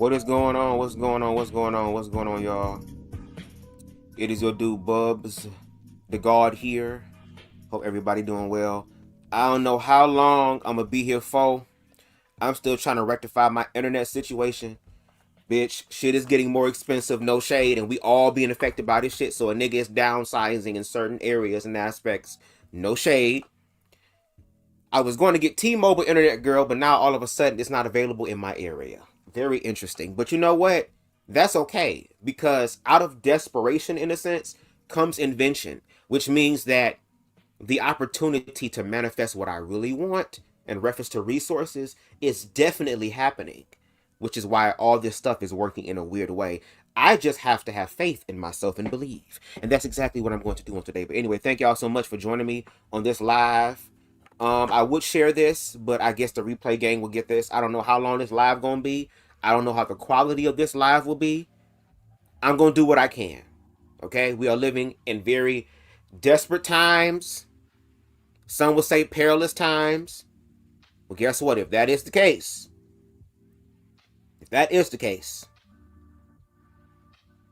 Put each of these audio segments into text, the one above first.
What is going on? What's going on? What's going on? What's going on, y'all? It is your dude BubzDaGawd here. Hope everybody doing well. I don't know how long I'm gonna be here for. I'm still trying to rectify my internet situation. Bitch, shit is getting more expensive, no shade, and we all being affected by this shit. So a nigga is downsizing in certain areas and aspects. No shade. I was going to get T-Mobile internet, girl, but now all of a sudden it's not available in my area. Very interesting. But you know what? That's okay, because out of desperation, in a sense, comes invention, which means that the opportunity to manifest what I really want in reference to resources is definitely happening, which is why all this stuff is working in a weird way. I just have to have faith in myself and believe. And that's exactly what I'm going to do on today. But anyway, thank y'all so much for joining me on this live. I would share this, but I guess the replay gang will get this. I don't know how long this live gonna be. I don't know how the quality of this live will be. I'm gonna do what I can. Okay, we are living in very desperate times. Some will say perilous times. Well, guess what? If that is the case,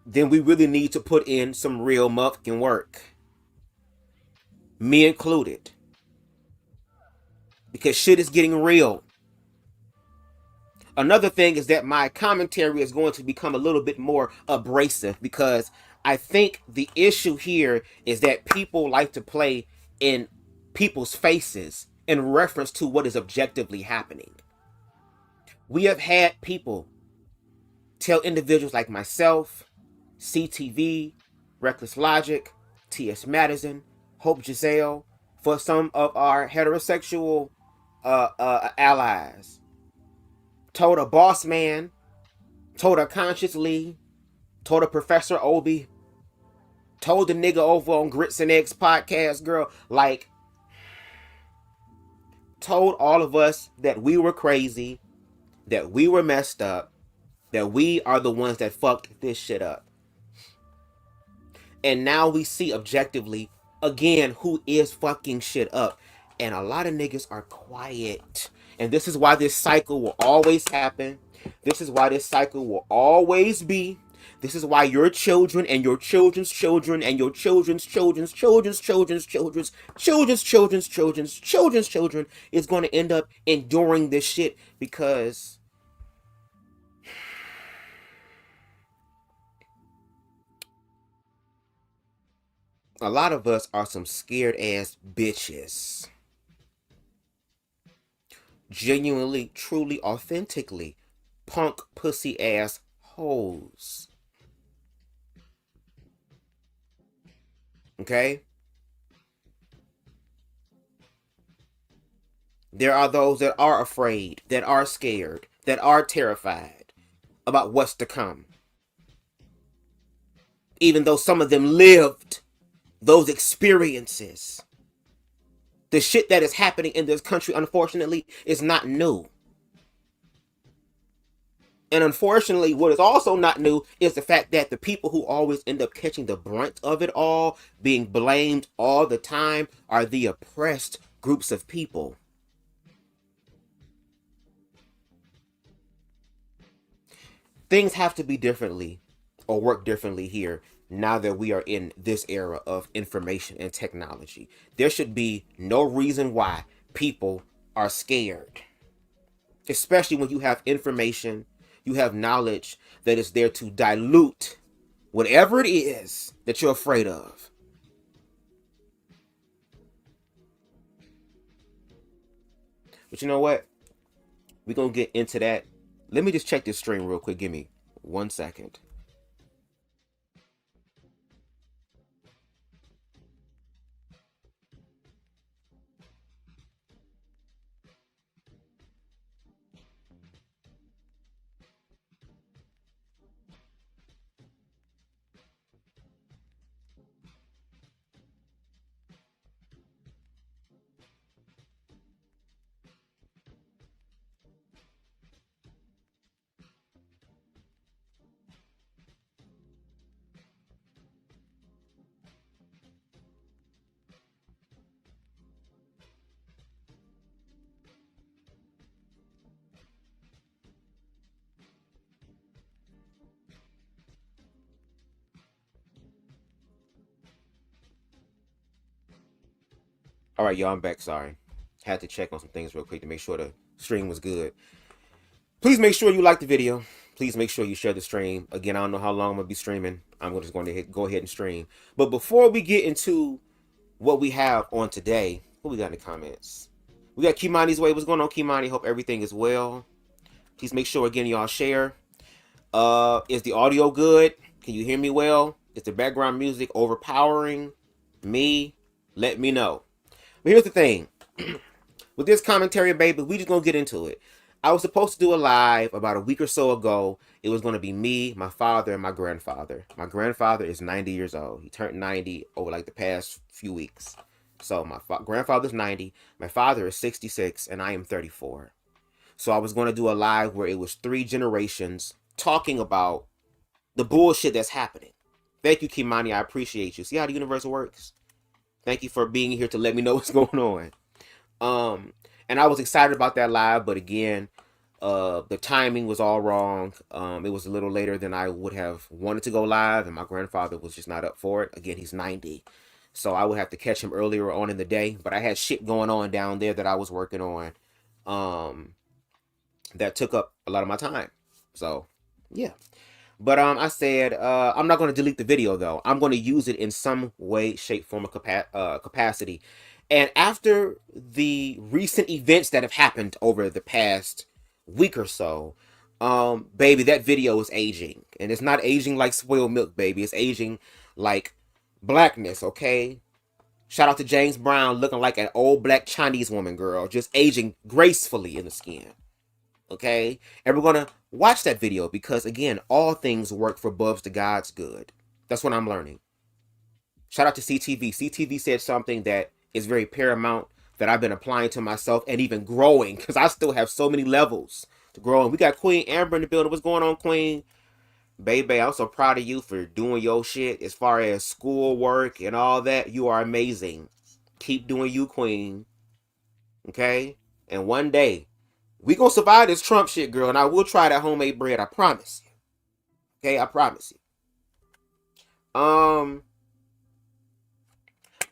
then we really need to put in some real motherfucking work. Me included. Because shit is getting real. Another thing is that my commentary is going to become a little bit more abrasive, because I think the issue here is that people like to play in people's faces in reference to what is objectively happening. We have had people tell individuals like myself, CTV, Reckless Logic, T.S. Madison, Hope Giselle, for some of our heterosexual allies, told a boss man, told a Conscious Lee, told a Professor Obi, told the nigga over on Grits and Eggs podcast, girl, like, told all of us that we were crazy, that we were messed up, that we are the ones that fucked this shit up. And now we see objectively, again, who is fucking shit up. And a lot of niggas are quiet. And this is why this cycle will always happen. This is why this cycle will always be. This is why your children and your children's children and your children's children's children's children's children's children's children's children's children's children is going to end up enduring this shit, because a lot of us are some scared ass bitches. Genuinely, truly, authentically punk pussy ass hoes. Okay? There are those that are afraid, that are scared, that are terrified about what's to come. Even though some of them lived those experiences. The shit that is happening in this country, unfortunately, is not new. And unfortunately, what is also not new is the fact that the people who always end up catching the brunt of it all, being blamed all the time, are the oppressed groups of people. Things have to be differently or work differently here now that we are in this era of information and technology. There should be no reason why people are scared. Especially when you have information, you have knowledge that is there to dilute whatever it is that you're afraid of. But you know what? We're going to get into that. Let me just check this stream real quick. Give me 1 second. All right, y'all, I'm back. Sorry. Had to check on some things real quick to make sure the stream was good. Please make sure you like the video. Please make sure you share the stream. Again, I don't know how long I'm going to be streaming. I'm just going to go ahead and stream. But before we get into what we have on today, what we got in the comments? We got Kimani's Way. What's going on, Kimani? Hope everything is well. Please make sure, again, y'all share. Is the audio good? Can you hear me well? Is the background music overpowering me? Let me know. But here's the thing. With this commentary, baby, we just gonna get into it. I was supposed to do a live about a week or so ago. It was gonna be me, my father, and my grandfather. My grandfather is 90 years old. He turned 90 over like the past few weeks. So my grandfather's 90, my father is 66, and I am 34. So I was gonna do a live where it was 3 generations talking about the bullshit that's happening. Thank you, Kimani. I appreciate you. See how the universe works? Thank you for being here to let me know what's going on. And I was excited about that live, but again, the timing was all wrong. It was a little later than I would have wanted to go live, and my grandfather was just not up for it. Again, he's 90. So I would have to catch him earlier on in the day, but I had shit going on down there that I was working on. That took up a lot of my time. So, yeah. But I said, I'm not going to delete the video, though. I'm going to use it in some way, shape, form, or capacity. And after the recent events that have happened over the past week or so, baby, that video is aging. And it's not aging like spoiled milk, baby. It's aging like blackness, okay? Shout out to James Brown looking like an old black Chinese woman, girl. Just aging gracefully in the skin. Okay? And we're going to watch that video because, again, all things work for BubzDaGawd's good. That's what I'm learning. Shout out to CTV. CTV said something that is very paramount that I've been applying to myself and even growing because I still have so many levels to grow. And we got Queen Amber in the building. What's going on, Queen? Baby, I'm so proud of you for doing your shit as far as schoolwork and all that. You are amazing. Keep doing you, Queen. Okay? And one day, we gonna survive this Trump shit, girl, and I will try that homemade bread. I promise you. Okay, I promise you.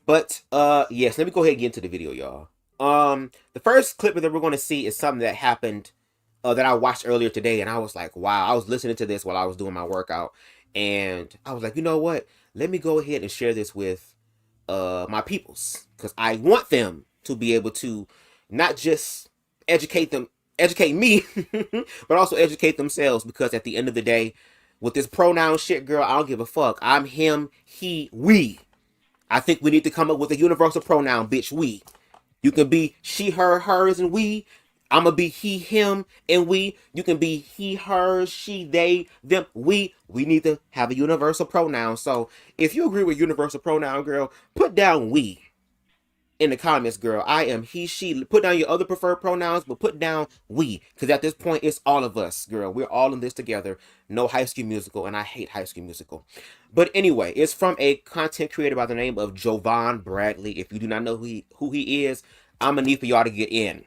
But yes, let me go ahead and get into the video, y'all. The first clip that we're gonna see is something that happened that I watched earlier today, and I was like, wow. I was listening to this while I was doing my workout, and I was like, you know what? Let me go ahead and share this with my peoples, because I want them to be able to not just educate me, but also educate themselves, because at the end of the day, with this pronoun shit, girl, I don't give a fuck. I'm him, he, we. I think we need to come up with a universal pronoun, bitch, we. You can be she, her, hers, and we. I'm going to be he, him, and we. You can be he, hers, she, they, them, we. We need to have a universal pronoun. So if you agree with universal pronoun, girl, put down we in the comments, girl. I am he, she. Put down your other preferred pronouns, but put down we. Because at this point, it's all of us, girl. We're all in this together. No High School Musical, and I hate High School Musical. But anyway, it's from a content creator by the name of Jovan Bradley. If you do not know who he is, I'm going to need for y'all to get in.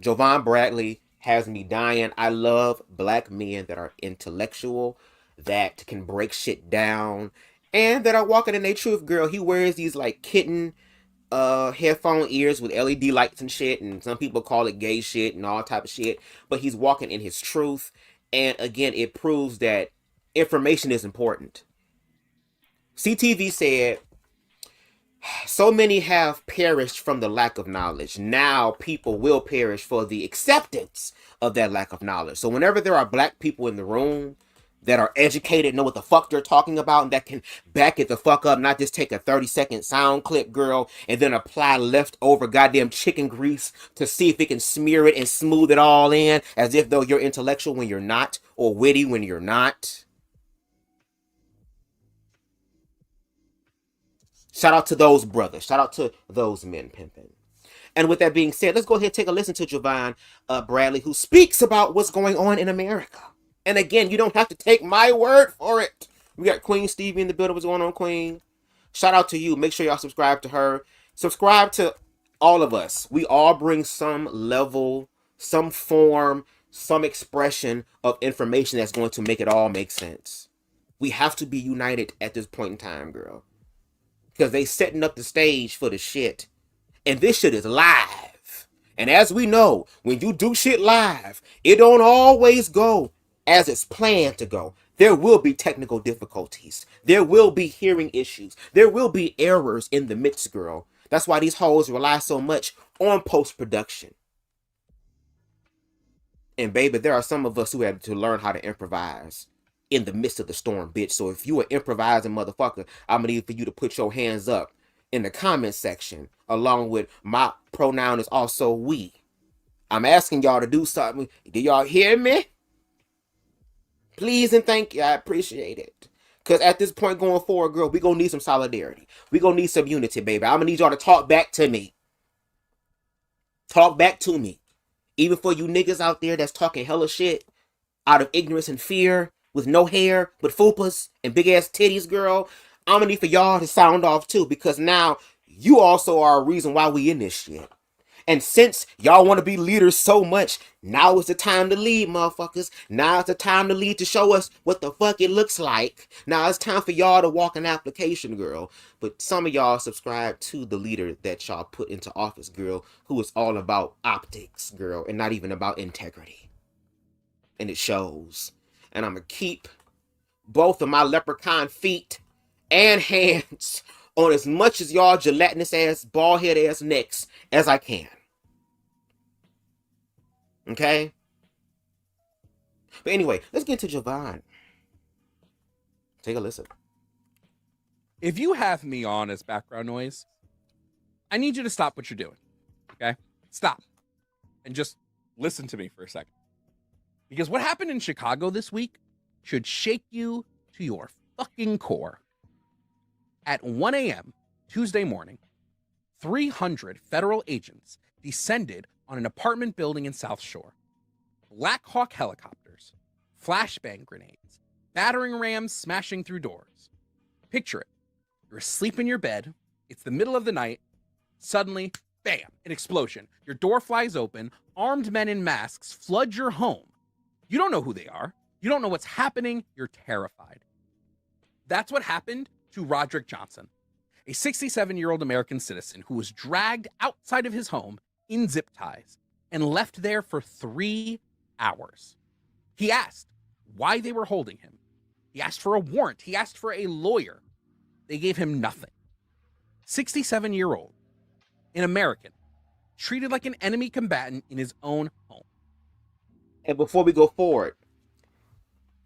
Jovan Bradley has me dying. I love black men that are intellectual, that can break shit down, and that are walking in their truth, girl. He wears these like kitten headphone ears with LED lights and shit, and some people call it gay shit and all type of shit, but he's walking in his truth. And again, it proves that information is important. CTV said, so many have perished from the lack of knowledge. Now people will perish for the acceptance of that lack of knowledge. So whenever there are black people in the room that are educated, know what the fuck they're talking about, and that can back it the fuck up, not just take a 30-second sound clip, girl, and then apply leftover goddamn chicken grease to see if it can smear it and smooth it all in, as if though you're intellectual when you're not, or witty when you're not. Shout out to those brothers. Shout out to those men pimping. And with that being said, let's go ahead and take a listen to Jovan Bradley, who speaks about what's going on in America. And again, you don't have to take my word for it. We got Queen Stevie in the building. What's going on, Queen? Shout out to you. Make sure y'all subscribe to her. Subscribe to all of us. We all bring some level, some form, some expression of information that's going to make it all make sense. We have to be united at this point in time, girl. Because they setting up the stage for the shit. And this shit is live. And as we know, when you do shit live, it don't always go as it's planned to go. There will be technical difficulties. There will be hearing issues. There will be errors in the mix, girl. That's why these hoes rely so much on post-production. And baby, there are some of us who had to learn how to improvise in the midst of the storm, bitch. So if you an improvising motherfucker, I'm gonna need for you to put your hands up in the comment section, along with my pronoun is also we. I'm asking y'all to do something. Do y'all hear me? Please and thank you. I appreciate it. Because at this point going forward, girl, we gonna need some solidarity. We gonna need some unity, baby. I'm gonna need y'all to talk back to me. Talk back to me. Even for you niggas out there that's talking hella shit out of ignorance and fear, with no hair, but fupas and big ass titties, girl, I'm gonna need for y'all to sound off too, because now you also are a reason why we in this shit. And since y'all want to be leaders so much, now is the time to lead, motherfuckers. Now is the time to lead, to show us what the fuck it looks like. Now it's time for y'all to walk an application, girl. But some of y'all subscribe to the leader that y'all put into office, girl, who is all about optics, girl, and not even about integrity. And it shows. And I'm going to keep both of my leprechaun feet and hands on as much as y'all gelatinous ass, bald head ass necks as I can. Okay? But anyway, let's get to Javon. Take a listen. If you have me on as background noise, I need you to stop what you're doing. Okay? Stop. And just listen to me for a second. Because what happened in Chicago this week should shake you to your fucking core. At 1 a.m. Tuesday morning, 300 federal agents descended on an apartment building in South Shore. Black Hawk helicopters, flashbang grenades, battering rams smashing through doors. Picture it. You're asleep in your bed. It's the middle of the night. Suddenly, bam, an explosion. Your door flies open. Armed men in masks flood your home. You don't know who they are. You don't know what's happening. You're terrified. That's what happened to Roderick Johnson, a 67-year-old American citizen who was dragged outside of his home in zip ties and left there for 3 hours. He asked why they were holding him. He asked for a warrant. He asked for a lawyer. They gave him nothing. 67-year-old, an American, treated like an enemy combatant in his own home. And before we go forward,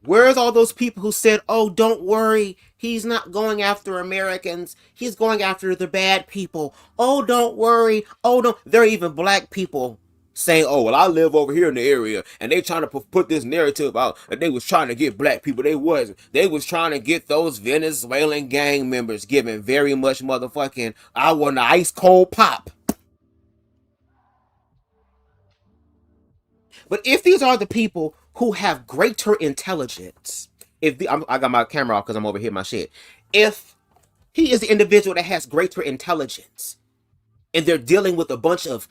where's all those people who said, oh, don't worry, he's not going after Americans, he's going after the bad people. Oh, don't worry. Oh, no. There are even black people saying, oh, well, I live over here in the area, and they trying to put this narrative out that they was trying to get black people. They wasn't. They was trying to get those Venezuelan gang members giving very much motherfucking, I want an ice cold pop. But if these are the people who have greater intelligence, I got my camera off because I'm over here my shit. If he is the individual that has greater intelligence, and they're dealing with a bunch of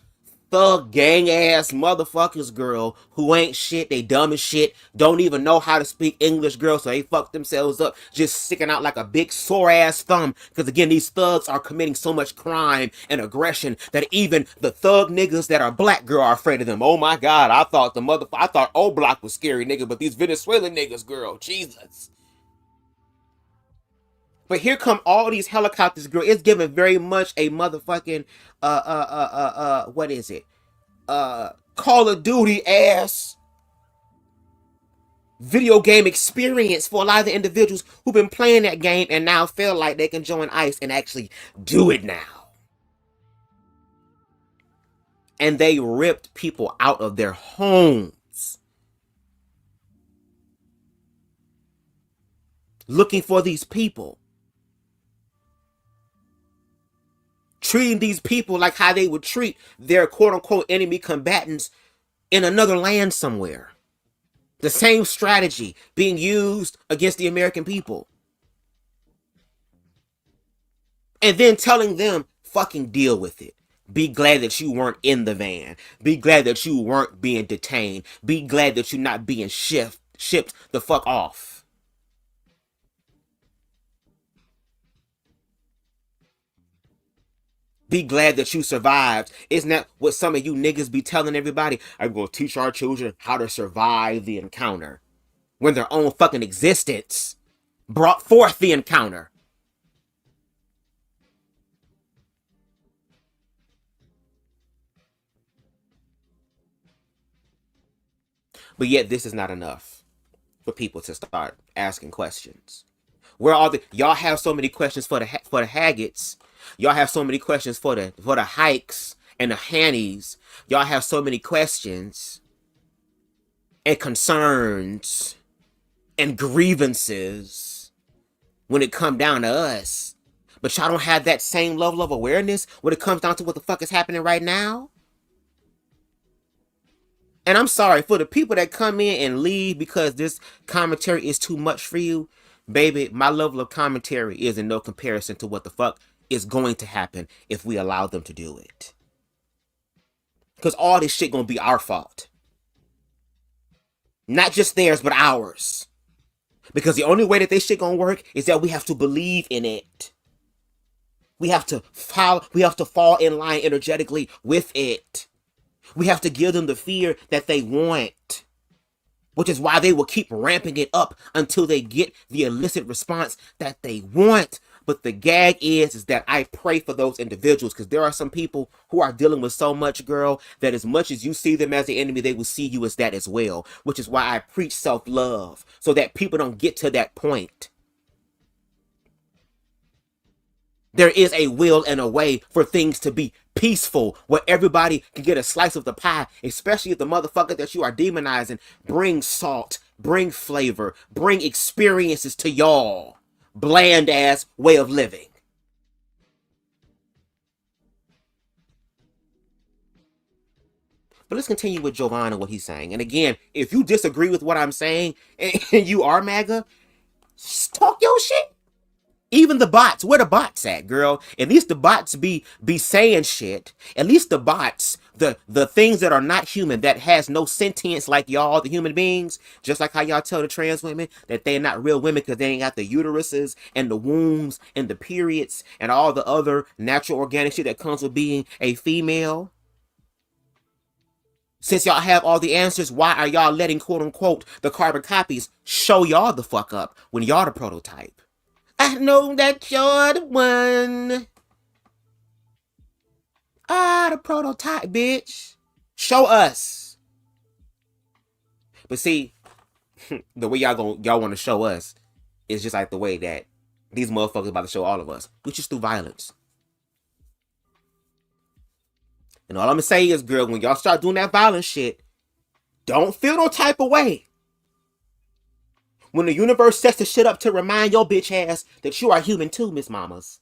thug gang ass motherfuckers, girl, who ain't shit, they dumb as shit, don't even know how to speak English, girl, so they fuck themselves up, just sticking out like a big sore ass thumb, because again, these thugs are committing so much crime and aggression that even the thug niggas that are black, girl, are afraid of them. Oh my god, I thought O Block was scary, nigga, but these Venezuelan niggas, girl, Jesus. But here come all these helicopters, girl. It's giving very much a motherfucking what is it? Call of Duty ass video game experience for a lot of the individuals who've been playing that game and now feel like they can join ICE and actually do it now. And they ripped people out of their homes looking for these people. Treating these people like how they would treat their quote-unquote enemy combatants in another land somewhere. The same strategy being used against the American people. And then telling them, fucking deal with it. Be glad that you weren't in the van. Be glad that you weren't being detained. Be glad that you're not being shipped the fuck off. Be glad that you survived. Isn't that what some of you niggas be telling everybody? I'm going to teach our children how to survive the encounter. When their own fucking existence brought forth the encounter. But yet this is not enough for people to start asking questions. Where are the y'all have so many questions for the Haggets? Y'all have so many questions for the Hikes and the Hannies. Y'all have so many questions and concerns and grievances when it come down to us. But y'all don't have that same level of awareness when it comes down to what the fuck is happening right now. And I'm sorry for the people that come in and leave because this commentary is too much for you. Baby, my level of commentary is in no comparison to what the fuck is going to happen if we allow them to do it. Because all this shit gonna be our fault. Not just theirs, but ours. Because the only way that this shit gonna work is that we have to believe in it. We have to fall in line energetically with it. We have to give them the fear that they want. Which is why they will keep ramping it up until they get the illicit response that they want. But the gag is that I pray for those individuals because there are some people who are dealing with so much, girl, that as much as you see them as the enemy, they will see you as that as well. Which is why I preach self-love so that people don't get to that point. There is a will and a way for things to be peaceful where everybody can get a slice of the pie, especially if the motherfucker that you are demonizing brings salt, bring flavor, bring experiences to y'all. Bland ass way of living. But let's continue with Jovan and what he's saying. And again, if you disagree with what I'm saying and you are MAGA, talk your shit. Even the bots, where the bots at, girl? At least the bots be saying shit. At least the bots, the things that are not human, that has no sentience like y'all, the human beings, just like how y'all tell the trans women that they're not real women because they ain't got the uteruses and the wombs and the periods and all the other natural organic shit that comes with being a female. Since y'all have all the answers, why are y'all letting, quote unquote, the carbon copies show y'all the fuck up when y'all the prototype? I know that you're the one. The prototype, bitch. Show us. But see, the way y'all want to show us is just like the way that these motherfuckers about to show all of us, which is through violence. And all I'm gonna say is, girl, when y'all start doing that violent shit, don't feel no type of way. When the universe sets the shit up to remind your bitch ass that you are human too, Miss Mamas.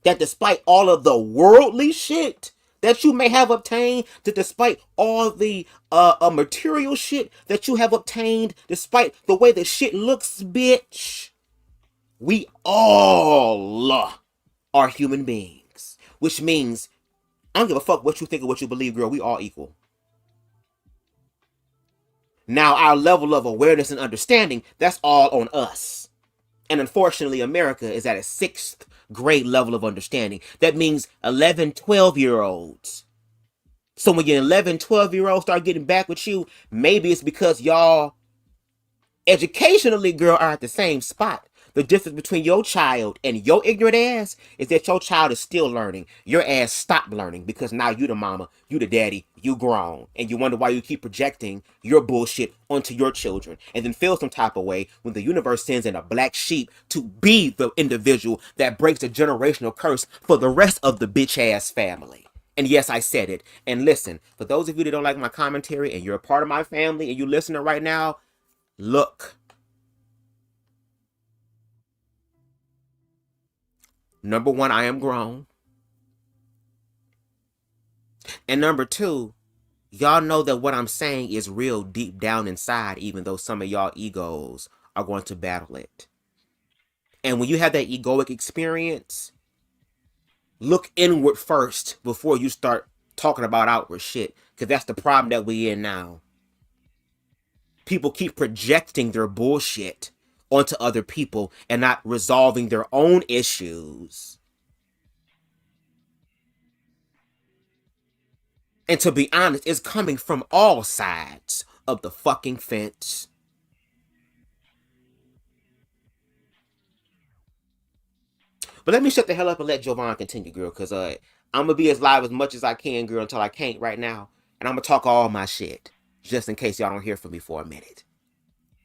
That despite all of the worldly shit that you may have obtained, that despite all the material shit that you have obtained, despite the way the shit looks, bitch, we all are human beings. Which means, I don't give a fuck what you think or what you believe, girl, we all equal. Now, our level of awareness and understanding, that's all on us. And unfortunately, America is at a 6th grade level of understanding. That means 11, 12-year-olds. So when your 11, 12-year-olds start getting back with you, maybe it's because y'all educationally, girl, are at the same spot. The difference between your child and your ignorant ass is that your child is still learning. Your ass stopped learning because now you the mama, you the daddy, you grown. And you wonder why you keep projecting your bullshit onto your children. And then feel some type of way when the universe sends in a black sheep to be the individual that breaks the generational curse for the rest of the bitch ass family. And yes, I said it. And listen, for those of you that don't like my commentary and you're a part of my family and you listening right now, look. Number one, I am grown. And number two, y'all know that what I'm saying is real deep down inside, even though some of y'all egos are going to battle it. And when you have that egoic experience, look inward first before you start talking about outward shit. Because that's the problem that we in now. People keep projecting their bullshit onto other people and not resolving their own issues. And to be honest, it's coming from all sides of the fucking fence. But let me shut the hell up and let Jovan continue, girl, because I'm going to be as live as much as I can, girl, until I can't right now. And I'm going to talk all my shit, just in case y'all don't hear from me for a minute.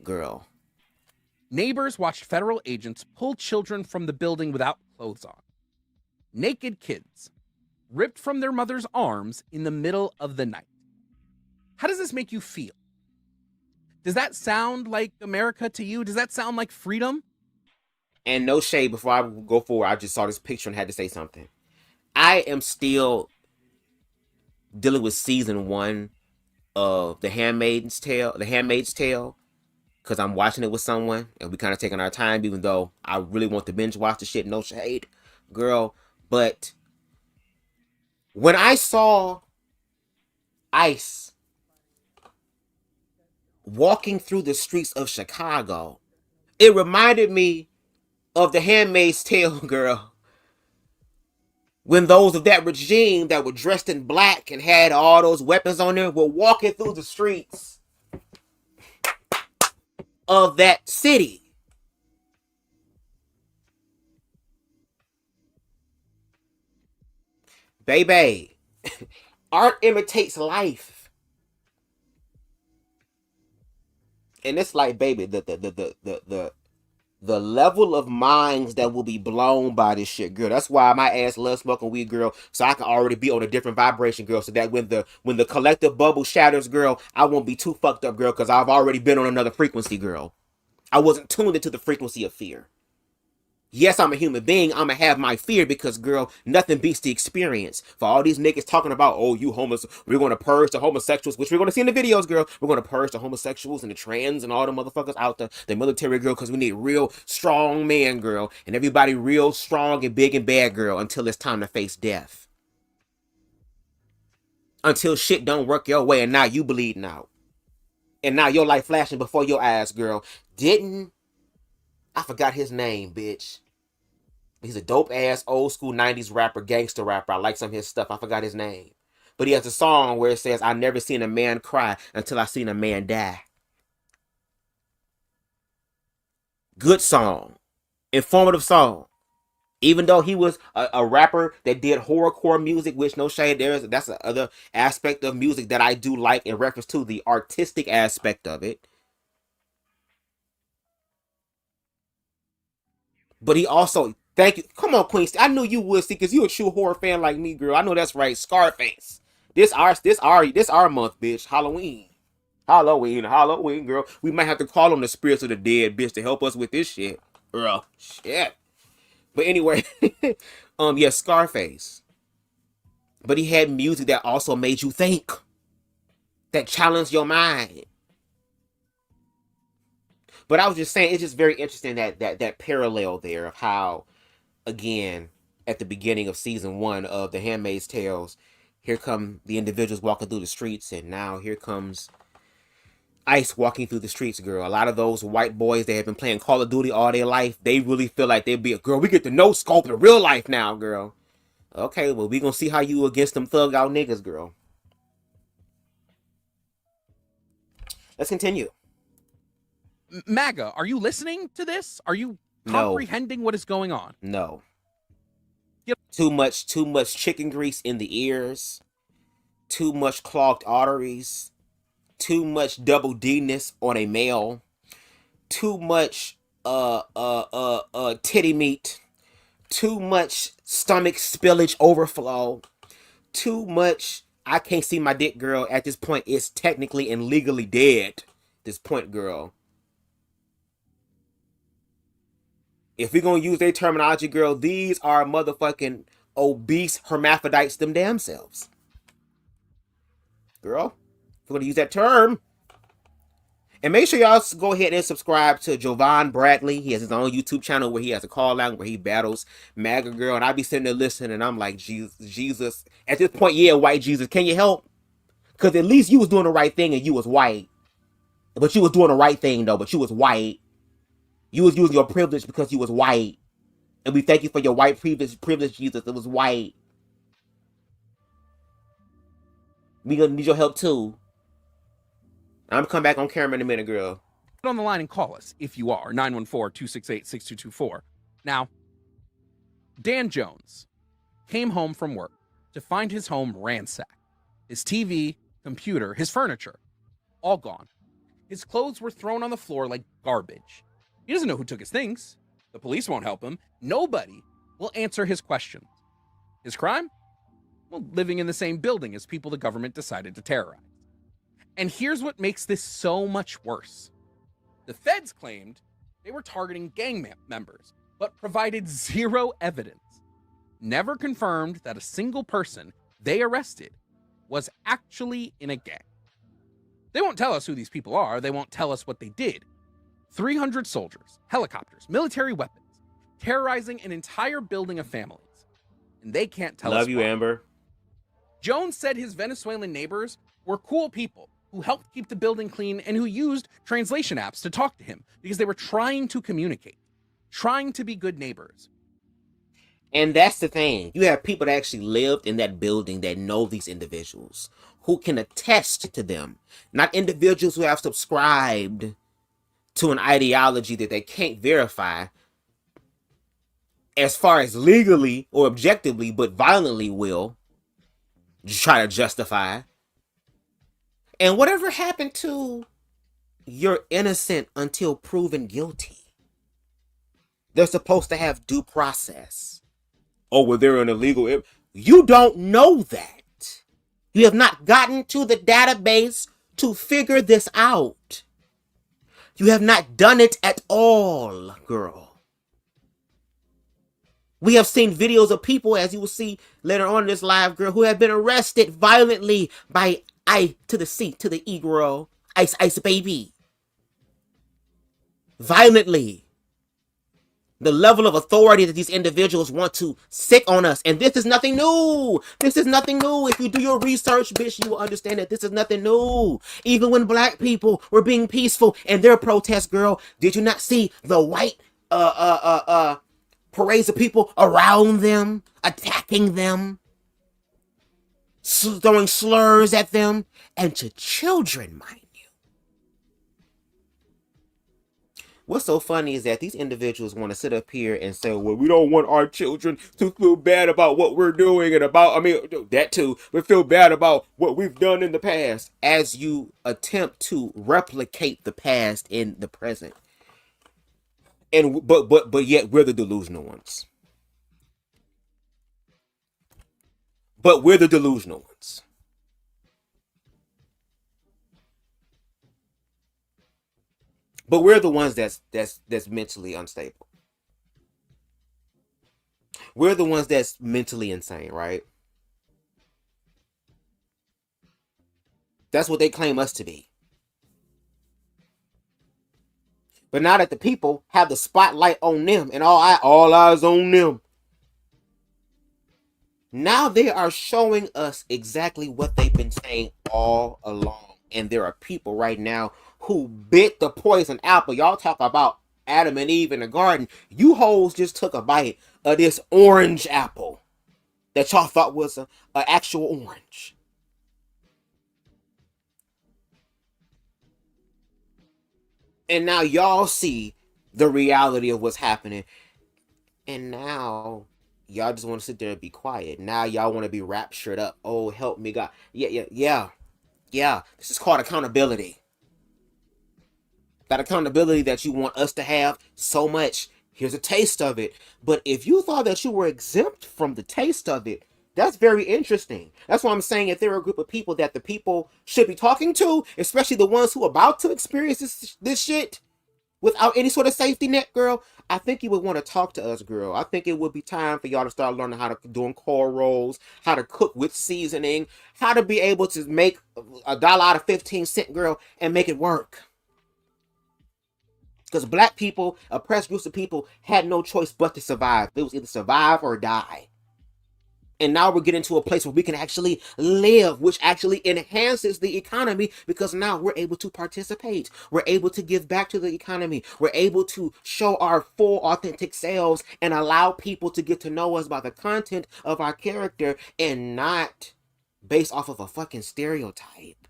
Girl. Neighbors watched federal agents pull children from the building without clothes on. Naked kids, ripped from their mother's arms in the middle of the night. How does this make you feel? Does that sound like America to you? Does that sound like freedom? And no shade, before I go forward, I just saw this picture and had to say something. I am still dealing with season 1 of The Handmaid's Tale, because I'm watching it with someone, and we kind of taking our time, even though I really want to binge watch the shit, no shade, girl. But when I saw Ice walking through the streets of Chicago, it reminded me of The Handmaid's Tale, girl. When those of that regime that were dressed in black and had all those weapons on there were walking through the streets of that city. Baby, art imitates life. And it's like, baby, the level of minds that will be blown by this shit, girl. That's why my ass loves smoking weed, girl. So I can already be on a different vibration, girl. So that when the collective bubble shatters, girl, I won't be too fucked up, girl, because I've already been on another frequency, girl. I wasn't tuned into the frequency of fear. Yes, I'm a human being. I'm going to have my fear because, girl, nothing beats the experience. For all these niggas talking about, oh, you homosexuals, we're going to purge the homosexuals, which we're going to see in the videos, girl. We're going to purge the homosexuals and the trans and all the motherfuckers out the military, girl, because we need real strong men, girl. And everybody real strong and big and bad, girl, until it's time to face death. Until shit don't work your way and now you bleeding out. And now your life flashing before your eyes, girl. I forgot his name, bitch. He's a dope ass old school 90s rapper, gangster rapper. I like some of his stuff. I forgot his name. But he has a song where it says, I never seen a man cry until I seen a man die. Good song. Informative song. Even though he was a rapper that did horrorcore music, which no shade, that's another aspect of music that I do like in reference to the artistic aspect of it. But he also, thank you. Come on, Queen. I knew you would see, because you a true horror fan like me, girl. I know that's right. Scarface. This our month, bitch. Halloween, girl. We might have to call on the spirits of the dead, bitch, to help us with this shit. Girl, shit. But anyway, yeah, Scarface. But he had music that also made you think, that challenged your mind. But I was just saying, it's just very interesting that parallel there of how, again, at the beginning of season 1 of The Handmaid's Tales, here come the individuals walking through the streets, and now here comes Ice walking through the streets, girl. A lot of those white boys that have been playing Call of Duty all their life, they really feel like they'd be a girl. We get to know scope in real life now, girl. Okay, well, we gonna see how you against them thug out niggas, girl. Let's continue. MAGA, are you listening to this? Are you comprehending what is going on? No. Yep. Too much chicken grease in the ears. Too much clogged arteries. Too much double D-ness on a male. Too much titty meat. Too much stomach spillage overflow. Too much I can't see my dick, girl. At this point, it's technically and legally dead. This point, girl. If we're gonna use their terminology, girl, these are motherfucking obese hermaphrodites them damn selves. Girl, if we're gonna use that term. And make sure y'all go ahead and subscribe to Jovan Bradley. He has his own YouTube channel where he has a call out where he battles MAGA girl. And I be sitting there listening and I'm like, Jesus. At this point, yeah, white Jesus, can you help? Because at least you was doing the right thing and you was white. But you was doing the right thing, though. But you was white. You was using your privilege because you was white. And we thank you for your white privilege, Jesus. It was white. We gonna need your help too. I'm come back on camera in a minute, girl. Get on the line and call us if you are 914-268-6224. Now, Dan Jones came home from work to find his home ransacked. His TV, computer, his furniture, all gone. His clothes were thrown on the floor like garbage. He doesn't know who took his things. The police won't help him. Nobody will answer his questions. His crime? Well, living in the same building as people the government decided to terrorize. And here's what makes this so much worse. The feds claimed they were targeting gang members, but provided zero evidence. Never confirmed that a single person they arrested was actually in a gang. They won't tell us who these people are. They won't tell us what they did. 300 soldiers, helicopters, military weapons, terrorizing an entire building of families. And they can't tell us Love you, why. Amber. Jones said his Venezuelan neighbors were cool people who helped keep the building clean and who used translation apps to talk to him because they were trying to communicate, trying to be good neighbors. And that's the thing. You have people that actually lived in that building that know these individuals, who can attest to them. Not individuals who have subscribed to an ideology that they can't verify as far as legally or objectively, but violently will try to justify. And whatever happened to you're innocent until proven guilty? They're supposed to have due process. Oh, well, they're an illegal. You don't know that. You have not gotten to the database to figure this out. You have not done it at all, girl. We have seen videos of people, as you will see later on in this live, girl, who have been arrested violently by I to the C to the E, girl. Ice Ice Baby. Violently. The level of authority that these individuals want to sick on us. And this is nothing new. This is nothing new. If you do your research, bitch, you will understand that this is nothing new. Even when black people were being peaceful in their protest, girl, did you not see the white parades of people around them, attacking them, throwing slurs at them, and to children, mind you. What's so funny is that these individuals want to sit up here and say, well, we don't want our children to feel bad about what we're doing and about, I mean, that too, but feel bad about what we've done in the past, as you attempt to replicate the past in the present. And but yet we're the delusional ones. But we're the delusional ones. But we're the ones that's mentally unstable. We're the ones that's mentally insane, right? That's what they claim us to be. But now that the people have the spotlight on them and all eyes on them, now they are showing us exactly what they've been saying all along. And there are people right now who bit the poison apple. Y'all talk about Adam and Eve in the garden. You hoes just took a bite of this orange apple that y'all thought was an actual orange. And now y'all see the reality of what's happening. And now y'all just want to sit there and be quiet. Now y'all want to be raptured up. Oh, help me, God. Yeah. This is called accountability. That accountability that you want us to have so much. Here's a taste of it. But if you thought that you were exempt from the taste of it, that's very interesting. That's why I'm saying if there are a group of people that the people should be talking to, especially the ones who are about to experience this shit without any sort of safety net, girl, I think you would want to talk to us, girl. I think it would be time for y'all to start learning how to doing core rolls, how to cook with seasoning, how to be able to make $1 out of 15 cents, girl, and make it work. Because black people, oppressed groups of people, had no choice but to survive. It was either survive or die. And now we're getting to a place where we can actually live, which actually enhances the economy, because now we're able to participate. We're able to give back to the economy. We're able to show our full authentic selves and allow people to get to know us by the content of our character and not based off of a fucking stereotype.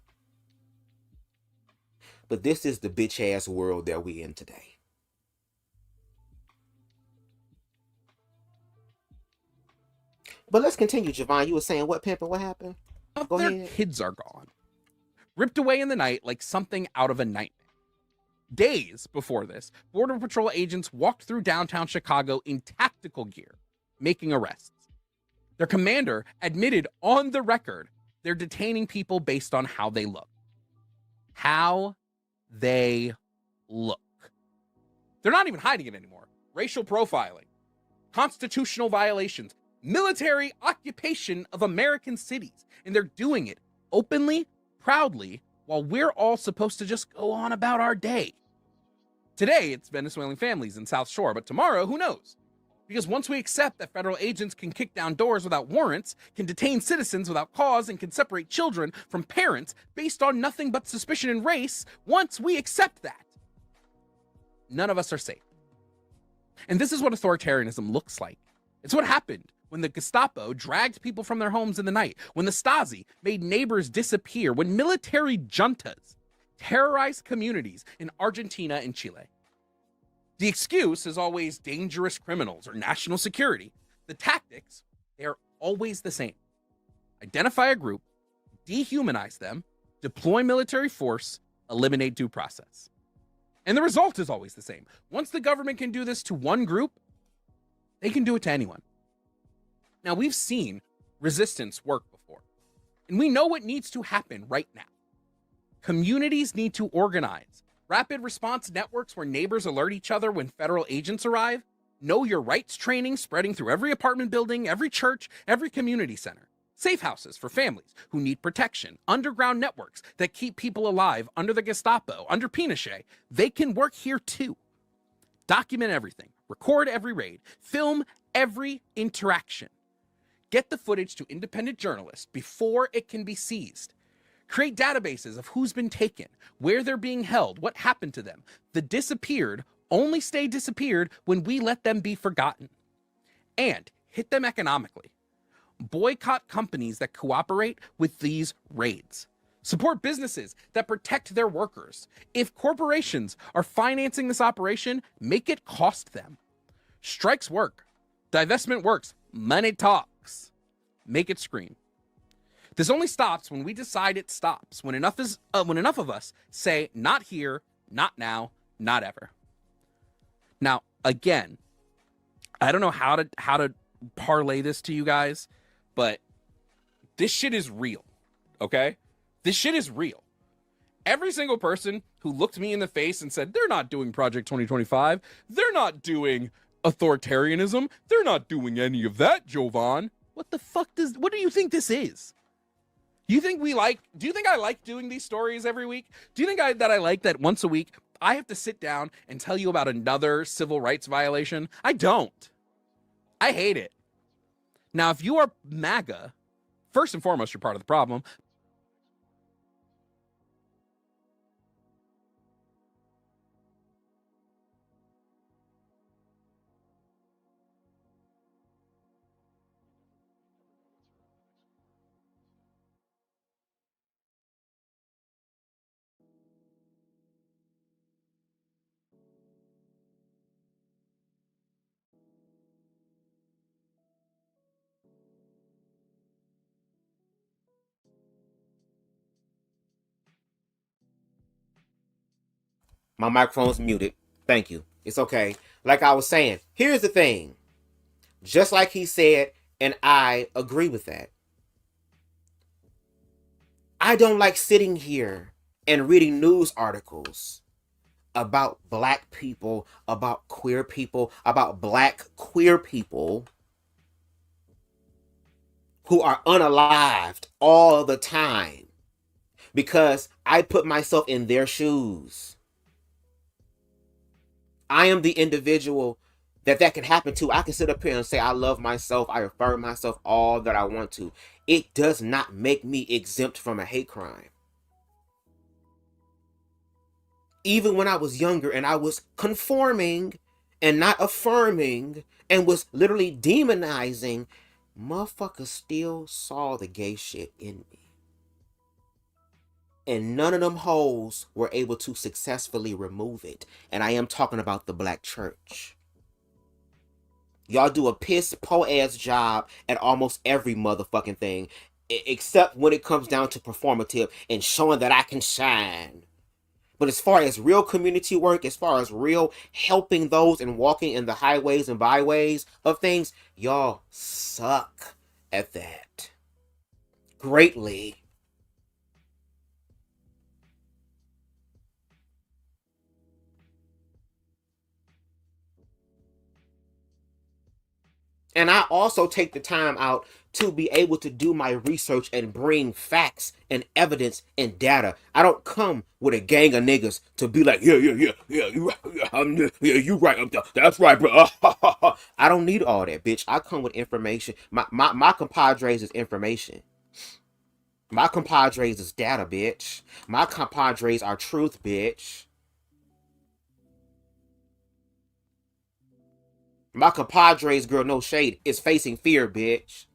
But this is the bitch ass world that we in today. But let's continue, Javon. You were saying what, Pimp, and what happened? Go Their ahead. kids are gone, ripped away in the night like something out of a nightmare. Days before this, Border Patrol agents walked through downtown Chicago in tactical gear, making arrests. Their commander admitted on the record they're detaining people based on how they look. How they look. They're not even hiding it anymore. Racial profiling, constitutional violations, military occupation of American cities. And they're doing it openly, proudly, while we're all supposed to just go on about our day. Today, it's Venezuelan families in South Shore, but tomorrow, who knows? Because once we accept that federal agents can kick down doors without warrants, can detain citizens without cause, and can separate children from parents based on nothing but suspicion and race, once we accept that, none of us are safe. And this is what authoritarianism looks like. It's what happened when the Gestapo dragged people from their homes in the night, when the Stasi made neighbors disappear, when military juntas terrorized communities in Argentina and Chile. The excuse is always dangerous criminals or national security. The tactics, they are always the same. Identify a group, dehumanize them, deploy military force, eliminate due process. And the result is always the same. Once the government can do this to one group, they can do it to anyone. Now, we've seen resistance work before, and we know what needs to happen right now. Communities need to organize. Rapid response networks where neighbors alert each other when federal agents arrive. Know your rights training spreading through every apartment building, every church, every community center. Safe houses for families who need protection. Underground networks that keep people alive under the Gestapo, under Pinochet. They can work here too. Document everything. Record every raid. Film every interaction. Get the footage to independent journalists before it can be seized. Create databases of who's been taken, where they're being held, what happened to them. The disappeared only stay disappeared when we let them be forgotten. And hit them economically. Boycott companies that cooperate with these raids. Support businesses that protect their workers. If corporations are financing this operation, make it cost them. Strikes work. Divestment works. Money talks. Make it scream. This only stops when we decide it stops. When enough of us say, not here, not now, not ever. Now, again, I don't know how to parlay this to you guys, but this shit is real, okay? This shit is real. Every single person who looked me in the face and said, they're not doing Project 2025, they're not doing authoritarianism, they're not doing any of that, Jovan. What do you think this is? Do you think I like doing these stories every week? Do you think that I like that once a week I have to sit down and tell you about another civil rights violation? I don't. I hate it. Now, if you are MAGA, first and foremost, you're part of the problem. My microphone's muted. Thank you. It's okay. Like I was saying, here's the thing. Just like he said, and I agree with that. I don't like sitting here and reading news articles about black people, about queer people, about black queer people who are unalived all the time because I put myself in their shoes. I am the individual that can happen to. I can sit up here and say I love myself, I affirm myself all that I want to. It does not make me exempt from a hate crime. Even when I was younger and I was conforming and not affirming and was literally demonizing motherfuckers still saw the gay shit in me. And none of them hoes were able to successfully remove it. And I am talking about the black church. Y'all do a piss po ass job at almost every motherfucking thing, except when it comes down to performative and showing that I can shine. But as far as real community work, as far as real helping those and walking in the highways and byways of things, y'all suck at that greatly. And I also take the time out to be able to do my research and bring facts and evidence and data. I don't come with a gang of niggas to be like, yeah, you right, yeah, you right, that's right, bro. I don't need all that, bitch. I come with information. My compadres is information. My compadres is data, bitch. My compadres are truth, bitch. My compadres, girl, no shade, is facing fear, bitch.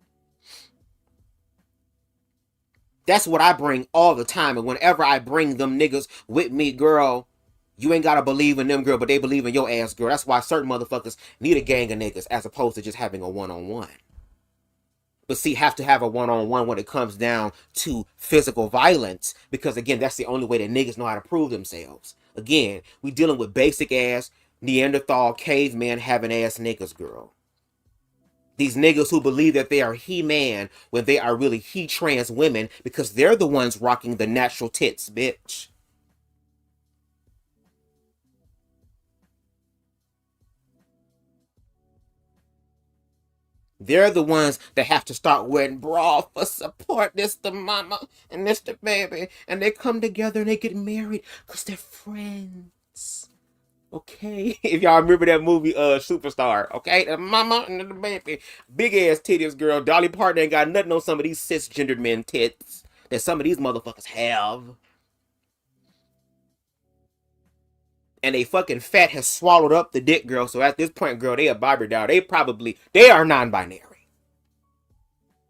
That's what I bring all the time. And whenever I bring them niggas with me, girl, you ain't gotta believe in them, girl, but they believe in your ass, girl. That's why certain motherfuckers need a gang of niggas as opposed to just having a one-on-one. But see, have to have a one-on-one when it comes down to physical violence. Because again, that's the only way that niggas know how to prove themselves. Again, we dealing with basic ass Neanderthal caveman having ass niggas, girl. These niggas who believe that they are he-man when they are really he-trans women because they're the ones rocking the natural tits, bitch. They're the ones that have to start wearing bra for support. This the mama and this the baby. And they come together and they get married because they're friends. Okay? If y'all remember that movie, Superstar. Okay? The mama and the baby. Big ass titties, girl. Dolly Parton ain't got nothing on some of these cisgendered men tits that some of these motherfuckers have. And they fucking fat has swallowed up the dick, girl. So at this point, girl, they a Barbie doll. They are non-binary.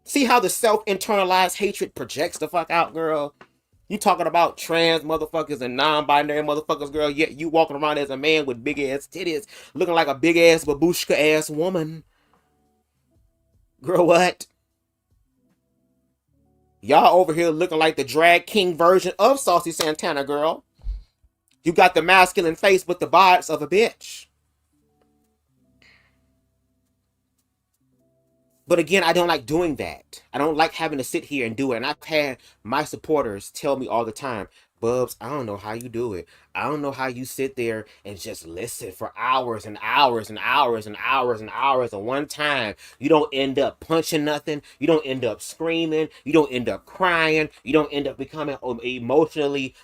See how the self-internalized hatred projects the fuck out, girl? You talking about trans motherfuckers and non-binary motherfuckers, girl, yet you walking around as a man with big ass titties, looking like a big ass babushka ass woman. Girl, what? Y'all over here looking like the drag king version of Saucy Santana, girl. You got the masculine face but the vibes of a bitch. But again, I don't like doing that. I don't like having to sit here and do it. And I've had my supporters tell me all the time, Bubs, I don't know how you do it. I don't know how you sit there and just listen for hours and hours and hours and hours and hours at one time. You don't end up punching nothing. You don't end up screaming. You don't end up crying. You don't end up becoming emotionally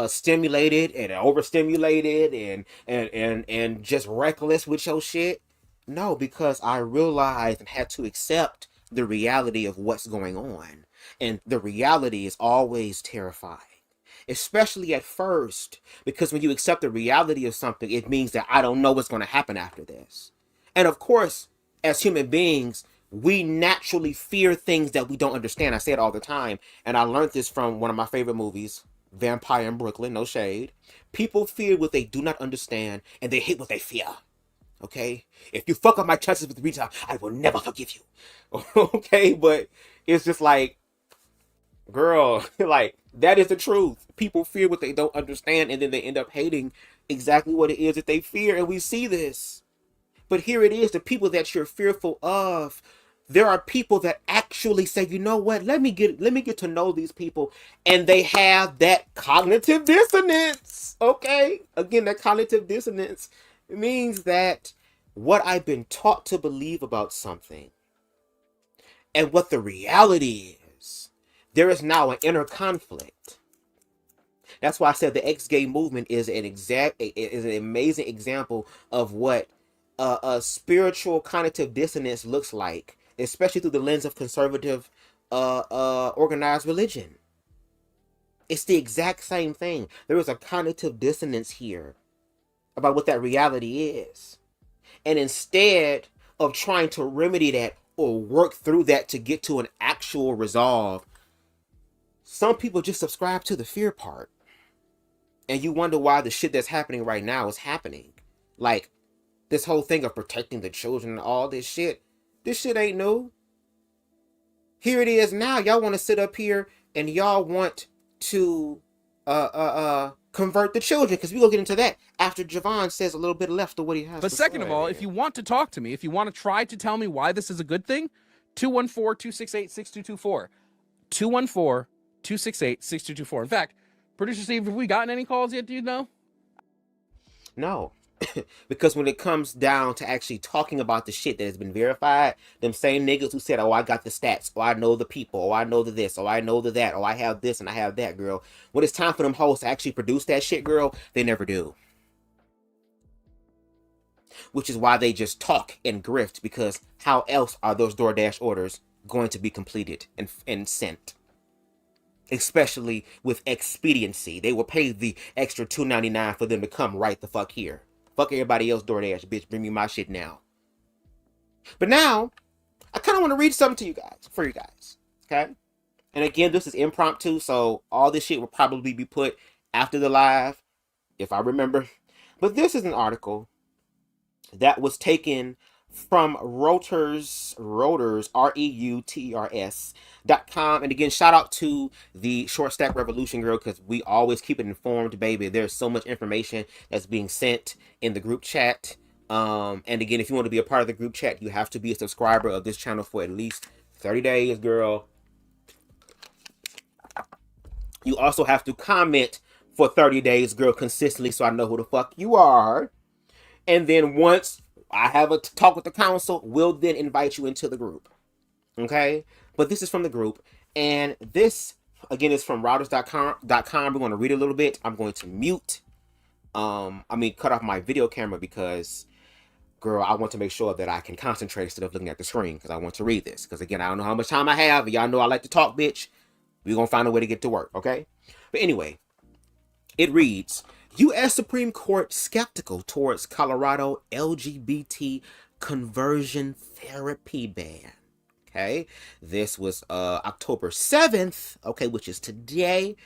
stimulated and overstimulated and just reckless with your shit. No, because I realized and had to accept the reality of what's going on. And the reality is always terrifying, especially at first, because when you accept the reality of something, it means that I don't know what's going to happen after this. And of course, as human beings, we naturally fear things that we don't understand. I say it all the time. And I learned this from one of my favorite movies, Vampire in Brooklyn, no shade. People fear what they do not understand, and they hate what they fear. Okay? If you fuck up my chances with retail, I will never forgive you. Okay? But it's just like, girl, like, that is the truth. People fear what they don't understand, and then they end up hating exactly what it is that they fear. And we see this. But here it is, the people that you're fearful of. There are people that actually say, you know what, let me get to know these people. And they have that cognitive dissonance. Okay? Again, that cognitive dissonance means that what I've been taught to believe about something and what the reality is, there is now an inner conflict. That's why I said the ex-gay movement is an amazing example of what a spiritual cognitive dissonance looks like, especially through the lens of conservative organized religion. It's the exact same thing. There is a cognitive dissonance here about what that reality is. And instead of trying to remedy that, or work through that to get to an actual resolve. Some people just subscribe to the fear part. And you wonder why the shit that's happening right now is happening. Like, this whole thing of protecting the children and all this shit. This shit ain't new. Here it is now. Y'all want to sit up here and y'all want to convert the children, because we will get into that after Javon says a little bit left of what he has But to second say. of all, if you want to talk to me, if you want to try to tell me why this is a good thing, 214-268-6224. 214-268-6224. In fact, Producer Steve, have we gotten any calls yet, do you know? No. Because when it comes down to actually talking about the shit that has been verified, them same niggas who said, oh, I got the stats, oh, I know the people, oh, I know the this, oh, I know the that, oh, I have this and I have that, girl. When it's time for them hoes to actually produce that shit, girl, they never do. Which is why they just talk and grift, because how else are those DoorDash orders going to be completed and sent? Especially with expediency. They will pay the extra $2.99 for them to come right the fuck here. Fuck everybody else, DoorDash, bitch. Bring me my shit now. But now, I kind of want to read something to you guys, for you guys. Okay? And again, this is impromptu, so all this shit will probably be put after the live, if I remember. But this is an article that was taken from Reuters, Reuters.com. And again, shout out to the Short Stack Revolution girl, because we always keep it informed, baby. There's so much information that's being sent in the group chat. And again, if you want to be a part of the group chat, you have to be a subscriber of this channel for at least 30 days, girl. You also have to comment for 30 days, girl, consistently, so I know who the fuck you are. And then once I have a talk with the council, we'll then invite you into the group. Okay? But this is from the group. And this, again, is from Reuters.com. We're going to read a little bit. I'm going to mute. Cut off my video camera because, girl, I want to make sure that I can concentrate instead of looking at the screen, because I want to read this. Because, again, I don't know how much time I have. Y'all know I like to talk, bitch. We're going to find a way to get to work, okay? But anyway, it reads, U.S. Supreme Court skeptical towards Colorado LGBT conversion therapy ban. Okay, this was October 7th, okay, which is today,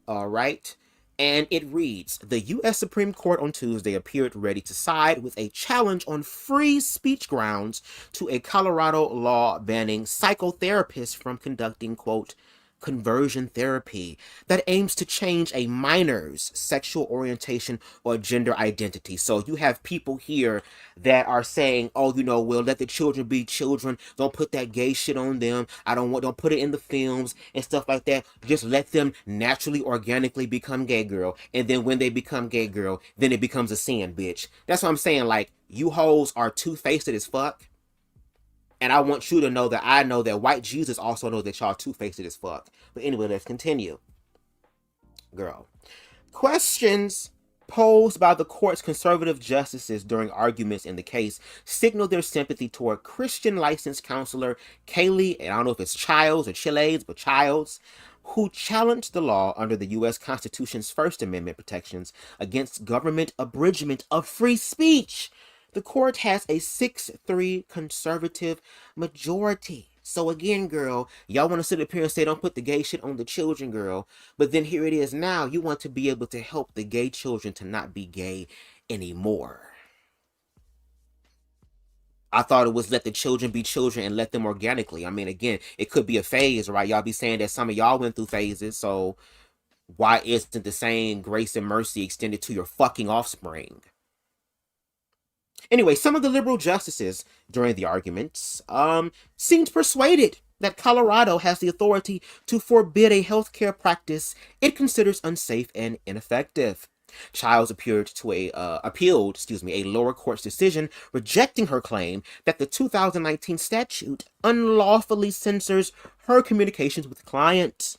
all right. And it reads, the U.S. Supreme Court on Tuesday appeared ready to side with a challenge on free speech grounds to a Colorado law banning psychotherapists from conducting, quote, conversion therapy that aims to change a minor's sexual orientation or gender identity. So you have people here that are saying, oh, we'll let the children be children. Don't put that gay shit on them. Don't put it in the films and stuff like that. Just let them naturally, organically become gay, girl. And then when they become gay, girl, then it becomes a sin, bitch. That's what I'm saying. Like, you hoes are two-faced as fuck. And I want you to know that I know that white Jesus also knows that y'all two-faced as fuck. But anyway, let's continue. Girl. Questions posed by the court's conservative justices during arguments in the case signal their sympathy toward Christian licensed counselor Kaylee, and I don't know if it's Childs or Childs, but Childs, who challenged the law under the U.S. Constitution's First Amendment protections against government abridgment of free speech. The court has a 6-3 conservative majority. So again, girl, y'all want to sit up here and say don't put the gay shit on the children, girl. But then here it is now. You want to be able to help the gay children to not be gay anymore. I thought it was let the children be children and let them organically. I mean, again, it could be a phase, right? Y'all be saying that some of y'all went through phases. So why isn't the same grace and mercy extended to your fucking offspring? Anyway, some of the liberal justices during the arguments seemed persuaded that Colorado has the authority to forbid a healthcare practice it considers unsafe and ineffective. Childs appealed a lower court's decision rejecting her claim that the 2019 statute unlawfully censors her communications with clients.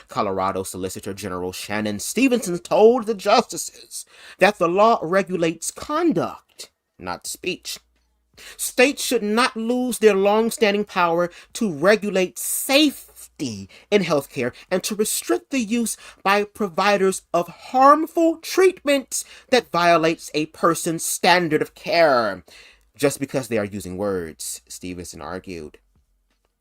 Colorado Solicitor General Shannon Stevenson told the justices that the law regulates conduct, not speech. States should not lose their long-standing power to regulate safety in healthcare and to restrict the use by providers of harmful treatments that violates a person's standard of care just because they are using words, Stevenson argued.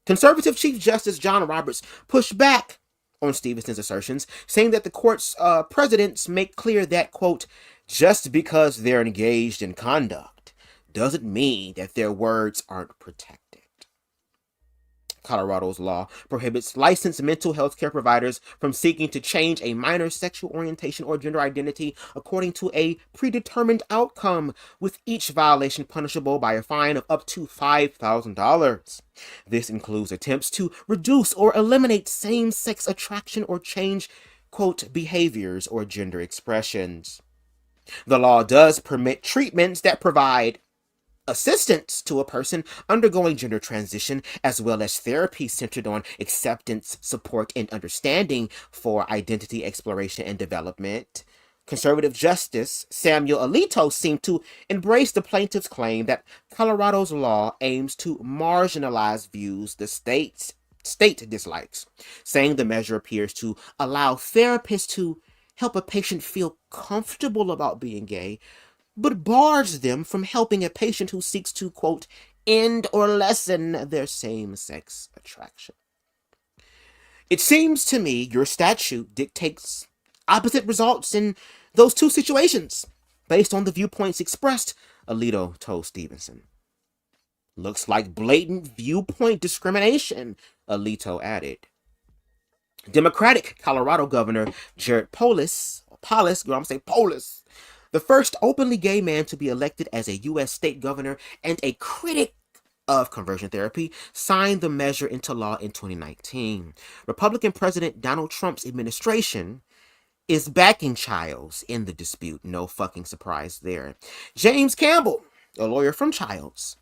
Conservative Chief Justice John Roberts pushed back on Stevenson's assertions, saying that the court's presidents make clear that, quote, just because they're engaged in conduct doesn't mean that their words aren't protected. Colorado's law prohibits licensed mental health care providers from seeking to change a minor's sexual orientation or gender identity according to a predetermined outcome, with each violation punishable by a fine of up to $5,000. This includes attempts to reduce or eliminate same-sex attraction or change, quote, behaviors or gender expressions. The law does permit treatments that provide assistance to a person undergoing gender transition, as well as therapy centered on acceptance, support, and understanding for identity exploration and development. Conservative Justice Samuel Alito seemed to embrace the plaintiff's claim that Colorado's law aims to marginalize views the state dislikes, saying the measure appears to allow therapists to help a patient feel comfortable about being gay, but bars them from helping a patient who seeks to, quote, end or lessen their same-sex attraction. It seems to me your statute dictates opposite results in those two situations, based on the viewpoints expressed, Alito told Stevenson. Looks like blatant viewpoint discrimination, Alito added. Democratic Colorado Governor Jared Polis, the first openly gay man to be elected as a U.S. state governor and a critic of conversion therapy, signed the measure into law in 2019. Republican President Donald Trump's administration is backing Childs in the dispute. No fucking surprise there. James Campbell, a lawyer for Childs,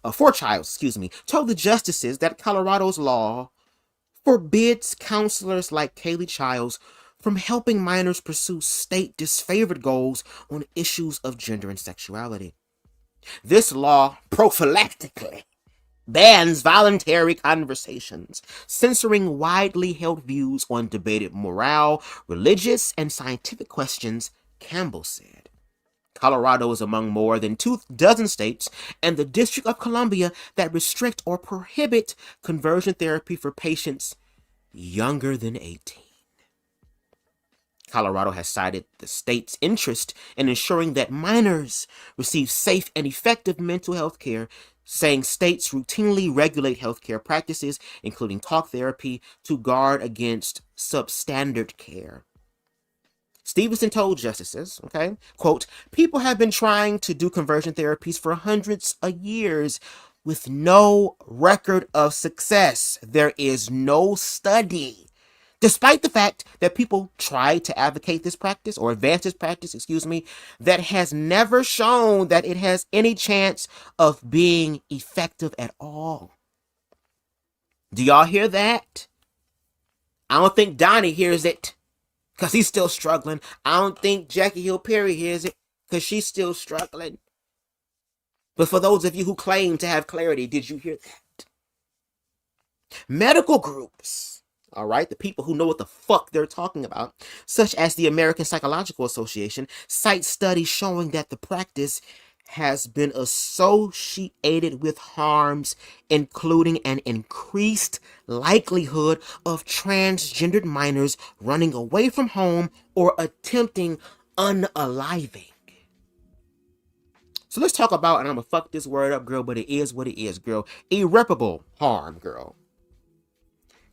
told the justices that Colorado's law forbids counselors like Kaylee Childs from helping minors pursue state disfavored goals on issues of gender and sexuality. This law prophylactically bans voluntary conversations, censoring widely held views on debated moral, religious, and scientific questions, Campbell said. Colorado is among more than 24 states and the District of Columbia that restrict or prohibit conversion therapy for patients younger than 18. Colorado has cited the state's interest in ensuring that minors receive safe and effective mental health care, saying states routinely regulate healthcare practices, including talk therapy, to guard against substandard care. Stevenson told justices, quote, people have been trying to do conversion therapies for hundreds of years with no record of success. There is no study, despite the fact that people try to advocate this practice or advance this practice, that has never shown that it has any chance of being effective at all. Do y'all hear that? I don't think Donnie hears it because he's still struggling. I don't think Jackie Hill Perry hears it because she's still struggling. But for those of you who claim to have clarity, did you hear that? Medical groups, all right, the people who know what the fuck they're talking about, such as the American Psychological Association, cite studies showing that the practice has been associated with harms, including an increased likelihood of transgendered minors running away from home or attempting unaliving. So let's talk about, and I'm gonna fuck this word up, girl, but it is what it is, girl. Irreparable harm, girl.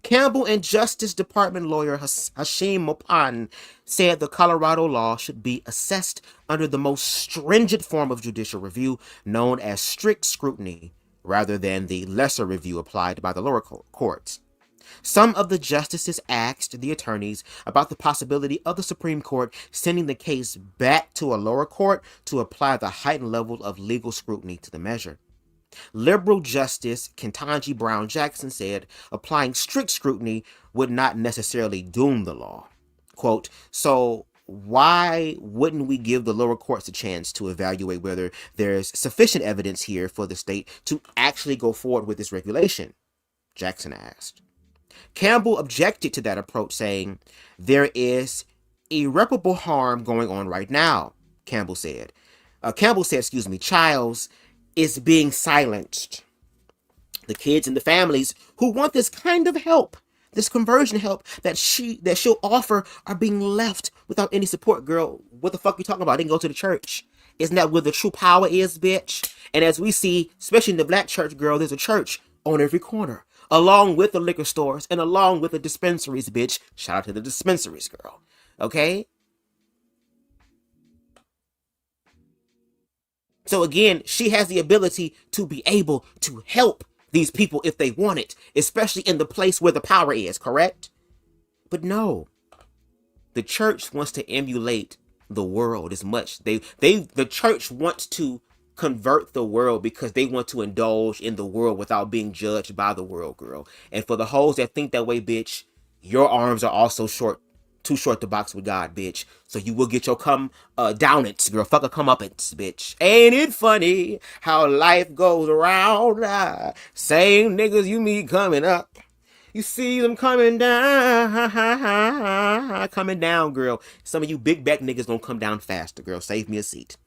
Campbell and Justice Department lawyer Hashim Mopan said the Colorado law should be assessed under the most stringent form of judicial review, known as strict scrutiny, rather than the lesser review applied by the lower courts. Some of the justices asked the attorneys about the possibility of the Supreme Court sending the case back to a lower court to apply the heightened level of legal scrutiny to the measure. Liberal Justice Ketanji Brown Jackson said applying strict scrutiny would not necessarily doom the law. Quote, so why wouldn't we give the lower courts a chance to evaluate whether there's sufficient evidence here for the state to actually go forward with this regulation? Jackson asked. Campbell objected to that approach, saying, there is irreparable harm going on right now, Campbell said. Childs is being silenced. The kids and the families who want this kind of help, this conversion help that she'll offer, are being left without any support. Girl, what the fuck you talking about? They can go to the church. Isn't that where the true power is, bitch? And as we see, especially in the black church, girl, there's a church on every corner, along with the liquor stores and along with the dispensaries, bitch. Shout out to the dispensaries, girl. Okay? So again, she has the ability to be able to help these people if they want it, especially in the place where the power is, correct? But no, the church wants to emulate the world as much. The church wants to convert the world because they want to indulge in the world without being judged by the world, girl. And for the hoes that think that way, bitch, your arms are also too short to box with God, bitch. So you will get your down it, girl. Fuck a come up it, bitch. Ain't it funny how life goes around? Same niggas you meet coming up, you see them coming down, girl. Some of you big back niggas don't come down faster, girl. Save me a seat.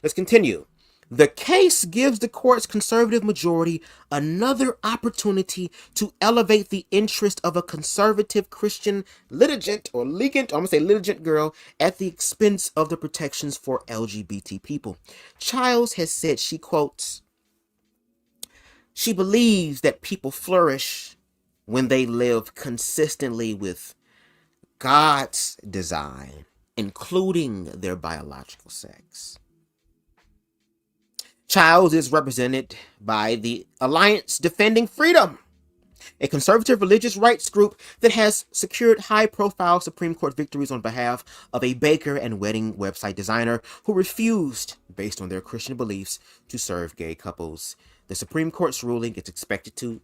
Let's continue. The case gives the court's conservative majority another opportunity to elevate the interest of a conservative Christian litigant, I'm gonna say litigant, girl, at the expense of the protections for LGBT people. Childs has said, she quotes, she believes that people flourish when they live consistently with God's design, including their biological sex. Childs is represented by the Alliance Defending Freedom, a conservative religious rights group that has secured high-profile Supreme Court victories on behalf of a baker and wedding website designer who refused, based on their Christian beliefs, to serve gay couples. The Supreme Court's ruling is expected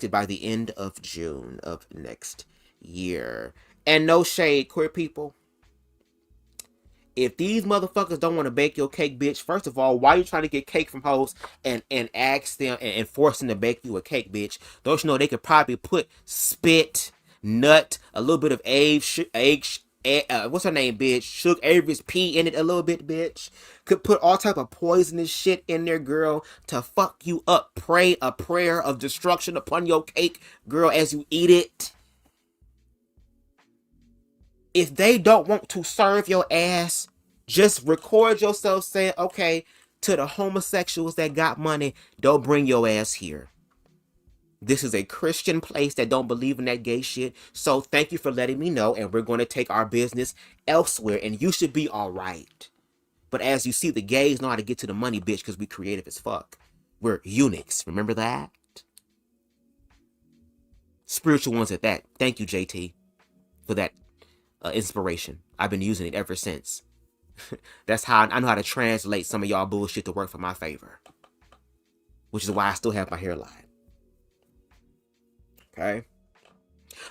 by the end of June of next year. And no shade, queer people. If these motherfuckers don't want to bake your cake, bitch, first of all, why are you trying to get cake from hoes and ask them and force them to bake you a cake, bitch? Don't you know they could probably put spit, nut, a little bit of what's her name, bitch? Suge Avery's pee in it a little bit, bitch. Could put all type of poisonous shit in there, girl, to fuck you up. Pray a prayer of destruction upon your cake, girl, as you eat it. If they don't want to serve your ass, just record yourself saying, okay, to the homosexuals that got money, don't bring your ass here. This is a Christian place that don't believe in that gay shit. So thank you for letting me know, and we're going to take our business elsewhere, and you should be all right. But as you see, the gays know how to get to the money, bitch, because we creative as fuck. We're eunuchs. Remember that? Spiritual ones at that. Thank you, JT, for that inspiration. I've been using it ever since. That's how I know how to translate some of y'all bullshit to work for my favor. Which is why I still have my hairline. Okay?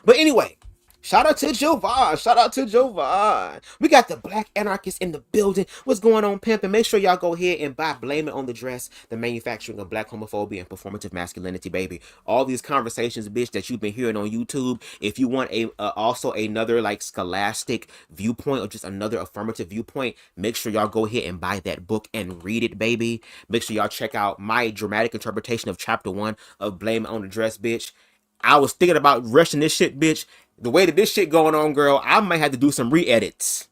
But anyway, shout out to Jovan. Shout out to Jovan. We got the Black Anarchists in the building. What's going on, pimp? And make sure y'all go ahead and buy Blame It on the Dress, the manufacturing of black homophobia and performative masculinity, baby. All these conversations, bitch, that you've been hearing on YouTube. If you want also another like scholastic viewpoint or just another affirmative viewpoint, make sure y'all go ahead and buy that book and read it, baby. Make sure y'all check out my dramatic interpretation of chapter 1 of Blame It on the Dress, bitch. I was thinking about rushing this shit, bitch. The way that this shit going on, girl, I might have to do some re-edits.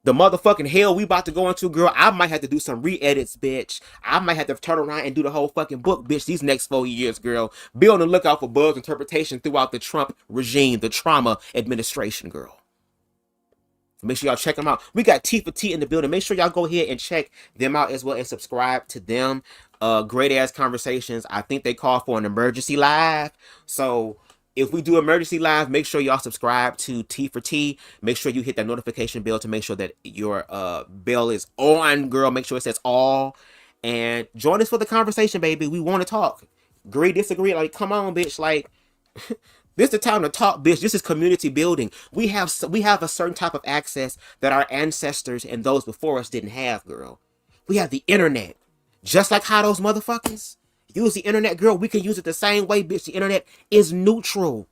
The motherfucking hell we about to go into, girl, I might have to do some re-edits, bitch. I might have to turn around and do the whole fucking book, bitch, these next 4 years, girl. Be on the lookout for Bub's interpretation throughout the Trump regime, the trauma administration, girl. Make sure y'all check them out. We got T for T in the building. Make sure y'all go ahead and check them out as well and subscribe to them. Great ass conversations. I think they call for an emergency live. So if we do emergency live, make sure y'all subscribe to T for T. Make sure you hit that notification bell to make sure that your bell is on, girl. Make sure it says all. And join us for the conversation, baby. We want to talk. Agree, disagree. Like, come on, bitch. Like, this is the time to talk, bitch. This is community building. We have a certain type of access that our ancestors and those before us didn't have, girl. We have the internet. Just like how those motherfuckers use the internet, girl, we can use it the same way, bitch. The internet is neutral.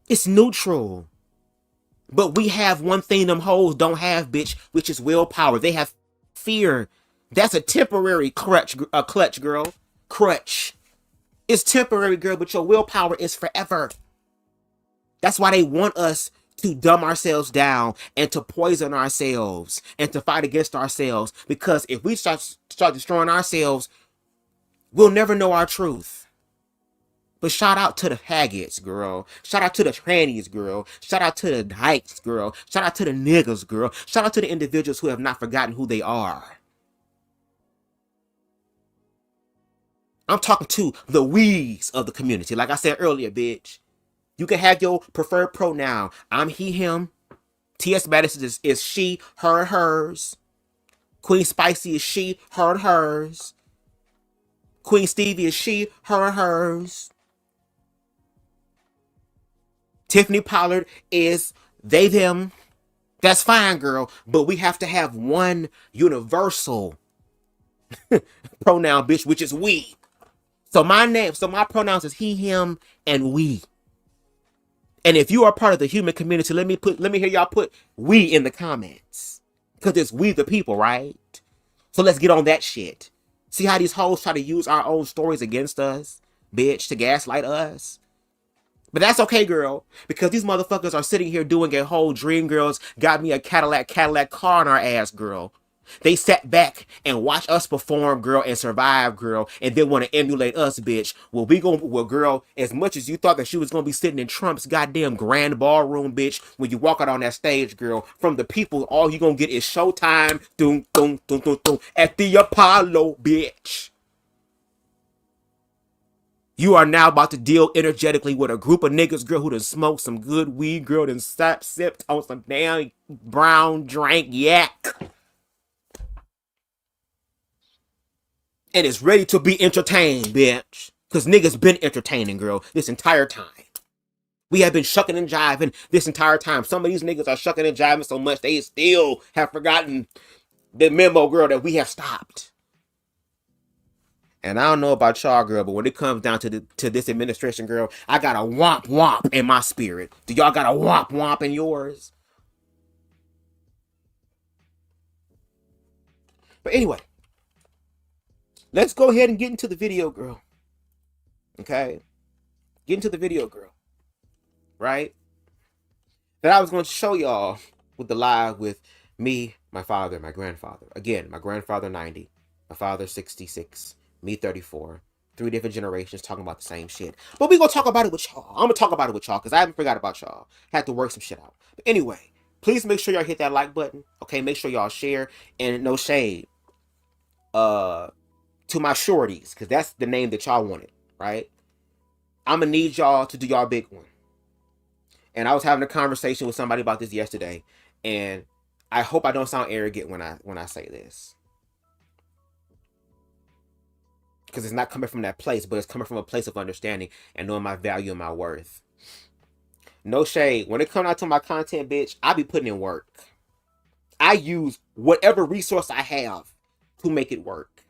It's neutral. But we have one thing them hoes don't have, bitch, which is willpower. They have fear. That's a temporary clutch, girl. crutch. It's temporary, girl, but your willpower is forever. That's why they want us to dumb ourselves down and to poison ourselves and to fight against ourselves. Because if we start destroying ourselves, we'll never know our truth. But shout out to the faggots, girl. Shout out to the trannies, girl. Shout out to the dykes, girl. Shout out to the niggas, girl. Shout out to the individuals who have not forgotten who they are. I'm talking to the wees of the community. Like I said earlier, bitch. You can have your preferred pronoun. I'm he, him. T.S. Madison is she, her, hers. Queen Spicy is she, her, hers. Queen Stevie is she, her, hers. Tiffany Pollard is they, them. That's fine, girl. But we have to have one universal pronoun, bitch, which is we. So my pronouns is he, him, and we. And if you are part of the human community, let me hear y'all put we in the comments. Because it's we the people, right? So let's get on that shit. See how these hoes try to use our own stories against us, bitch, to gaslight us? But that's okay, girl, because these motherfuckers are sitting here doing a whole dream girls got me a Cadillac car on our ass, girl. They sat back and watched us perform, girl, and survive, girl, and then want to emulate us, bitch. Well, girl, as much as you thought that she was going to be sitting in Trump's goddamn grand ballroom, bitch, when you walk out on that stage, girl, from the people, all you going to get is showtime, doom, doom, doom, doom, doom, at the Apollo, bitch. You are now about to deal energetically with a group of niggas, girl, who done smoked some good weed, girl, done sipped on some damn brown drink yak. And is ready to be entertained, bitch. Because niggas been entertaining, girl, this entire time. We have been shucking and jiving this entire time. Some of these niggas are shucking and jiving so much they still have forgotten the memo, girl, that we have stopped. And I don't know about y'all, girl, but when it comes down to this administration, girl, I got a womp womp in my spirit. Do y'all got a womp womp in yours? But anyway, let's go ahead and get into the video, girl. Okay? Get into the video, girl. Right? That I was going to show y'all with the live with me, my father, my grandfather. Again, my grandfather 90, my father 66. Me 34. 3 different generations talking about the same shit. But we gonna talk about it with y'all. I'm gonna talk about it with y'all because I haven't forgot about y'all. Had to work some shit out. But anyway, please make sure y'all hit that like button. Okay, make sure y'all share. And no shade. To my shorties, because that's the name that y'all wanted, right? I'm gonna need y'all to do y'all big one. And I was having a conversation with somebody about this yesterday, and I hope I don't sound arrogant when I say this. Because it's not coming from that place, but it's coming from a place of understanding and knowing my value and my worth. No shade. When it comes out to my content, bitch, I be putting in work. I use whatever resource I have to make it work.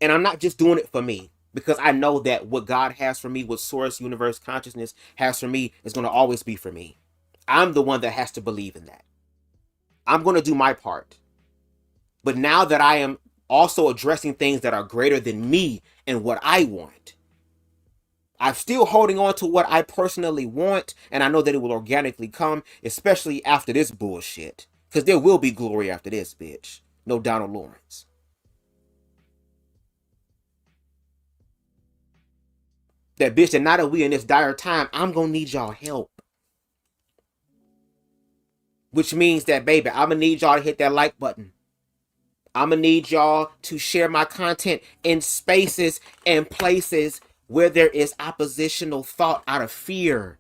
And I'm not just doing it for me. Because I know that what God has for me, what source, universe, consciousness has for me, is going to always be for me. I'm the one that has to believe in that. I'm going to do my part. But now that I am also addressing things that are greater than me and what I want, I'm still holding on to what I personally want, and I know that it will organically come, especially after this bullshit. Because there will be glory after this, bitch. No Donald Lawrence. That bitch, and now that we in this dire time, I'm gonna need y'all help. Which means that, baby, I'm gonna need y'all to hit that like button. I'm gonna need y'all to share my content in spaces and places where there is oppositional thought out of fear.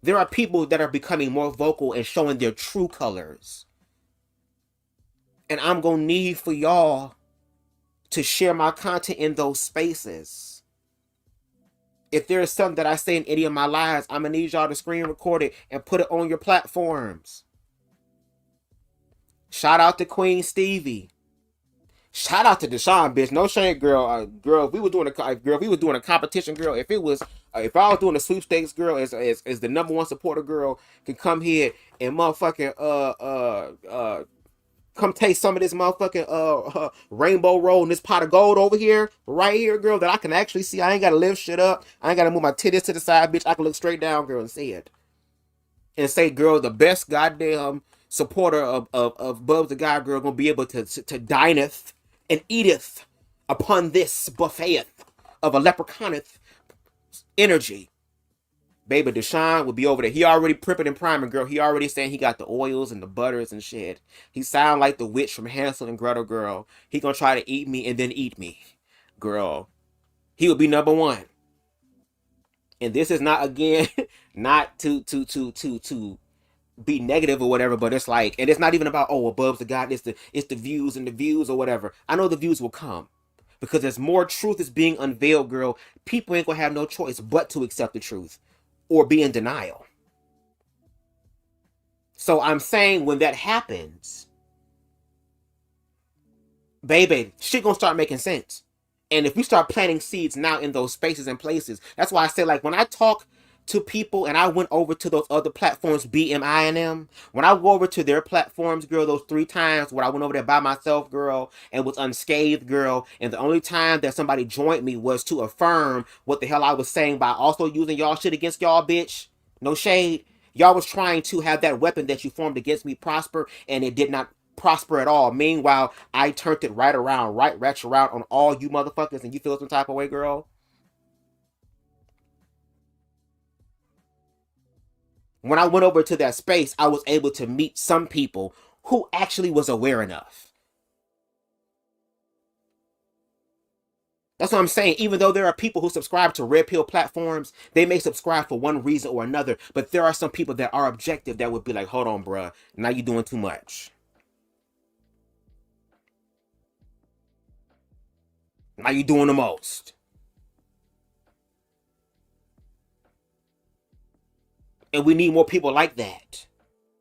There are people that are becoming more vocal and showing their true colors. And I'm gonna need for y'all to share my content in those spaces. If there is something that I say in any of my lives, I'm gonna need y'all to screen record it and put it on your platforms. Shout out to Queen Stevie. Shout out to Deshaun, bitch. No shade, girl. Girl, if we were doing a competition, girl. If I was doing a sweepstakes, girl, as the number one supporter, girl, can come here and motherfucking Come taste some of this motherfucking rainbow roll and this pot of gold over here, right here, girl, that I can actually see. I ain't gotta lift shit up. I ain't gotta move my titties to the side, bitch. I can look straight down, girl, and see it. And say, girl, the best goddamn supporter of BubzDaGawd, girl, gonna be able to dineth and eateth upon this buffeteth of a leprechauneth energy. Baby Deshaun will be over there. He already pripping and priming, girl. He already saying he got the oils and the butters and shit. He sound like the witch from Hansel and Gretel, girl. He gonna try to eat me and then eat me, girl. He will be number one. And this is not, again, not to be negative or whatever, but it's like, and it's not even about, oh, above the God, it's the views and the views or whatever. I know the views will come because as more truth is being unveiled, girl, people ain't gonna have no choice but to accept the truth or be in denial. So I'm saying when that happens, baby, shit gonna start making sense. And if we start planting seeds now in those spaces and places, that's why I say, like, when I talk to people and I went over to those other platforms, BMINM, when I go over to their platforms, girl, those 3 times where I went over there by myself, girl, and was unscathed, girl, and the only time that somebody joined me was to affirm what the hell I was saying by also using y'all shit against y'all, bitch. No shade. Y'all was trying to have that weapon that you formed against me prosper, and it did not prosper at all. Meanwhile, I turned it right around, right ratchet around on all you motherfuckers, and you feel some type of way, girl? When I went over to that space, I was able to meet some people who actually was aware enough. That's what I'm saying. Even though there are people who subscribe to red pill platforms, they may subscribe for one reason or another, but there are some people that are objective that would be like, hold on, bruh, now you're doing too much. Now you're doing the most. And we need more people like that.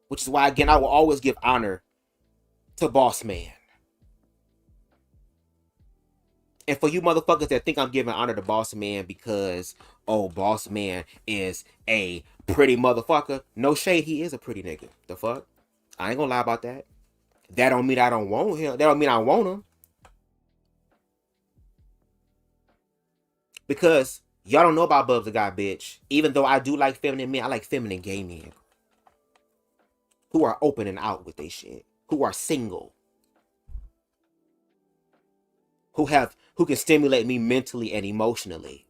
Which is why, again, I will always give honor to Boss Man. And for you motherfuckers that think I'm giving honor to Boss Man because, oh, Boss Man is a pretty motherfucker. No shade, he is a pretty nigga. The fuck? I ain't gonna lie about that. That don't mean I don't want him. That don't mean I want him. Because y'all don't know about BubzDaGawd, bitch. Even though I do like feminine men, I like feminine gay men. Who are open and out with their shit. Who are single. Who can stimulate me mentally and emotionally.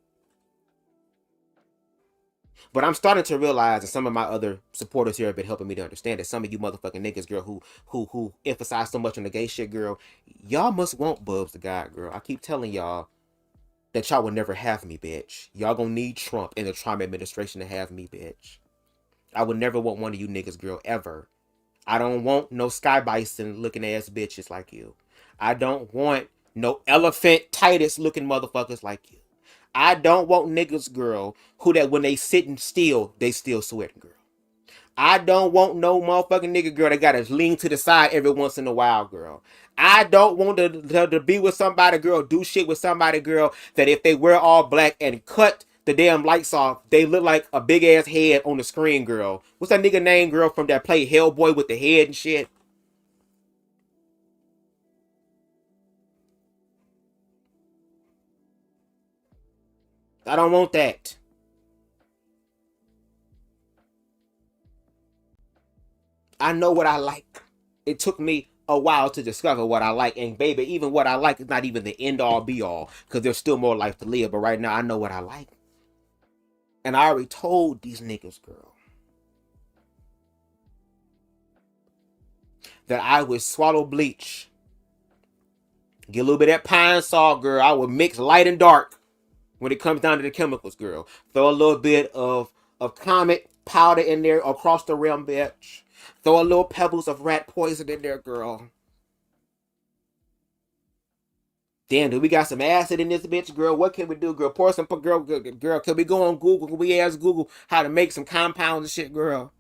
But I'm starting to realize, and some of my other supporters here have been helping me to understand that some of you motherfucking niggas, girl, who emphasize so much on the gay shit, girl, y'all must want BubzDaGawd, girl. I keep telling y'all that y'all will never have me, bitch. Y'all gonna need Trump and the Trump administration to have me, bitch. I would never want one of you niggas, girl, ever. I don't want no Sky Bison looking ass bitches like you. I don't want no elephant Titus looking motherfuckers like you. I don't want niggas, girl, who that when they sitting still, they still sweating, girl. I don't want no motherfucking nigga, girl, that gotta lean to the side every once in a while, girl. I don't want to be with somebody, girl, do shit with somebody, girl, that if they wear all black and cut the damn lights off, they look like a big ass head on the screen, girl. What's that nigga name, girl, from that play Hellboy with the head and shit? I don't want that. I know what I like. It took me a while to discover what I like. And baby, even what I like is not even the end all be all. Because there's still more life to live. But right now, I know what I like. And I already told these niggas, girl, that I would swallow bleach. Get a little bit of that pine salt, girl. I would mix light and dark when it comes down to the chemicals, girl. Throw a little bit of comet powder in there across the rim, bitch. Throw a little pebbles of rat poison in there, girl. Damn, do we got some acid in this bitch, girl? What can we do, girl? Pour some, girl. Can we go on Google? Can we ask Google how to make some compounds and shit, girl?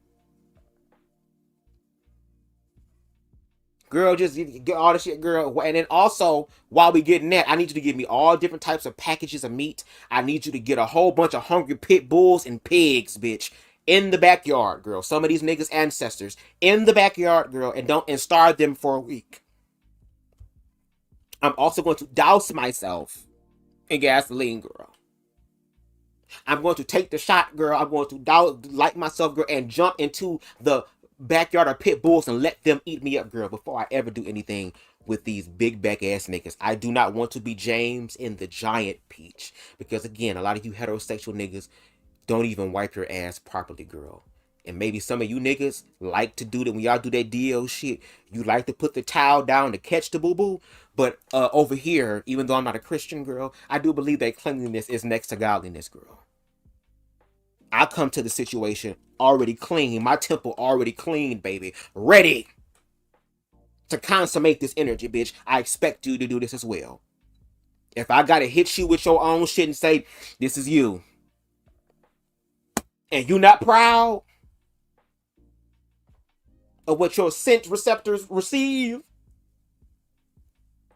Girl, just get all the shit, girl. And then also, while we getting that, I need you to give me all different types of packages of meat. I need you to get a whole bunch of hungry pit bulls and pigs, bitch. in the backyard, girl. Some of these niggas' ancestors in the backyard, girl, and starve them for a week. I'm also going to douse myself in gasoline, girl. I'm going to take the shot, girl. I'm going to light myself, girl, and jump into the backyard of pit bulls and let them eat me up, girl, before I ever do anything with these big back ass niggas. I do not want to be James in the Giant Peach. Because again, a lot of you heterosexual niggas don't even wipe your ass properly, girl. And maybe some of you niggas like to do that when y'all do that DL shit. You like to put the towel down to catch the boo-boo. But over here, even though I'm not a Christian, girl, I do believe that cleanliness is next to godliness, girl. I come to the situation already clean. My temple already clean, baby. Ready to consummate this energy, bitch. I expect you to do this as well. If I gotta hit you with your own shit and say, this is you, and you not proud of what your scent receptors receive,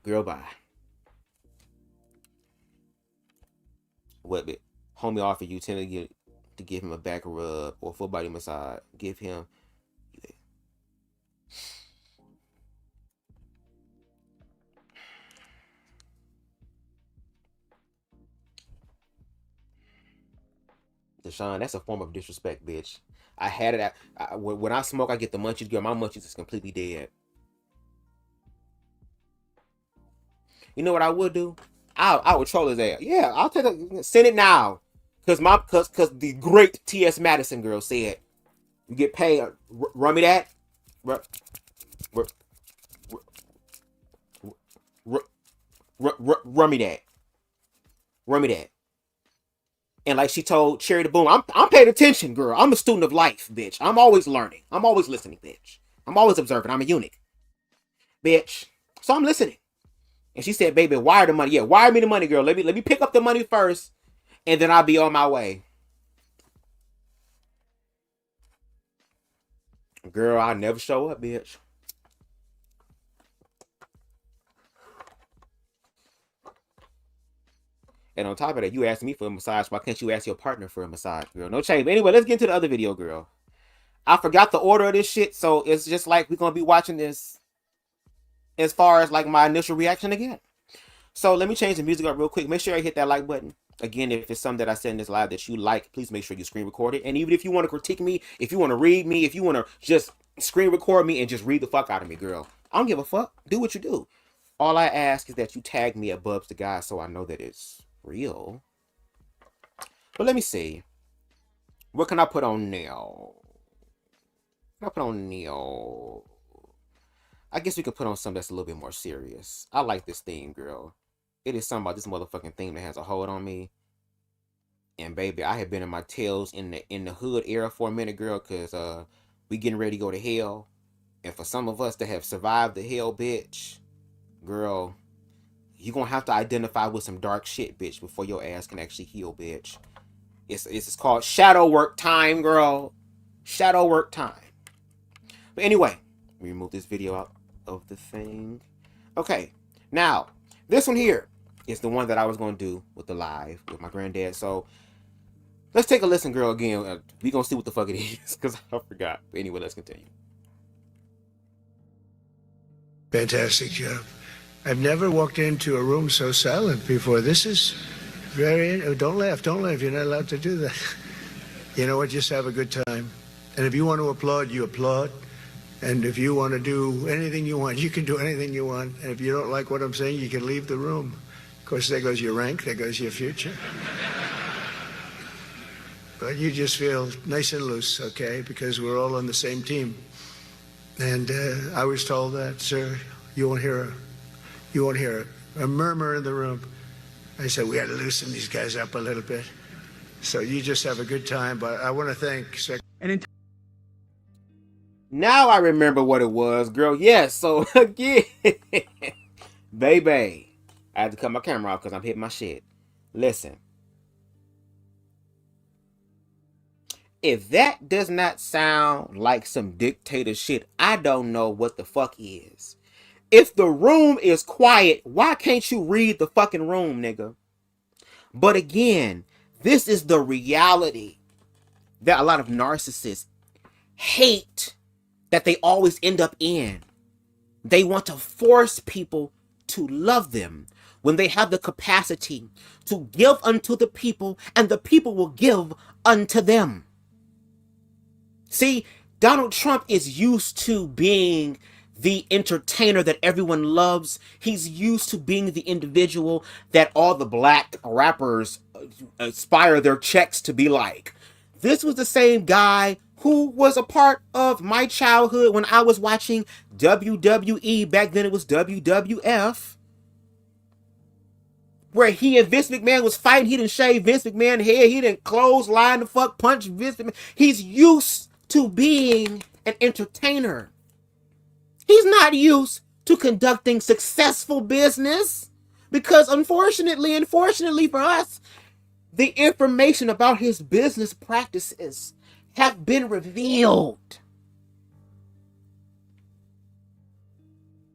girl, bye. What, bit? Homie offered you $10 to give him a back rub or full body massage. Give him. Deshaun, that's a form of disrespect, bitch. I had it. When I smoke, I get the munchies, girl. My munchies is completely dead. You know what I would do? I would troll his ass. Yeah, I'll take it. Send it now. Cause the great T.S. Madison girl said, you get paid. Run me that. Run me that. Run me that. And like she told Cherry the Boom, I'm paying attention, girl. I'm a student of life, bitch. I'm always learning. I'm always listening, bitch. I'm always observing. I'm a eunuch, bitch. So I'm listening. And she said, baby, wire the money. Yeah, wire me the money, girl. Let me pick up the money first, and then I'll be on my way. Girl, I'll never show up, bitch. And on top of that, you asked me for a massage. Why can't you ask your partner for a massage, girl? No shame. Anyway, let's get into the other video, girl. I forgot the order of this shit, so it's just like we're going to be watching this as far as like my initial reaction again. So let me change the music up real quick. Make sure I hit that like button. Again, if it's something that I said in this live that you like, please make sure you screen record it. And even if you want to critique me, if you want to read me, if you want to just screen record me and just read the fuck out of me, girl, I don't give a fuck. Do what you do. All I ask is that you tag me at BubzDaGawd so I know that it's real. But let me see. What can I put on now? What can I put on now? I guess we could put on something that's a little bit more serious. I like this theme, girl. It is something about this motherfucking theme that has a hold on me. And baby, I have been in my tails in the hood era for a minute, girl, because we getting ready to go to hell. And for some of us that have survived the hell, bitch, girl, you're gonna have to identify with some dark shit, bitch, before your ass can actually heal, bitch. It's called shadow work time, girl. Shadow work time. But anyway, remove this video out of the thing. Okay, now this one here is the one that I was gonna do with the live with my granddad. So let's take a listen, girl. Again, we gonna see what the fuck it is because I forgot. But anyway, let's continue. Fantastic job. I've never walked into a room so silent before. This is very... Don't laugh. You're not allowed to do that. You know what? Just have a good time. And if you want to applaud, you applaud. And if you want to do anything you want, you can do anything you want. And if you don't like what I'm saying, you can leave the room. Of course, there goes your rank. There goes your future. But you just feel nice and loose, okay? Because we're all on the same team. And I was told that, sir, you won't hear a murmur in the room. I said, we had to loosen these guys up a little bit. So you just have a good time. But I want to thank... Now I remember what it was, girl. Yes, so again, baby, I had to cut my camera off because I'm hitting my shit. Listen. If that does not sound like some dictator shit, I don't know what the fuck is. If the room is quiet, why can't you read the fucking room, nigga? But again, this is the reality that a lot of narcissists hate that they always end up in. They want to force people to love them when they have the capacity to give unto the people, and the people will give unto them. See, Donald Trump is used to being the entertainer that everyone loves. He's used to being the individual that all the black rappers aspire their checks to be like. This was the same guy who was a part of my childhood when I was watching WWE. Back then it was WWF. Where he and Vince McMahon was fighting. He didn't shave Vince McMahon's head. He didn't clothesline the fuck punch Vince McMahon. He's used to being an entertainer. He's not used to conducting successful business, because unfortunately for us, the information about his business practices have been revealed.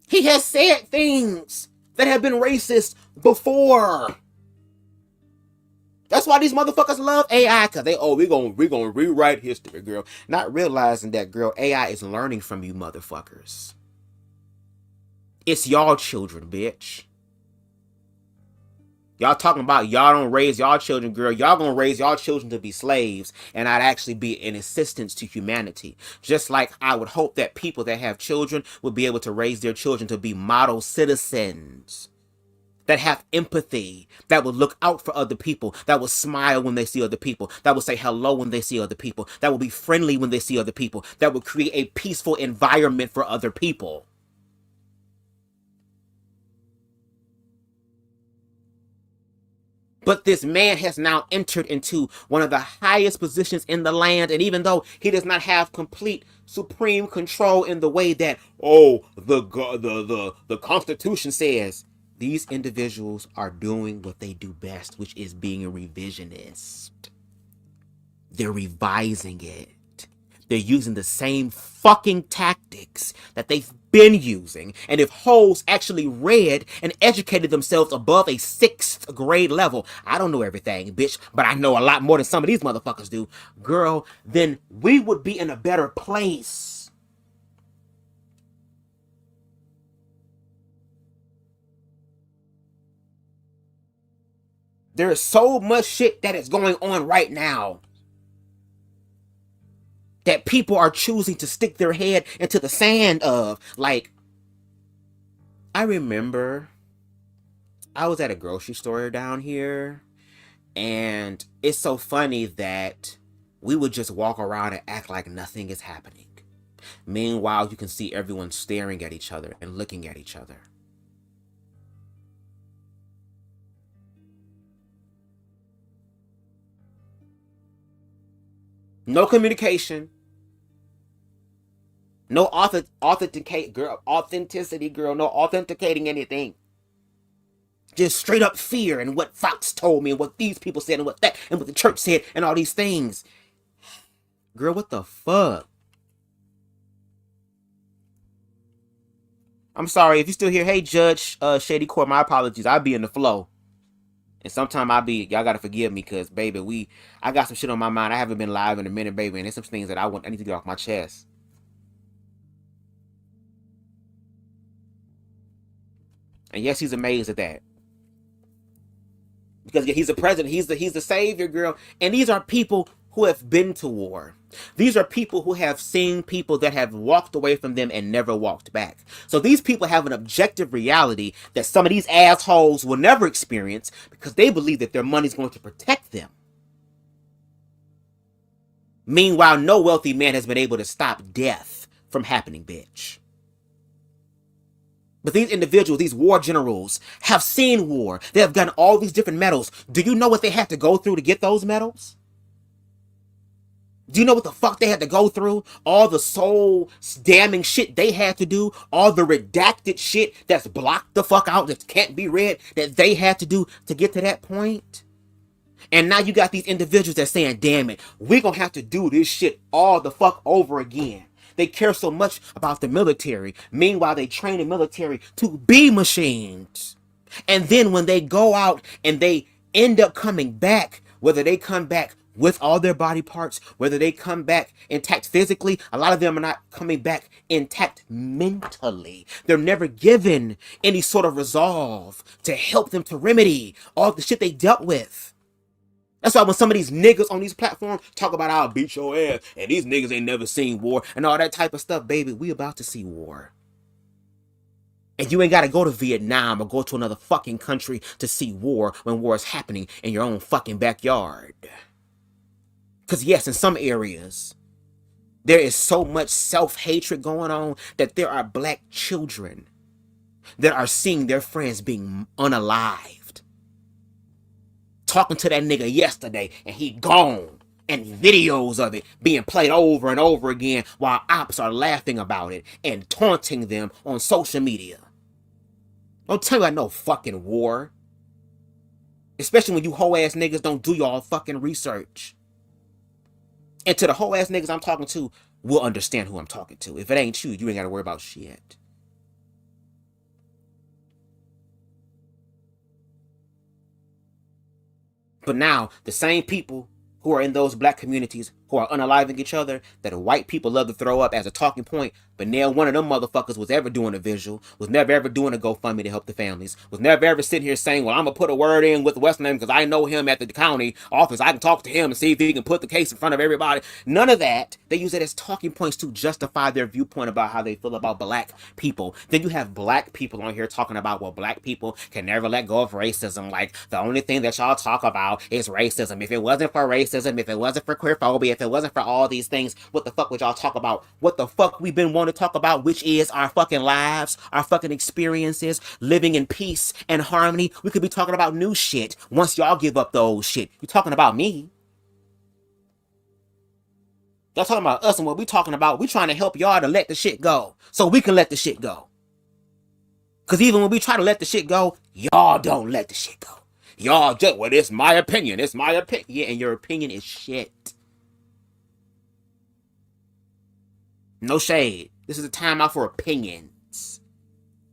He has said things that have been racist before. That's why these motherfuckers love AI, because we're gonna rewrite history, girl. Not realizing that, girl, AI is learning from you motherfuckers. It's y'all children, bitch. Y'all talking about y'all don't raise y'all children, girl. Y'all gonna raise y'all children to be slaves and not actually be an assistance to humanity. Just like I would hope that people that have children would be able to raise their children to be model citizens that have empathy, that will look out for other people, that will smile when they see other people, that will say hello when they see other people, that will be friendly when they see other people, that will create a peaceful environment for other people. But this man has now entered into one of the highest positions in the land, and even though he does not have complete supreme control in the way that, the Constitution says, these individuals are doing what they do best, which is being a revisionist. They're revising it. They're using the same fucking tactics that they've been using. And if hoes actually read and educated themselves above a 6th grade level, I don't know everything, bitch, but I know a lot more than some of these motherfuckers do, girl, then we would be in a better place. There is so much shit that is going on right now that people are choosing to stick their head into the sand of. Like, I remember I was at a grocery store down here, and it's so funny that we would just walk around and act like nothing is happening. Meanwhile, you can see everyone staring at each other and looking at each other. No communication. No authenticity, girl. No authenticating anything. Just straight up fear and what Fox told me and what these people said and what that and what the church said and all these things. Girl, what the fuck? I'm sorry if you still here. Hey, Judge Shady Court, my apologies. I'll be in the flow. And sometime y'all gotta forgive me, because baby, I got some shit on my mind. I haven't been live in a minute, baby, and there's some things that I need to get off my chest. And yes, he's amazed at that. Because he's the president, he's the savior, girl. And these are people who have been to war. These are people who have seen people that have walked away from them and never walked back. So these people have an objective reality that some of these assholes will never experience, because they believe that their money's going to protect them. Meanwhile, no wealthy man has been able to stop death from happening, bitch. But these individuals, these war generals, have seen war. They have gotten all these different medals. Do you know what they had to go through to get those medals? Do you know what the fuck they had to go through? All the soul damning shit they had to do. All the redacted shit that's blocked the fuck out, that can't be read, that they had to do to get to that point. And now you got these individuals that saying, damn it, we're gonna have to do this shit all the fuck over again. They care so much about the military. Meanwhile, they train the military to be machines. And then when they go out and they end up coming back, whether they come back with all their body parts, whether they come back intact physically, a lot of them are not coming back intact mentally. They're never given any sort of resolve to help them to remedy all the shit they dealt with. That's why when some of these niggas on these platforms talk about I'll beat your ass and these niggas ain't never seen war and all that type of stuff, baby, we about to see war. And you ain't got to go to Vietnam or go to another fucking country to see war when war is happening in your own fucking backyard. Because yes, in some areas, there is so much self-hatred going on that there are black children that are seeing their friends being unalived. Talking to that nigga yesterday and he gone. And videos of it being played over and over again while ops are laughing about it and taunting them on social media. Don't tell me about no fucking war. Especially when you hoe ass niggas don't do y'all fucking research. And to the hoe ass niggas I'm talking to, will understand who I'm talking to. If it ain't you, you ain't gotta worry about shit. But now, the same people who are in those black communities who are unaliving each other, that white people love to throw up as a talking point, but now one of them motherfuckers was ever doing a visual, was never ever doing a GoFundMe to help the families, was never ever sitting here saying, well, I'm going to put a word in with West Name because I know him at the county office. I can talk to him and see if he can put the case in front of everybody. None of that. They use it as talking points to justify their viewpoint about how they feel about black people. Then you have black people on here talking about, well, black people can never let go of racism. Like, the only thing that y'all talk about is racism. If it wasn't for racism, if it wasn't for queerphobia, if it wasn't for all these things, what the fuck would y'all talk about? What the fuck we've been wanting to talk about, which is our fucking lives, our fucking experiences, living in peace and harmony. We could be talking about new shit once y'all give up the old shit. You're talking about me. Y'all talking about us and what we talking about. We trying to help y'all to let the shit go so we can let the shit go. Because even when we try to let the shit go, y'all don't let the shit go. Y'all just, well, it's my opinion. It's my opinion. Yeah, and your opinion is shit. No shade. This is a time out for opinions.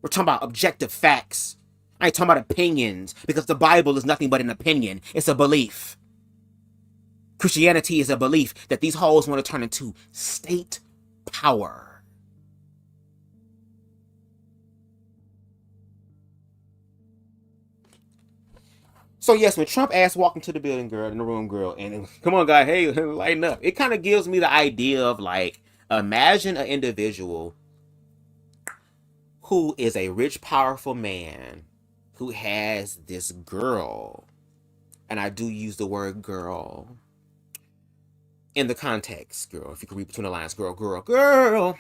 We're talking about objective facts. I ain't talking about opinions because the Bible is nothing but an opinion. It's a belief. Christianity is a belief that these hoes want to turn into state power. So yes, when Trump ass walked into the building, girl, in the room, girl, and come on, guy, hey, lighten up. It kind of gives me the idea of like, imagine an individual who is a rich, powerful man who has this girl, and I do use the word girl in the context, girl, if you can read between the lines, girl,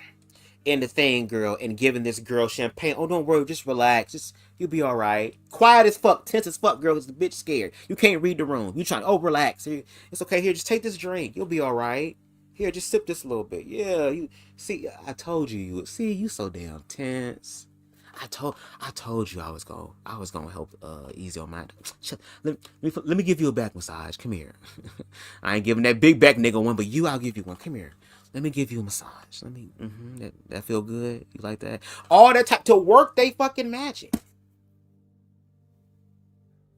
in the thing, girl, and giving this girl champagne. Oh, don't worry, just relax, you'll be all right. Quiet as fuck, tense as fuck, girl, because the bitch scared. You can't read the room. You trying, oh, relax. It's okay, here, just take this drink. You'll be all right. Here, just sip this a little bit. Yeah, you see, I told you would. See, you so damn tense. I told you I was gonna help ease your mind. Let me give you a back massage. Come here. I ain't giving that big back nigga one, but I'll give you one. Come here. Let me give you a massage. Let me. That feel good. You like that? All that type to work they fucking magic.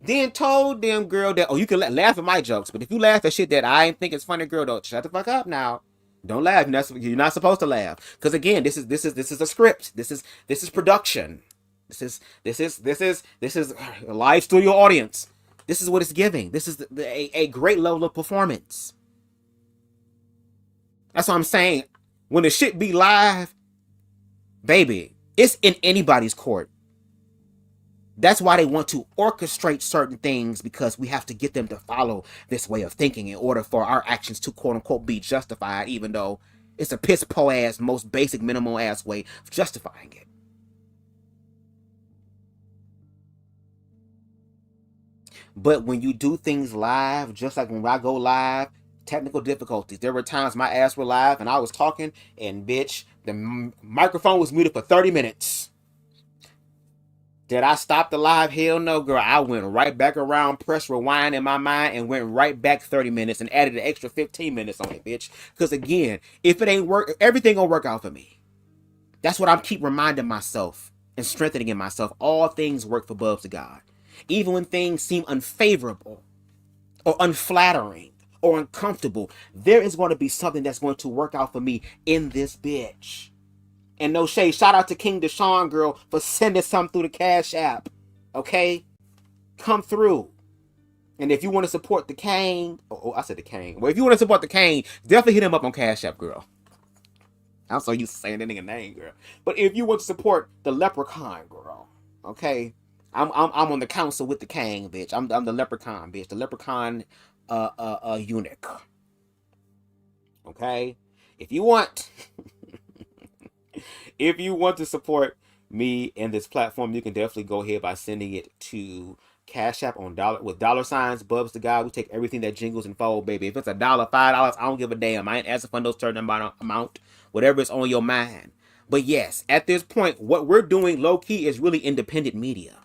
Then told them, girl, that, oh, you can laugh at my jokes, but if you laugh at shit that I ain't think is funny, girl, don't shut the fuck up now. Don't laugh. You're not supposed to laugh. Because again, this is a script. This is production. This is a live studio audience. This is what it's giving. This is a great level of performance. That's what I'm saying. When the shit be live, baby, it's in anybody's court. That's why they want to orchestrate certain things, because we have to get them to follow this way of thinking in order for our actions to quote unquote be justified, even though it's a piss po ass, most basic, minimal ass way of justifying it. But when you do things live, just like when I go live, technical difficulties. There were times my ass were live and I was talking and bitch, the microphone was muted for 30 minutes. Did I stop the live? Hell no, girl. I went right back around, pressed rewind in my mind, and went right back 30 minutes and added an extra 15 minutes on it, bitch. Because again, if it ain't work, everything gonna work out for me. That's what I keep reminding myself and strengthening in myself. All things work for BubzDaGawd. Even when things seem unfavorable or unflattering or uncomfortable, there is going to be something that's going to work out for me in this bitch. And no shade, shout out to King Deshaun, girl, for sending something through the Cash App. Okay? Come through. And if you want to support the Kane, I said the Kane. Well, if you want to support the Kane, definitely hit him up on Cash App, girl. I'm so used to saying that nigga name, girl. But if you want to support the Leprechaun, girl, okay? I'm on the council with the Kane, bitch. I'm the Leprechaun, bitch. The Leprechaun eunuch. Okay? If you want if you want to support me and this platform, you can definitely go ahead by sending it to Cash App on $signs BubzDaGawd. We take everything that jingles and fold, baby. If it's $1, $5, I don't give a damn. I ain't asking for no certain amount. Whatever is on your mind. But yes, at this point, what we're doing low key is really independent media.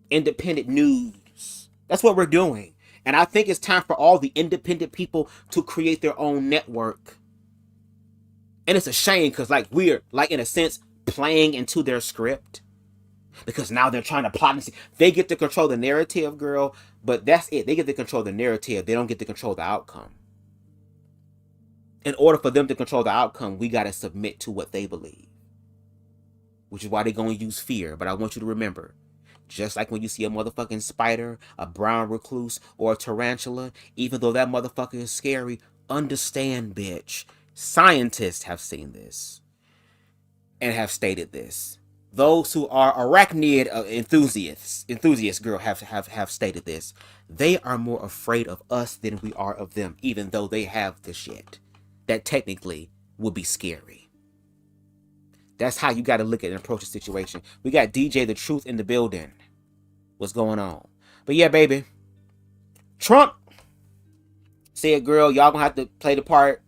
Independent news. That's what we're doing. And I think it's time for all the independent people to create their own network. And it's a shame because like we're like in a sense playing into their script. Because now they're trying to plot and see. They get to control the narrative, girl. But that's it. They get to control the narrative. They don't get to control the outcome. In order for them to control the outcome, we got to submit to what they believe. Which is why they're going to use fear. But I want you to remember, just like when you see a motherfucking spider, a brown recluse, or a tarantula, even though that motherfucker is scary, understand, bitch. Scientists have seen this and have stated this. Those who are arachnid enthusiasts, girl, have stated this. They are more afraid of us than we are of them, even though they have the shit that technically would be scary. That's how you got to look at and approach the situation. We got DJ The Truth in the building. What's going on? But yeah, baby. Trump said, girl, y'all gonna have to play the part.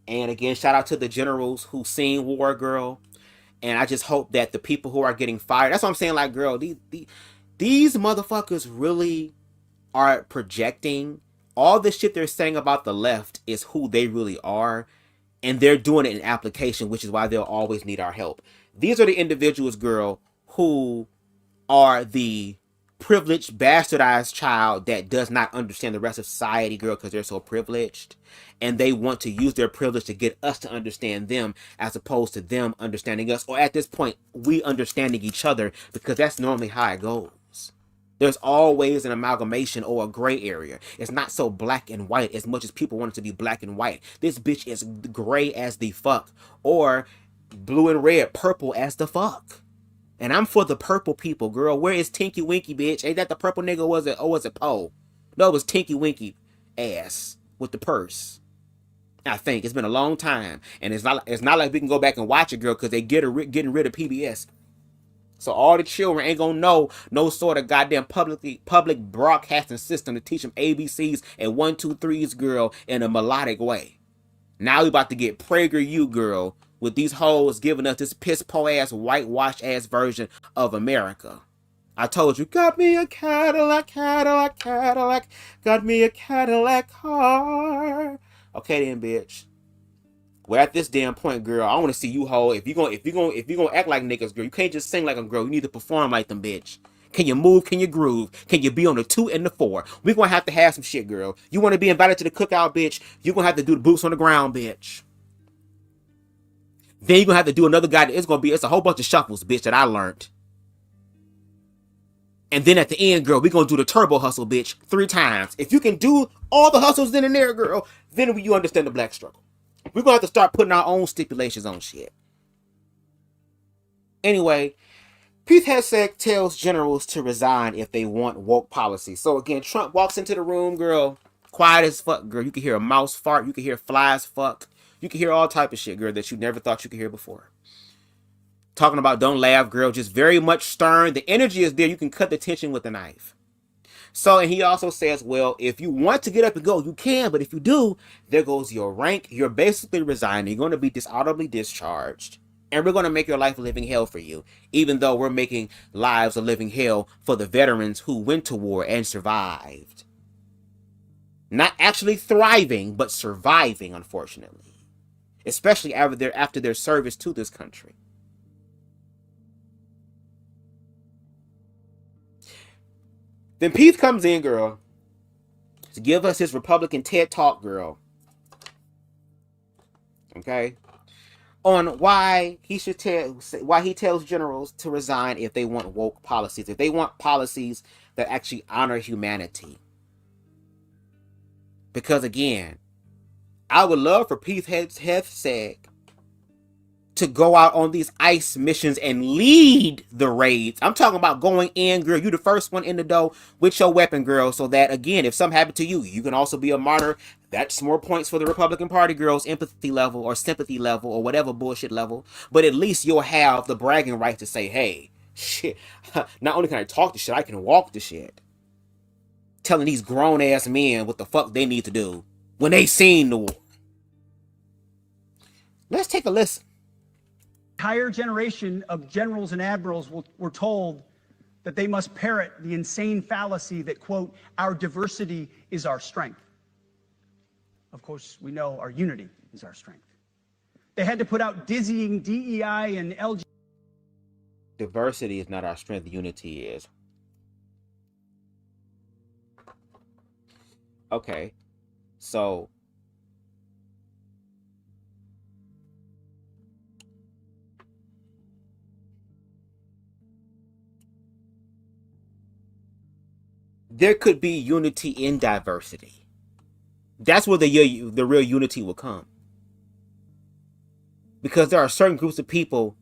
And again, shout out to the generals who seen war, girl. And I just hope that the people who are getting fired, that's what I'm saying, like, girl, these motherfuckers really are projecting. All the shit they're saying about the left is who they really are. And they're doing it in application, which is why they'll always need our help. These are the individuals, girl, who are the privileged, bastardized child that does not understand the rest of society, girl, because they're so privileged. And they want to use their privilege to get us to understand them as opposed to them understanding us. Or at this point, we understanding each other, because that's normally how it goes. There's always an amalgamation or a gray area. It's not so black and white as much as people want it to be black and white. This bitch is gray as the fuck. Or blue and red, purple as the fuck. And I'm for the purple people, girl. Where is Tinky Winky, bitch? Ain't that the purple nigga, or was it Poe? No, it was Tinky Winky ass with the purse. I think it's been a long time, and it's not like we can go back and watch it, girl, because they getting rid of PBS. So all the children ain't gonna know no sort of goddamn public broadcasting system to teach them ABCs and 1, 2, 3s, girl, in a melodic way. Now we about to get PragerU, girl, with these hoes giving us this piss po ass whitewash ass version of America. I told you, got me a Cadillac, got me a Cadillac car. Okay then, bitch. We're at this damn point, girl. I want to see you, hoe. If you gonna act like niggas, girl, you can't just sing like them, girl. You need to perform like them, bitch. Can you move? Can you groove? Can you be on the 2 and the 4? We're gonna have to have some shit, girl. You want to be invited to the cookout, bitch? You're gonna have to do the boots on the ground, bitch. Then you're gonna have to do another guy. It's a whole bunch of shuffles, bitch, that I learned. And then at the end, girl, we're gonna do the turbo hustle, bitch, 3 times. If you can do all the hustles in and there, girl, then you understand the black struggle. We're gonna have to start putting our own stipulations on shit. Anyway, Pete Hegseth tells generals to resign if they want woke policy. So again, Trump walks into the room, girl, quiet as fuck, girl. You can hear a mouse fart. You can hear flies fuck. You can hear all type of shit, girl, that you never thought you could hear before. Talking about don't laugh, girl, just very much stern. The energy is there. You can cut the tension with a knife. So, and he also says, well, if you want to get up and go, you can. But if you do, there goes your rank. You're basically resigning. You're going to be dishonorably discharged. And we're going to make your life a living hell for you. Even though we're making lives a living hell for the veterans who went to war and survived. Not actually thriving, but surviving, unfortunately. Especially after their service to this country. Then Pete comes in, girl. to give us his Republican TED Talk, girl. Okay? On why he tells generals to resign if they want woke policies, if they want policies that actually honor humanity. Because again, I would love for Pete Hegseth to go out on these ICE missions and lead the raids. I'm talking about going in, girl. You the first one in the door with your weapon, girl. So that, again, if something happened to you, you can also be a martyr. That's more points for the Republican Party, girls' empathy level or sympathy level or whatever bullshit level. But at least you'll have the bragging right to say, hey, shit, not only can I talk the shit, I can walk the shit. Telling these grown-ass men what the fuck they need to do when they seen the war. Let's take a listen. Entire generation of generals and admirals were told that they must parrot the insane fallacy that, quote, our diversity is our strength. Of course, we know our unity is our strength. They had to put out dizzying DEI and LGBT. Diversity is not our strength, unity is. Okay, so there could be unity in diversity. That's where the real unity will come. Because there are certain groups of people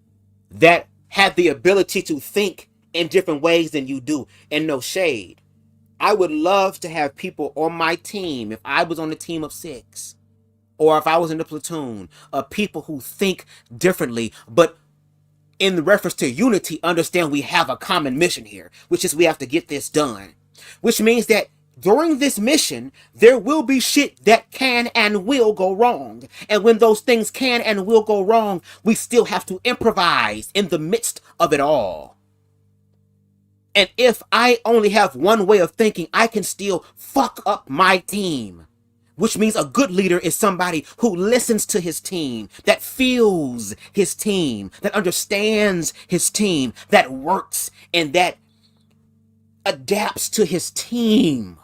that have the ability to think in different ways than you do. And no shade. I would love to have people on my team, if I was on a team of 6, or if I was in the platoon, of people who think differently, but in reference to unity, understand we have a common mission here, which is we have to get this done. Which means that during this mission, there will be shit that can and will go wrong. And when those things can and will go wrong, we still have to improvise in the midst of it all. And if I only have one way of thinking, I can still fuck up my team. Which means a good leader is somebody who listens to his team, that feels his team, that understands his team, that works and that adapts to his team.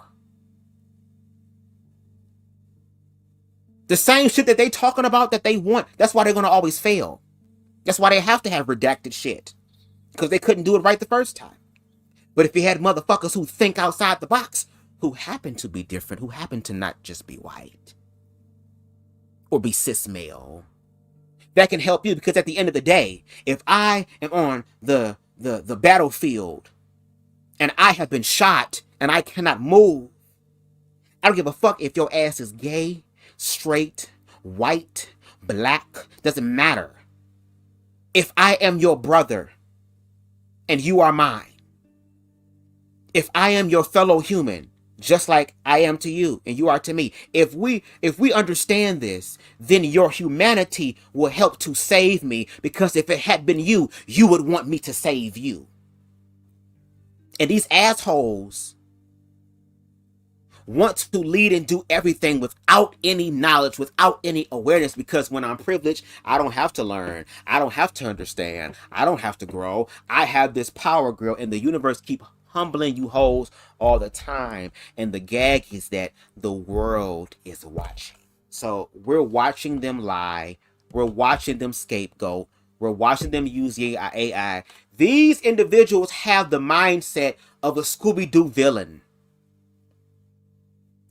The same shit that they talking about that they want, that's why they're going to always fail. That's why they have to have redacted shit. Because they couldn't do it right the first time. But if you had motherfuckers who think outside the box, who happen to be different, who happen to not just be white or be cis male, that can help you. Because at the end of the day, if I am on the battlefield and I have been shot and I cannot move, I don't give a fuck if your ass is gay, straight, white, black, doesn't matter. If I am your brother and you are mine, if I am your fellow human, just like I am to you and you are to me, if we understand this, then your humanity will help to save me, because if it had been you, you would want me to save you. And these assholes want to lead and do everything without any knowledge, without any awareness, because when I'm privileged, I don't have to learn. I don't have to understand. I don't have to grow. I have this power, girl, and the universe keep humbling you hoes all the time. And the gag is that the world is watching. So we're watching them lie. We're watching them scapegoat. We're watching them use AI. These individuals have the mindset of a Scooby-Doo villain.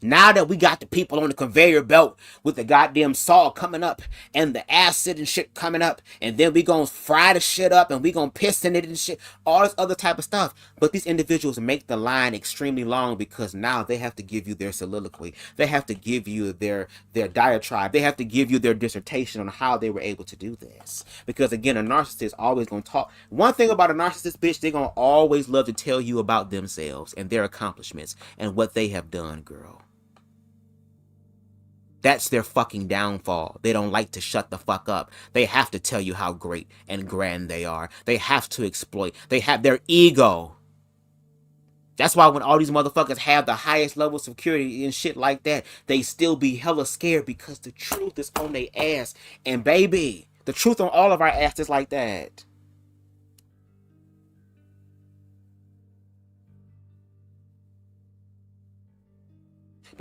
Now that we got the people on the conveyor belt with the goddamn saw coming up and the acid and shit coming up, and then we gonna fry the shit up and we gonna piss in it and shit, all this other type of stuff. But these individuals make the line extremely long, because now they have to give you their soliloquy. They have to give you their diatribe. They have to give you their dissertation on how they were able to do this. Because again, a narcissist is always gonna talk. One thing about a narcissist, bitch, they're gonna always love to tell you about themselves and their accomplishments and what they have done, girl. That's their fucking downfall. They don't like to shut the fuck up. They have to tell you how great and grand they are. They have to exploit. They have their ego. That's why when all these motherfuckers have the highest level of security and shit like that, they still be hella scared, because the truth is on their ass. And baby, the truth on all of our asses like that.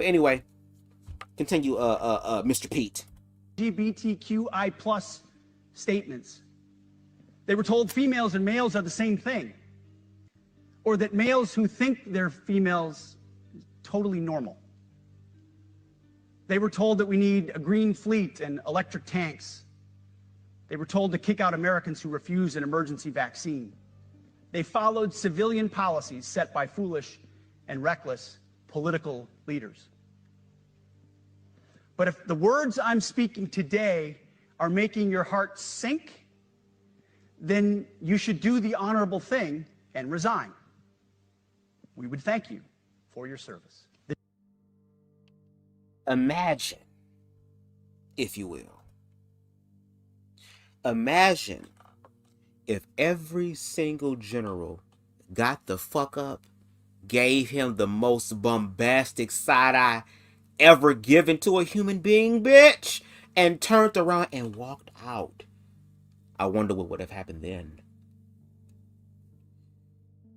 But anyway, continue, Mr. Pete. LGBTQI plus statements. They were told females and males are the same thing, or that males who think they're females totally normal. They were told that we need a green fleet and electric tanks. They were told to kick out Americans who refuse an emergency vaccine. They followed civilian policies set by foolish and reckless political leaders. But if the words I'm speaking today are making your heart sink, then you should do the honorable thing and resign. We would thank you for your service. Imagine, if you will, imagine if every single general got the fuck up, gave him the most bombastic side eye ever given to a human being, bitch, and turned around and walked out. I wonder what would have happened then.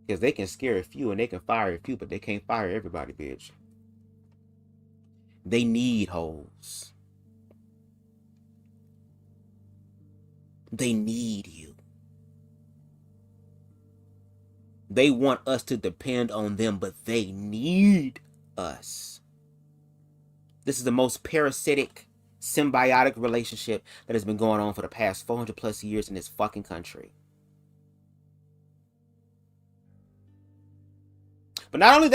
Because they can scare a few and they can fire a few, but they can't fire everybody, bitch. They need hoes. They need you. They want us to depend on them, but they need us. This is the most parasitic, symbiotic relationship that has been going on for the past 400 plus years in this fucking country. But not only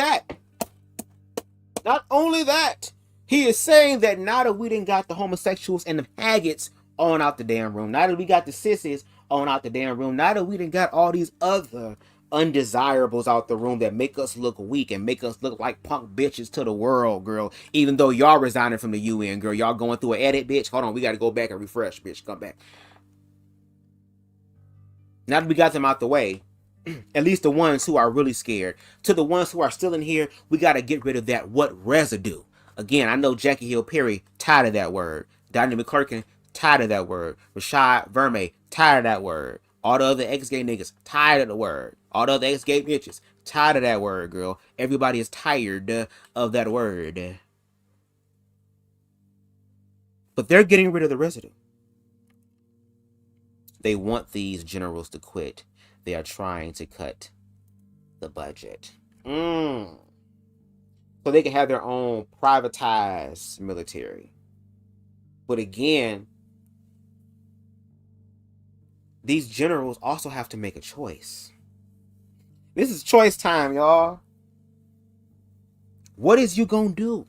that, he is saying that now that we done got the homosexuals and the faggots on out the damn room, now that we got the sissies on out the damn room, now that we done got all these other undesirables out the room that make us look weak and make us look like punk bitches to the world, girl, even though y'all resigning from the UN, girl, y'all going through an edit, bitch. Hold on, we got to go back and refresh, bitch. Come back. Now that we got them out the way, at least the ones who are really scared, to the ones who are still in here, we got to get rid of that what residue. Again, I know Jackie Hill Perry, tired of that word. Donnie McClurkin, tired of that word. Rashad Verme, tired of that word. All the other ex-gay niggas, tired of the word. All the other ex-gay bitches, tired of that word, girl. Everybody is tired of that word. But they're getting rid of the residue. They want these generals to quit. They are trying to cut the budget. So they can have their own privatized military. But again, these generals also have to make a choice. This is choice time, y'all. What is you gonna do?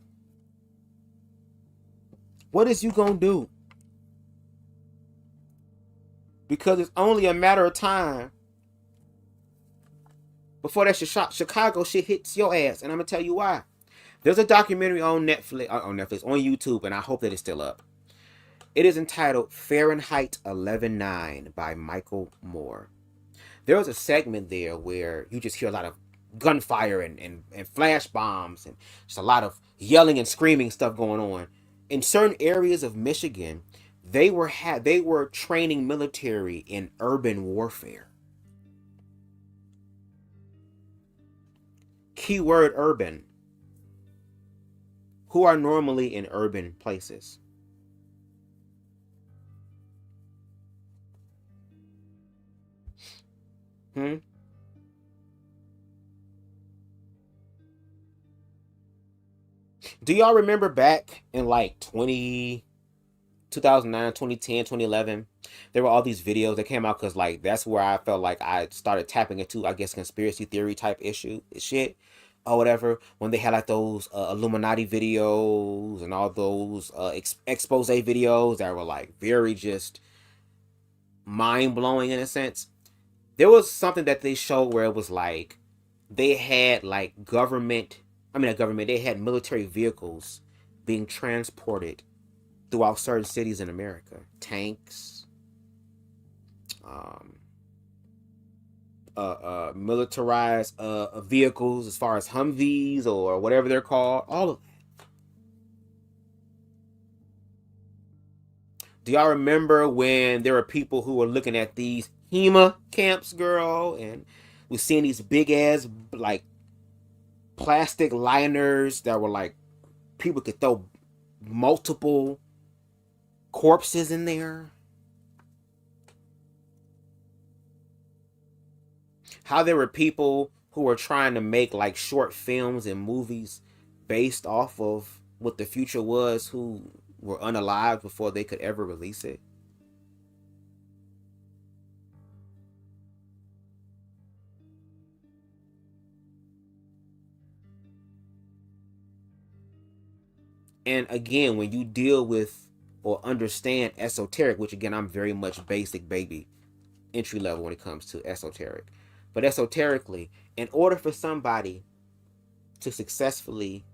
What is you gonna do? Because it's only a matter of time before that Chicago shit hits your ass. And I'm going to tell you why. There's a documentary on Netflix, on YouTube, and I hope that it's still up. It is entitled Fahrenheit 11/9 by Michael Moore. There was a segment there where you just hear a lot of gunfire and flash bombs and just a lot of yelling and screaming stuff going on. In certain areas of Michigan, they were training military in urban warfare. Keyword urban. Who are normally in urban places? Do y'all remember back in like 2009, 2010, 2011? There were all these videos that came out because like that's where I felt like I started tapping into, I guess, conspiracy theory type shit or whatever, when they had like those Illuminati videos and all those expose videos that were like very just mind-blowing in a sense. There was something that they showed where it was like they had like they had military vehicles being transported throughout certain cities in America. Tanks, militarized vehicles as far as Humvees or whatever they're called, all of that. Do y'all remember when there were people who were looking at these HEMA camps, girl, and we seeing these big ass like plastic liners that were like people could throw multiple corpses in there. How there were people who were trying to make like short films and movies based off of what the future was, who were unalive before they could ever release it. And again, when you deal with or understand esoteric, which again, I'm very much basic baby, entry level when it comes to esoteric. But esoterically, in order for somebody to successfully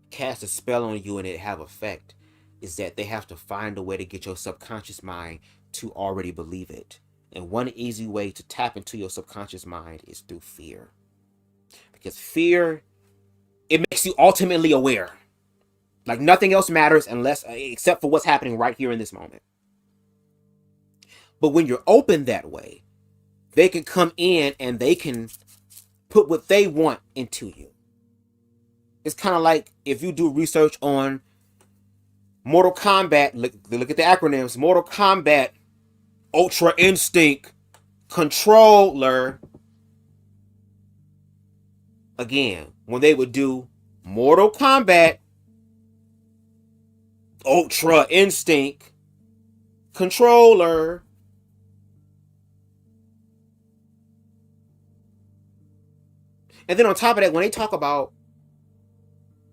cast a spell on you and it have effect, is that they have to find a way to get your subconscious mind to already believe it. And one easy way to tap into your subconscious mind is through fear. Because fear, it makes you ultimately aware. Like nothing else matters except for what's happening right here in this moment. But when you're open that way, they can come in and they can put what they want into you. It's kind of like if you do research on Mortal Kombat, look at the acronyms, Mortal Kombat, Ultra Instinct, Controller. Again, when they would do Mortal Kombat, Ultra Instinct, Controller. And then on top of that, when they talk about,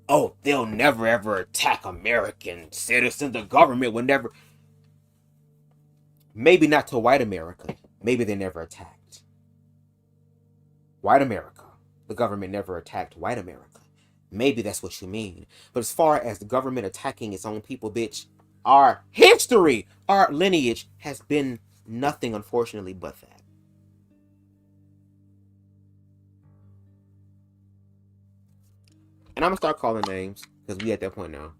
oh, they'll never ever attack American citizens, the government will never. Maybe not to white America. Maybe they never attacked white America. The government never attacked white America. Maybe that's what you mean. But as far as the government attacking its own people, bitch, our history, our lineage has been nothing, unfortunately, but that. And I'm going to start calling names because we at that point now.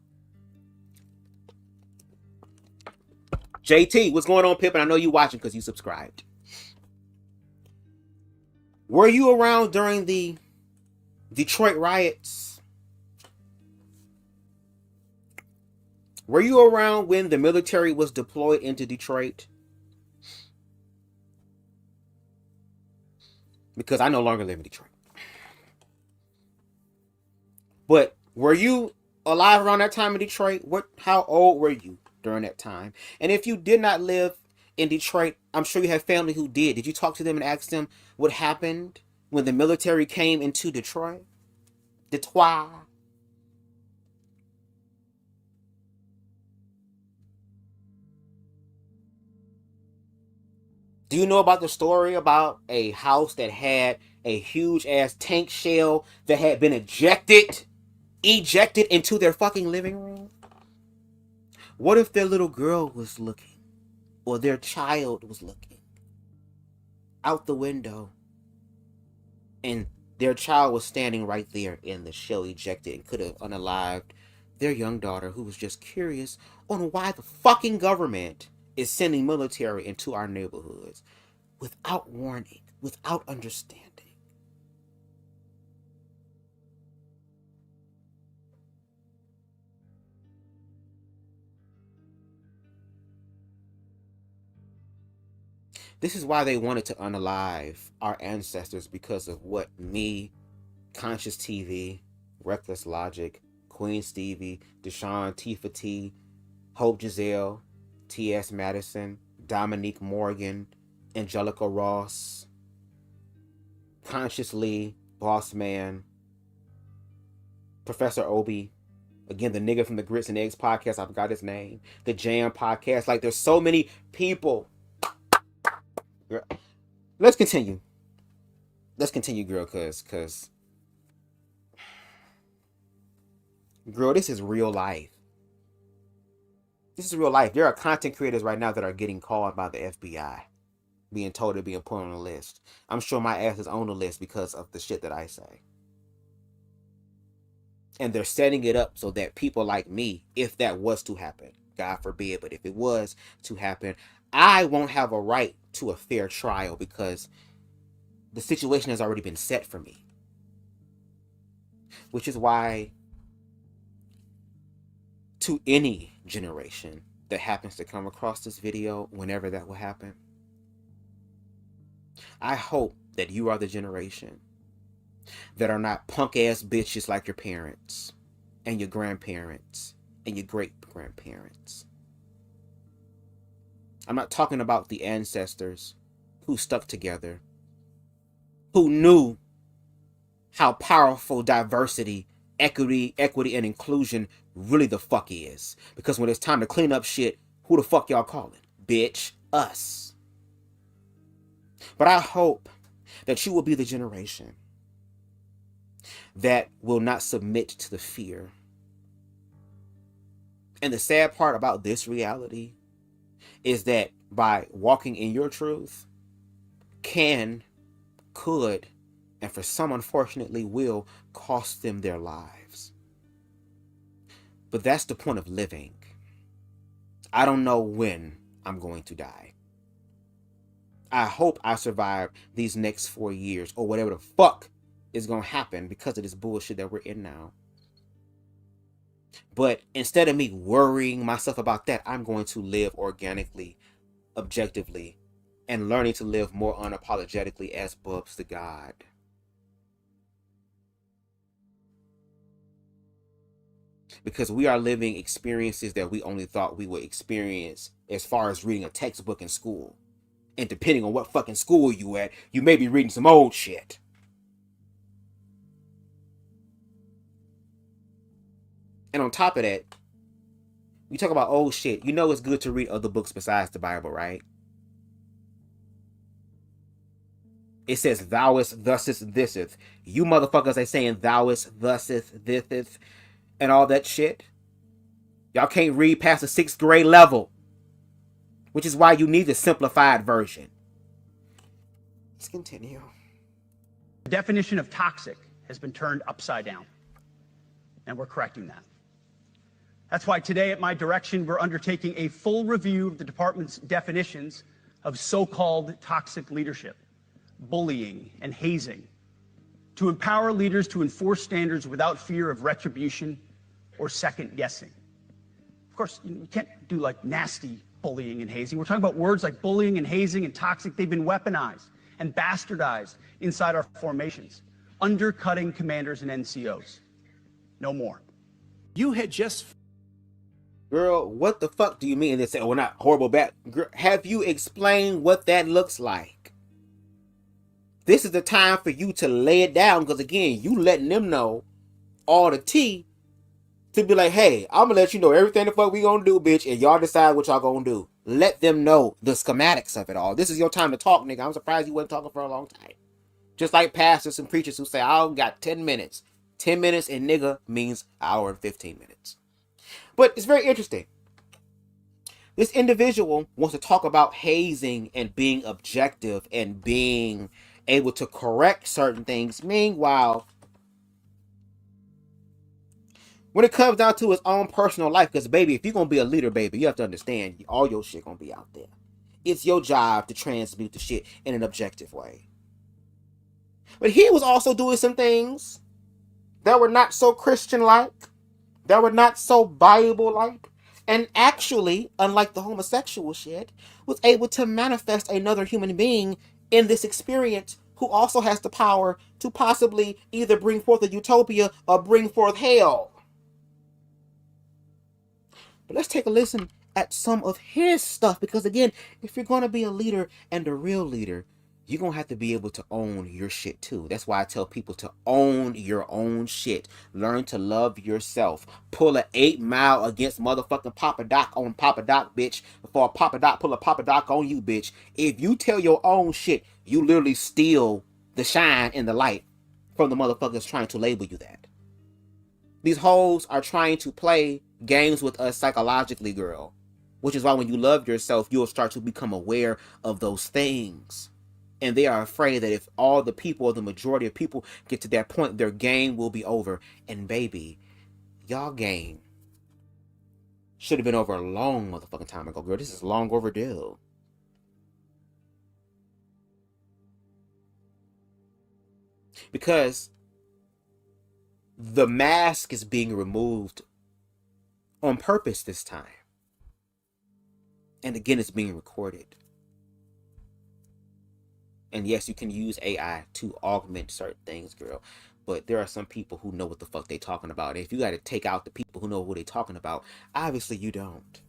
JT, what's going on, Pip? And I know you watching because you subscribed. Were you around during the Detroit riots? Were you around when the military was deployed into Detroit? Because I no longer live in Detroit. But were you alive around that time in Detroit? How old were you during that time? And if you did not live in Detroit, I'm sure you have family who did. Did you talk to them and ask them what happened when the military came into Detroit? Detroit. Do you know about the story about a house that had a huge ass tank shell that had been ejected into their fucking living room? What if their little girl was looking, or their child was looking out the window, and their child was standing right there in the shell ejected and could have unalived their young daughter, who was just curious on why the fucking government is sending military into our neighborhoods without warning, without understanding. This is why they wanted to unalive our ancestors, because of what me, Conscious TV, Reckless Logic, Queen Stevie, Deshaun Tifa T, Hope Giselle, T.S. Madison, Dominique Morgan, Angelica Ross, Conscious Lee, Boss Man, Professor Obi, again, the nigga from the Grits and Eggs podcast, I forgot his name, the Jam podcast. Like, there's so many people. Let's continue. Girl, cause girl, this is real life. This is real life. There are content creators right now that are getting called by the FBI, being told they're being put on a list. I'm sure my ass is on the list because of the shit that I say. And they're setting it up so that people like me, if that was to happen, God forbid, but if it was to happen, I won't have a right to a fair trial because the situation has already been set for me. Which is why to any generation that happens to come across this video, whenever that will happen, I hope that you are the generation that are not punk ass bitches like your parents and your grandparents and your great grandparents. I'm not talking about the ancestors who stuck together, who knew how powerful diversity, equity, and inclusion really the fuck is. Because when it's time to clean up shit, who the fuck y'all calling? Bitch, us. But I hope that you will be the generation that will not submit to the fear. And the sad part about this reality is that by walking in your truth, could, and for some unfortunately will, cost them their lives. But that's the point of living. I don't know when I'm going to die. I hope I survive these next 4 years or whatever the fuck is going to happen because of this bullshit that we're in now. But instead of me worrying myself about that, I'm going to live organically, objectively, and learning to live more unapologetically as BubzDaGawd. Because we are living experiences that we only thought we would experience as far as reading a textbook in school. And depending on what fucking school you at, you may be reading some old shit. And on top of that, we talk about old shit. You know it's good to read other books besides the Bible, right? It says, thouest, thusest, thiseth. You motherfuckers are saying thouest, thuseth, thiseth, and all that shit. Y'all can't read past the 6th grade level. Which is why you need the simplified version. Let's continue. The definition of toxic has been turned upside down, and we're correcting that. That's why today, at my direction, we're undertaking a full review of the department's definitions of so-called toxic leadership, bullying, and hazing, to empower leaders to enforce standards without fear of retribution or second guessing. Of course, you can't do like nasty bullying and hazing. We're talking about words like bullying and hazing and toxic. They've been weaponized and bastardized inside our formations, undercutting commanders and NCOs. No more. You had just... Girl, what the fuck do you mean? They say, oh, we're not horrible bad. Girl, have you explained what that looks like? This is the time for you to lay it down, because again, you letting them know all the tea to be like, hey, I'm gonna let you know everything the fuck we gonna do, bitch, and y'all decide what y'all gonna do. Let them know the schematics of it all. This is your time to talk, nigga. I'm surprised you wasn't talking for a long time. Just like pastors and preachers who say, I got 10 minutes. 10 minutes in nigga means hour and 15 minutes. But it's very interesting. This individual wants to talk about hazing and being objective and being able to correct certain things. Meanwhile, when it comes down to his own personal life, because baby, if you're going to be a leader, baby, you have to understand all your shit going to be out there. It's your job to transmute the shit in an objective way. But he was also doing some things that were not so Christian-like, that were not so Bible-like, and actually, unlike the homosexual shit, was able to manifest another human being in this experience who also has the power to possibly either bring forth a utopia or bring forth hell. But let's take a listen at some of his stuff, because again, if you're going to be a leader and a real leader, you're going to have to be able to own your shit too. That's why I tell people to own your own shit. Learn to love yourself. Pull an 8 Mile against motherfucking Papa Doc on Papa Doc, bitch, before Papa Doc pull a Papa Doc on you, bitch. If you tell your own shit, you literally steal the shine and the light from the motherfuckers trying to label you that. These hoes are trying to play games with us psychologically, girl. Which is why when you love yourself, you'll start to become aware of those things. And they are afraid that if all the people, or the majority of people, get to that point, their game will be over. And baby, y'all game should have been over a long motherfucking time ago, girl. This is long overdue. Because the mask is being removed on purpose this time. And again, it's being recorded. And yes, you can use AI to augment certain things, girl. But there are some people who know what the fuck they talking about. And if you got to take out the people who know what they talking about, obviously you don't.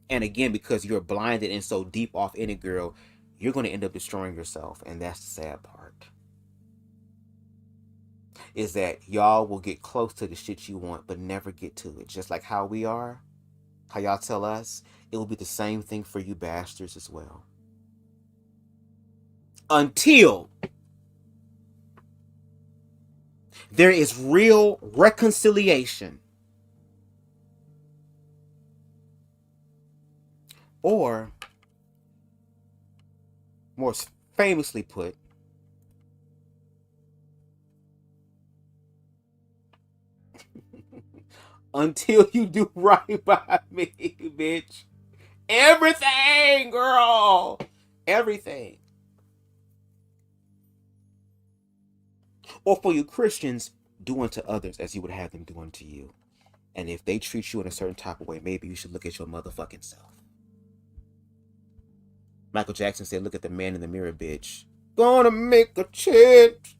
And again, because you're blinded and so deep off in it, girl, you're going to end up destroying yourself. And that's the sad part. Is that y'all will get close to the shit you want, but never get to it. Just like how we are, how y'all tell us, it will be the same thing for you bastards as well. Until there is real reconciliation, or more famously put, until you do right by me, bitch. Everything, girl. Everything. Or for you Christians, do unto others as you would have them do unto you. And if they treat you in a certain type of way, maybe you should look at your motherfucking self. Michael Jackson said, look at the man in the mirror, bitch. Gonna make a change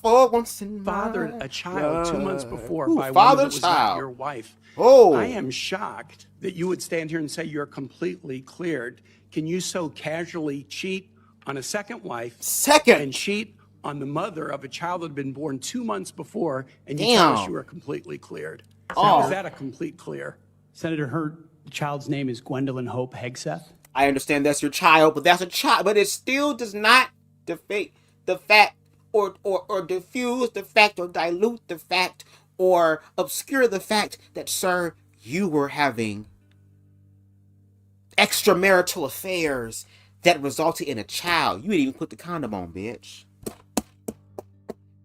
for once in my Fathered a child 2 months before by a woman fathered that was child. not your wife. Oh. I am shocked that you would stand here and say you're completely cleared. Can you so casually cheat on a second wife and cheat on the mother of a child that had been born 2 months before, and you tell us you were completely cleared? How is that a complete clear? Senator, her child's name is Gwendolyn Hope Hegseth. I understand that's your child, but that's a child. But it still does not defeat the fact or diffuse the fact or dilute the fact or obscure the fact that, sir, you were having extramarital affairs that resulted in a child. You didn't even put the condom on, bitch.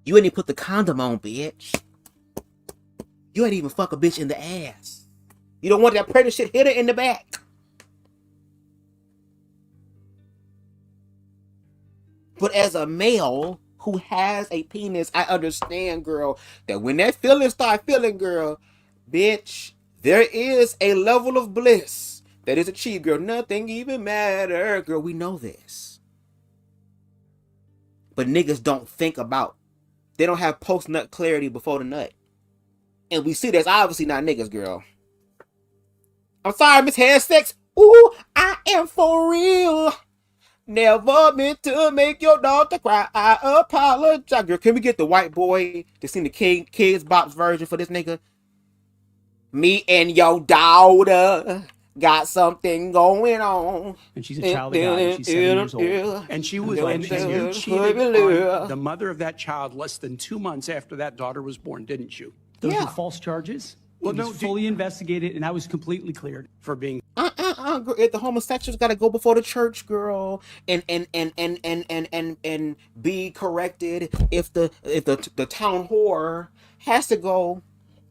You didn't even put the condom on, bitch. You ain't even fuck a bitch in the ass. You don't want that pregnant shit, hit her in the back. But as a male who has a penis, I understand, girl, that when that feeling start feeling, girl, bitch, there is a level of bliss that is achieved, girl. Nothing even matter, girl. We know this. But niggas don't think about, they don't have post-nut clarity before the nut. And we see that's obviously not niggas, girl. I'm sorry, Miss Head Sex. Ooh, I am for real. Never meant to make your daughter cry. I apologize. Girl, can we get the white boy to sing the Kids Bop's version for this nigga? Me and your daughter got something going on. And she's a child of God. And she's 7 years old. And she was, and you cheated on the mother of that child less than 2 months after that daughter was born, didn't you? Those were false charges. Well, no, fully investigated, and I was completely cleared for being. Girl, if the homosexuals got to go before the church, girl, and be corrected. If the town whore has to go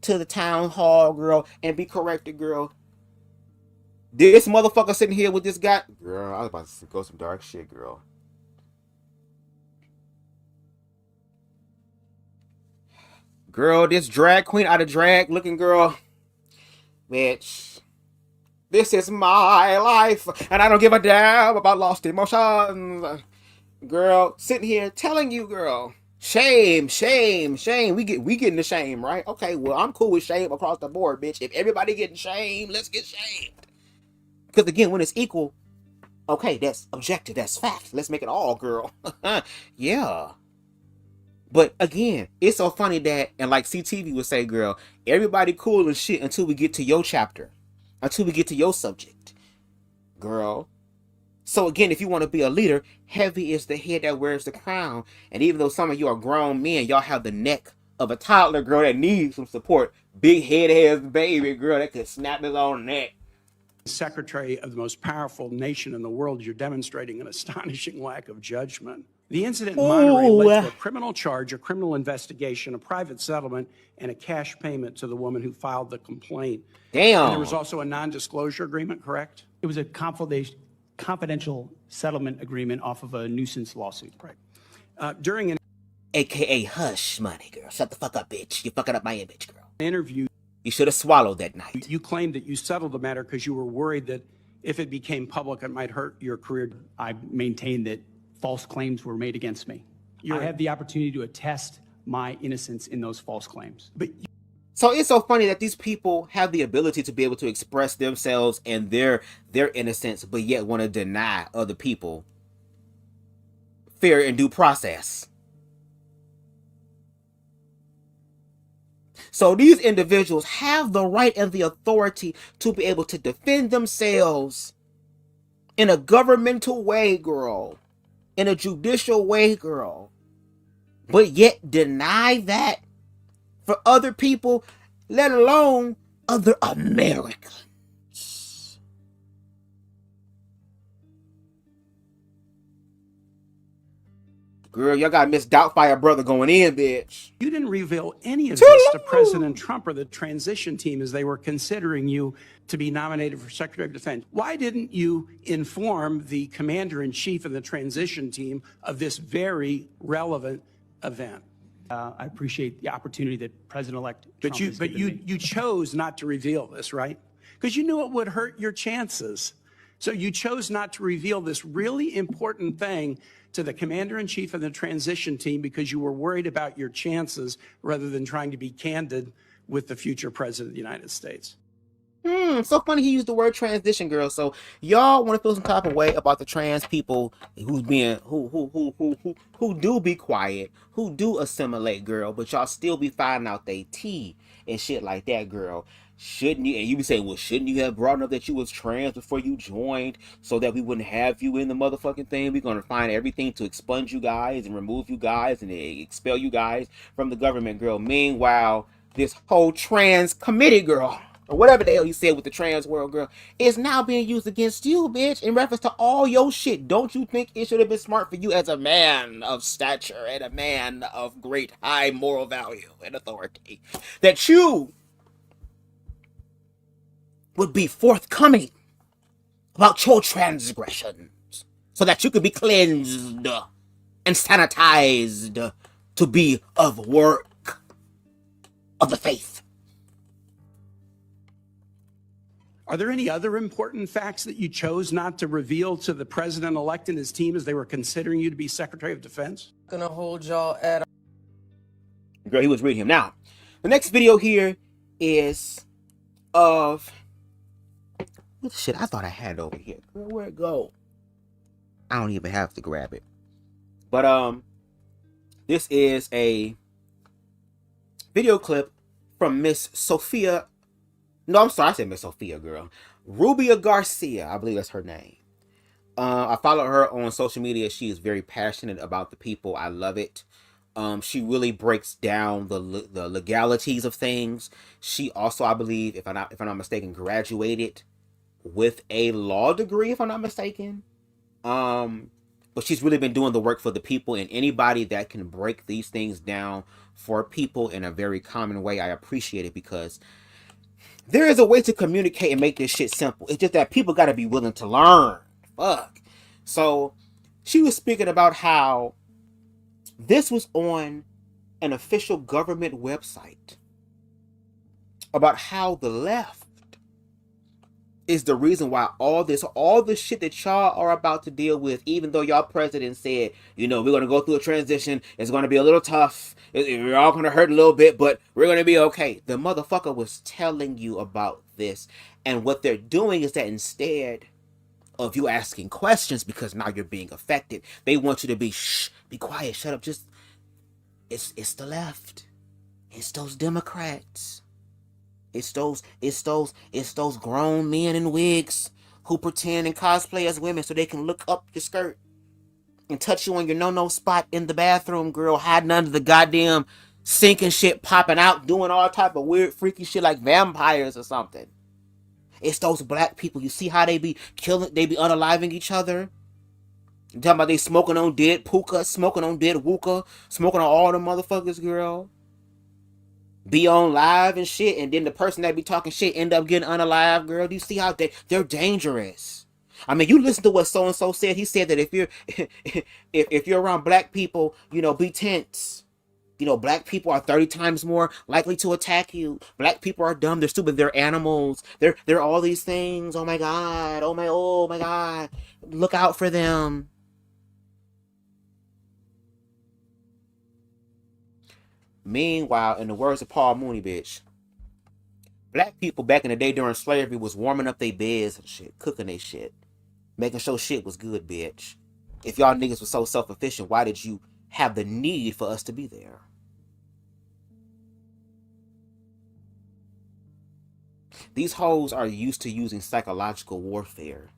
to the town hall, girl, and be corrected, girl. This motherfucker sitting here with this guy, girl. I was about to go some dark shit, girl. Girl, this drag queen out of drag looking girl, bitch. This is my life, and I don't give a damn about lost emotions. Girl, sitting here telling you, girl, shame, shame, shame. We getting the shame, right? Okay, well, I'm cool with shame across the board, bitch. If everybody getting shamed, let's get shamed. Because again, when it's equal, okay, that's objective, that's fact. Let's make it all, girl. Yeah. But again, it's so funny that, and like CTV would say, girl, everybody cool and shit until we get to your chapter. Until we get to your subject. Girl. So again, if you want to be a leader, heavy is the head that wears the crown. And even though some of you are grown men, y'all have the neck of a toddler, girl, that needs some support. Big head-ass baby, girl, that could snap his own neck. Secretary of the most powerful nation in the world, you're demonstrating an astonishing lack of judgment. The incident in Monterey led to a criminal charge, a criminal investigation, a private settlement, and a cash payment to the woman who filed the complaint. Damn. And there was also a non-disclosure agreement, correct? It was a confidential settlement agreement off of a nuisance lawsuit. Right. During an AKA hush money, girl. Shut the fuck up, bitch. You're fucking up my image, girl. Interview, You should have swallowed that night. You claimed that you settled the matter because you were worried that if it became public, it might hurt your career. I maintain that false claims were made against me. I have the opportunity to attest my innocence in those false claims. So it's so funny that these people have the ability to be able to express themselves and their innocence, but yet want to deny other people fair and due process. So these individuals have the right and the authority to be able to defend themselves in a governmental way, girl, in a judicial way, girl, but yet deny that for other people, let alone other Americans. Girl, y'all got Miss Doubtfire brother going in, bitch. You didn't reveal any of this to President Trump or the transition team as they were considering you to be nominated for Secretary of Defense. Why didn't you inform the commander-in-chief and the transition team of this very relevant event? I appreciate the opportunity that President-elect Trump has But given me. you chose not to reveal this, right? Because you knew it would hurt your chances. So you chose not to reveal this really important thing to the commander-in-chief and the transition team because you were worried about your chances rather than trying to be candid with the future president of the United States. So funny he used the word transition, girl. So y'all want to feel some type of way about the trans people who's being who do be quiet, who do assimilate, girl, but y'all still be finding out they tea and shit like that, girl. Shouldn't you? And you be saying, well, shouldn't you have brought up that you was trans before you joined so that we wouldn't have you in the motherfucking thing? We're going to find everything to expunge you guys and remove you guys and expel you guys from the government, girl. Meanwhile, this whole trans committee, girl, or whatever the hell you said with the trans world, girl, is now being used against you, bitch, in reference to all your shit. Don't you think it should have been smart for you as a man of stature and a man of great high moral value and authority that you would be forthcoming about your transgressions so that you could be cleansed and sanitized to be of work of the faith? Are there any other important facts that you chose not to reveal to the president-elect and his team as they were considering you to be Secretary of Defense? Gonna hold y'all at. Girl, he was reading him. Now, the next video here is of what the shit I thought I had it over here. Girl, where'd it go? I don't even have to grab it. But this is a video clip from Miss Sophia. No, I'm sorry, I said Miss Sophia, girl. Rubia Garcia, I believe that's her name. I follow her on social media. She is very passionate about the people. I love it. She really breaks down the legalities of things. She also, I believe, if I'm not mistaken, graduated with a law degree, if I'm not mistaken. But she's really been doing the work for the people, and anybody that can break these things down for people in a very common way, I appreciate it, because there is a way to communicate and make this shit simple. It's just that people got to be willing to learn. Fuck. So she was speaking about how this was on an official government website about how the left is the reason why all the shit that y'all are about to deal with, even though y'all president said, you know, we're going to go through a transition, it's going to be a little tough, we're all going to hurt a little bit, but we're going to be okay. The motherfucker was telling you about this, and what they're doing is that instead of you asking questions, because now you're being affected, they want you to be, shh, be quiet, shut up, just, it's the left, it's those Democrats. It's those grown men in wigs who pretend and cosplay as women so they can look up your skirt and touch you on your no-no spot in the bathroom, girl, hiding under the goddamn sink and shit, popping out, doing all type of weird, freaky shit like vampires or something. It's those black people. You see how they be killing, they be unaliving each other? You talking about they smoking on dead puka, smoking on dead hookah, smoking on all the motherfuckers, girl. Be on live and shit, and then the person that be talking shit end up getting unalive, girl. Do you see how they're dangerous? I mean, you listen to what so and so said. He said that if you're if you're around black people, you know, be tense. You know, black people are 30 times more likely to attack you. Black people are dumb. They're stupid. They're animals. They're all these things. Oh my God. Oh my God. Look out for them. Meanwhile, in the words of Paul Mooney, bitch, black people back in the day during slavery was warming up their beds and shit, cooking their shit, making sure shit was good, bitch. If y'all niggas were so self-efficient, why did you have the need for us to be there? These hoes are used to using psychological warfare.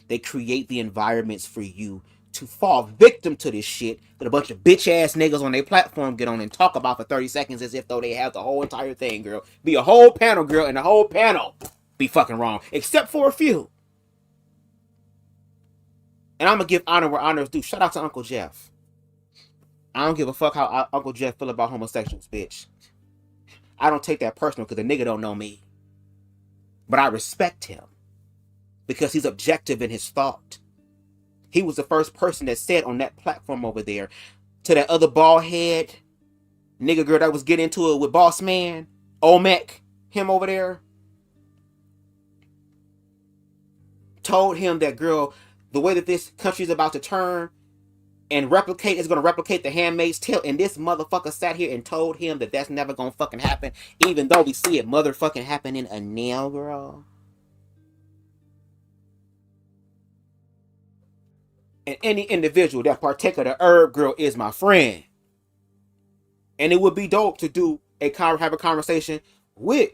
They create the environments for you to fall victim to this shit that a bunch of bitch ass niggas on their platform get on and talk about for 30 seconds as if though they have the whole entire thing, girl. Be a whole panel, girl, and the whole panel be fucking wrong, except for a few. And I'm gonna give honor where honor is due. Shout out to Uncle Jeff. I don't give a fuck how Uncle Jeff feel about homosexuals, bitch. I don't take that personal because the nigga don't know me. But I respect him because he's objective in his thought. He was the first person that said on that platform over there to that other bald head nigga girl that was getting into it with Boss Man, Olmec, him over there, told him that, girl, the way that this country is about to turn and replicate is going to replicate The Handmaid's Tale. And this motherfucker sat here and told him that that's never going to fucking happen, even though we see it motherfucking happening a nail, girl. And any individual that partake of the herb, girl, is my friend. And it would be dope to have a conversation with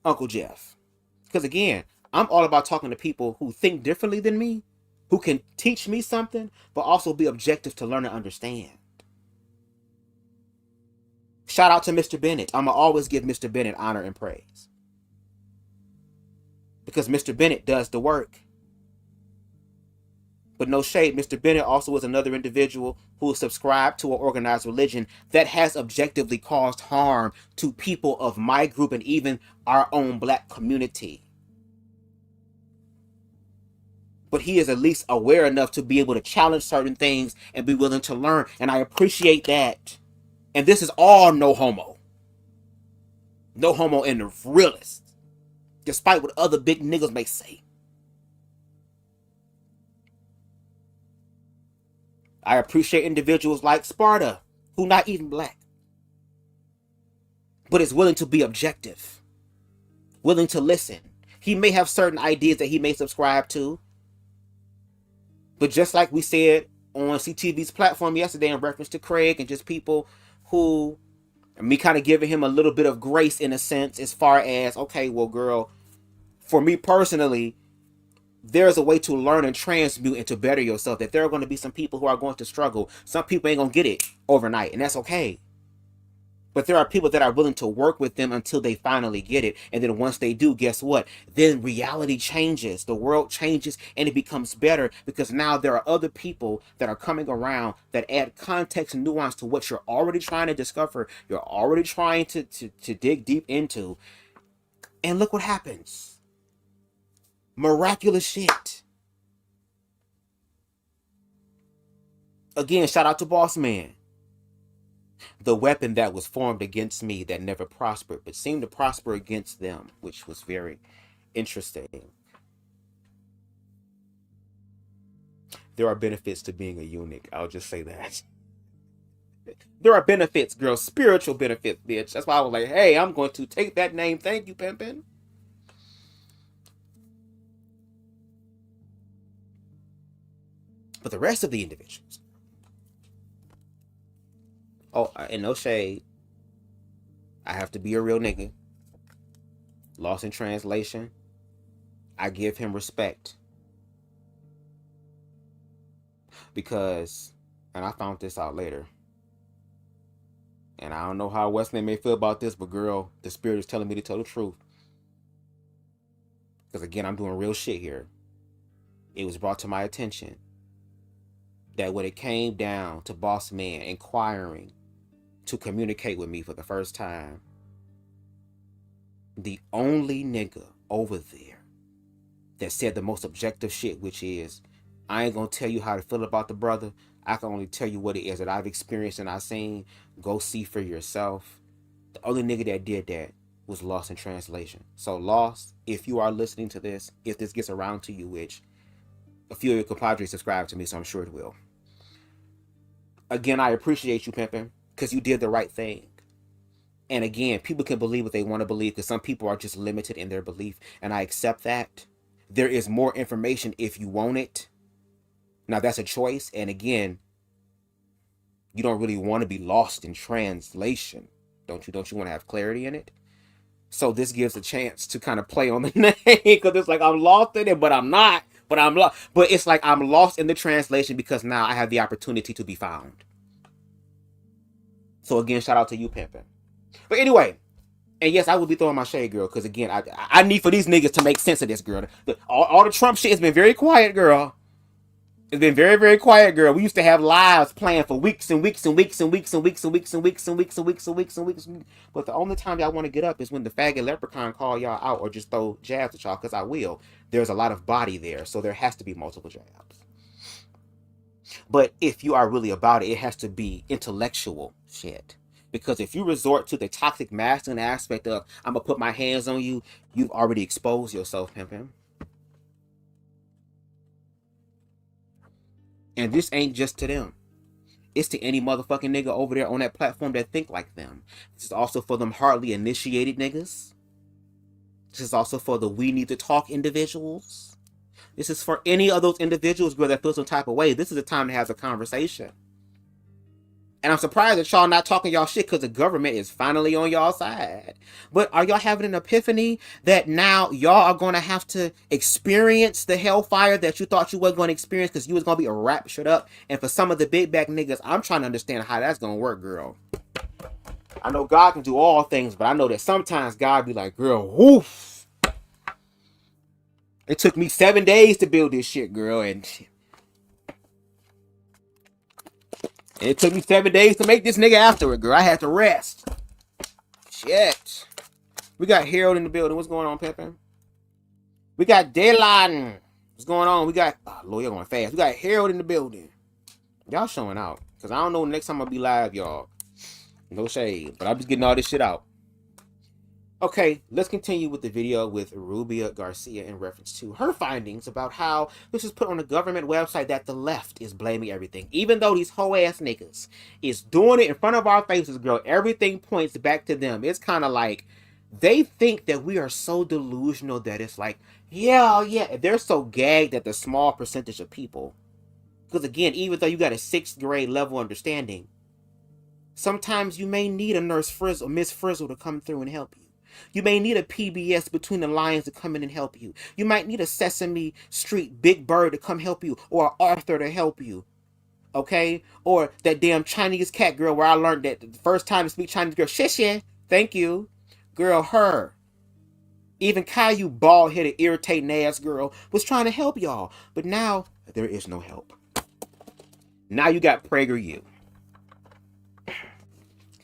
Uncle Jeff. Because again, I'm all about talking to people who think differently than me, who can teach me something, but also be objective to learn and understand. Shout out to Mr. Bennett. I'm going to always give Mr. Bennett honor and praise. Because Mr. Bennett does the work. But no shade, Mr. Bennett also is another individual who is subscribed to an organized religion that has objectively caused harm to people of my group and even our own black community. But he is at least aware enough to be able to challenge certain things and be willing to learn. And I appreciate that. And this is all no homo. No homo in the realest. Despite what other big niggas may say. I appreciate individuals like Sparta, who not even black, but is willing to be objective, willing to listen. He may have certain ideas that he may subscribe to, but just like we said on CTV's platform yesterday in reference to Craig and just people who, me kind of giving him a little bit of grace in a sense as far as, okay, well, girl, for me personally, there's a way to learn and transmute and to better yourself. That there are going to be some people who are going to struggle. Some people ain't going to get it overnight, and that's okay. But there are people that are willing to work with them until they finally get it. And then once they do, guess what? Then reality changes. The world changes and it becomes better because now there are other people that are coming around that add context and nuance to what you're already trying to discover. You're already trying to dig deep into. And look what happens. Miraculous shit. Again, shout out to Boss Man. The weapon that was formed against me that never prospered, but seemed to prosper against them, which was very interesting. There are benefits to being a eunuch. I'll just say that. There are benefits, girl. Spiritual benefits, bitch. That's why I was like, hey, I'm going to take that name. Thank you, Pimpin'. But the rest of the individuals, oh, and no shade, I have to be a real nigga. Lost in translation, I give him respect. Because, and I found this out later, and I don't know how Wesley may feel about this, but girl, the spirit is telling me to tell the truth. Because again, I'm doing real shit here. It was brought to my attention that when it came down to Boss Man inquiring to communicate with me for the first time, the only nigga over there that said the most objective shit, which is, I ain't gonna tell you how to feel about the brother, I can only tell you what it is that I've experienced and I've seen. Go see for yourself. The only nigga that did that was Lost in Translation. So Lost, if you are listening to this, if this gets around to you, which a few of your compadres subscribe to me, so I'm sure it will. Again, I appreciate you, pimping, because you did the right thing. And again, people can believe what they want to believe because some people are just limited in their belief. And I accept that. There is more information if you want it. Now, that's a choice. And again, you don't really want to be lost in translation. Don't you want to have clarity in it? So this gives a chance to kind of play on the name because it's like I'm lost in it, but I'm not. But I'm lost. But it's like I'm lost in the translation because now I have the opportunity to be found. So again, shout out to you, pimping. But anyway, and yes, I will be throwing my shade, girl, because again, I need for these niggas to make sense of this, girl. All the Trump shit has been very quiet, girl. It's been very, very quiet, girl. We used to have lives playing for weeks and weeks and weeks and weeks and weeks and weeks and weeks and weeks and weeks and weeks and weeks. But the only time y'all want to get up is when the faggot leprechaun call y'all out or just throw jabs at y'all, because I will. There's a lot of body there, so there has to be multiple jabs. But if you are really about it, it has to be intellectual shit. Because if you resort to the toxic masculine aspect of, I'm going to put my hands on you, you've already exposed yourself, pimpin'. And this ain't just to them. It's to any motherfucking nigga over there on that platform that think like them. This is also for them hardly initiated niggas. This is also for the we need to talk individuals. This is for any of those individuals, girl, that feel some type of way. This is the time to have a conversation. And I'm surprised that y'all not talking y'all shit because the government is finally on y'all side. But are y'all having an epiphany that now y'all are going to have to experience the hellfire that you thought you wasn't going to experience because you was going to be raptured up? And for some of the big back niggas, I'm trying to understand how that's going to work, girl. I know God can do all things, but I know that sometimes God be like, girl, woof. It took me 7 days to build this shit, girl, and it took me 7 days to make this nigga after it, girl. I had to rest. Shit. We got Harold in the building. What's going on, Pepe? We got Dayline. What's going on? We got, oh, Lord, you're going fast. We got Harold in the building. Y'all showing out. Because I don't know next time I'll be live, y'all. No shade. But I'm just getting all this shit out. Okay, let's continue with the video with Rubia Garcia in reference to her findings about how this is put on a government website that the left is blaming everything. Even though these hoe ass niggas is doing it in front of our faces, girl, everything points back to them. It's kind of like they think that we are so delusional that it's like, yeah, they're so gagged at the small percentage of people. Because again, even though you got a 6th grade level understanding, sometimes you may need a Nurse Frizzle, Miss Frizzle to come through and help you. You may need a PBS Between the Lines to come in and help you. You might need a Sesame Street Big Bird to come help you, or Arthur to help you. Okay? Or that damn Chinese cat girl where I learned that the first time to speak Chinese, girl, shit, thank you. Girl, her. Even Caillou, bald-headed, irritating ass girl, was trying to help y'all. But now, there is no help. Now you got PragerU.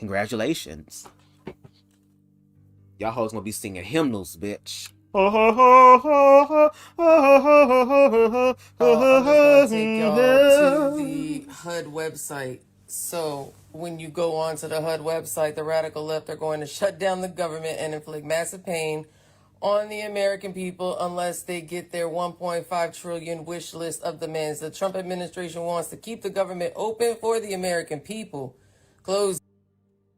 Congratulations. Y'all hoes gonna be singing hymnals, bitch. I'm just gonna take y'all to the HUD website. So when you go onto the HUD website, the radical left are going to shut down the government and inflict massive pain on the American people unless they get their 1.5 trillion wish list of demands. The Trump administration wants to keep the government open for the American people. Close.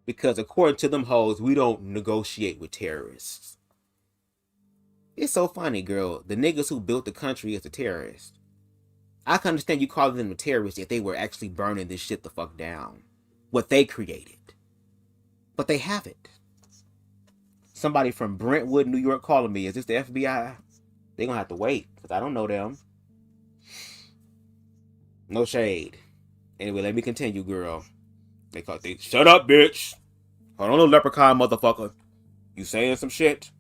Because according to them hoes, we don't negotiate with terrorists. It's so funny, girl. The niggas who built the country is a terrorist. I can understand you calling them a terrorist if they were actually burning this shit the fuck down. What they created. But they haven't. Somebody from Brentwood, New York calling me. Is this the FBI? They're gonna have to wait, because I don't know them. No shade. Anyway, let me continue, girl. They shut up, bitch. Hold on, little leprechaun motherfucker. You saying some shit?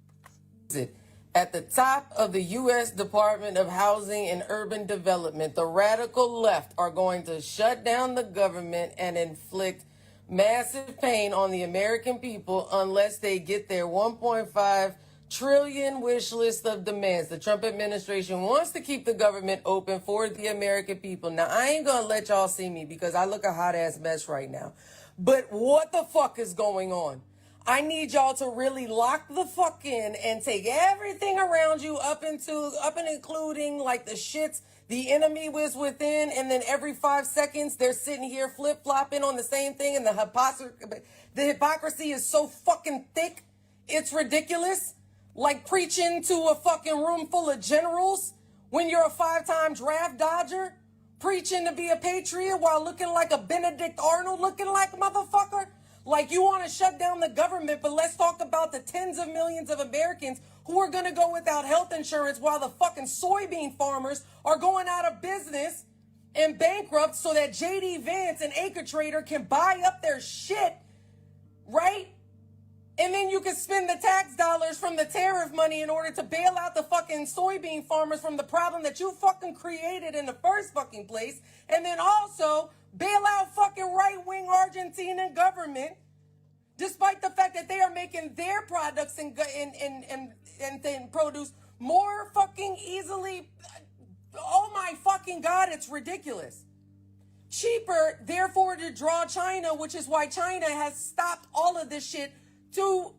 At the top of the U.S. Department of Housing and Urban Development, the radical left are going to shut down the government and inflict massive pain on the American people unless they get their 1.5 trillion wish list of demands. The Trump administration wants to keep the government open for the American people. Now, I ain't gonna let y'all see me because I look a hot-ass mess right now. But what the fuck is going on? I need y'all to really lock the fuck in and take everything around you up and including like the shits the enemy was within, and then every 5 seconds they're sitting here flip-flopping on the same thing, and the hypocrisy is so fucking thick, it's ridiculous. Like preaching to a fucking room full of generals when you're a 5-time draft dodger, preaching to be a patriot while looking like a Benedict Arnold looking like a motherfucker. Like you want to shut down the government, but let's talk about the tens of millions of Americans who are going to go without health insurance while the fucking soybean farmers are going out of business and bankrupt so that JD Vance and Acre Trader can buy up their shit, right? And then you can spend the tax dollars from the tariff money in order to bail out the fucking soybean farmers from the problem that you fucking created in the first fucking place. And then also bail out fucking right-wing Argentine government, despite the fact that they are making their products and produce more fucking easily. Oh my fucking God, it's ridiculous. Cheaper, therefore, to draw China, which is why China has stopped all of this shit to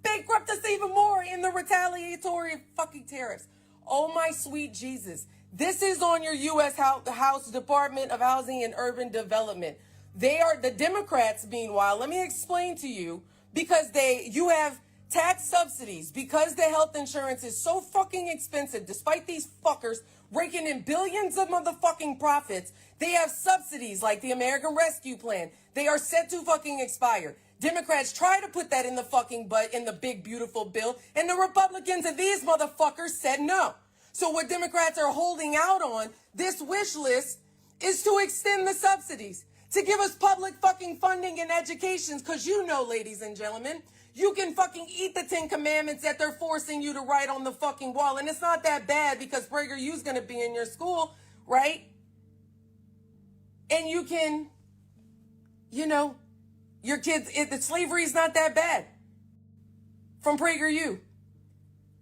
bankrupt us even more in the retaliatory fucking tariffs. Oh my sweet Jesus. This is on your U.S. House Department of Housing and Urban Development. They are the Democrats, meanwhile. Let me explain to you, because you have tax subsidies, because the health insurance is so fucking expensive, despite these fuckers raking in billions of motherfucking profits. They have subsidies like the American Rescue Plan. They are set to fucking expire. Democrats try to put that in the fucking butt in the big beautiful bill, and the Republicans and these motherfuckers said no. So what Democrats are holding out on, this wish list, is to extend the subsidies, to give us public fucking funding and educations, because you know, ladies and gentlemen, you can fucking eat the 10 commandments that they're forcing you to write on the fucking wall, and it's not that bad because PragerU's going to be in your school, right? And you can, your kids, slavery is not that bad from PragerU.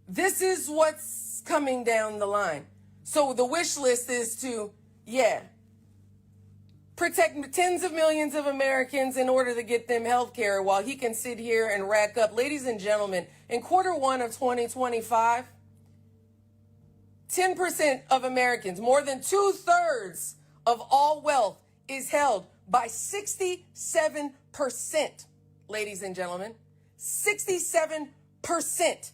This is what's coming down the line. So the wish list is to, protect tens of millions of Americans in order to get them health care while he can sit here and rack up. Ladies and gentlemen, in Q1 of 2025, 10% of Americans, more than 2/3 of all wealth, is held by 67%, ladies and gentlemen. 67%.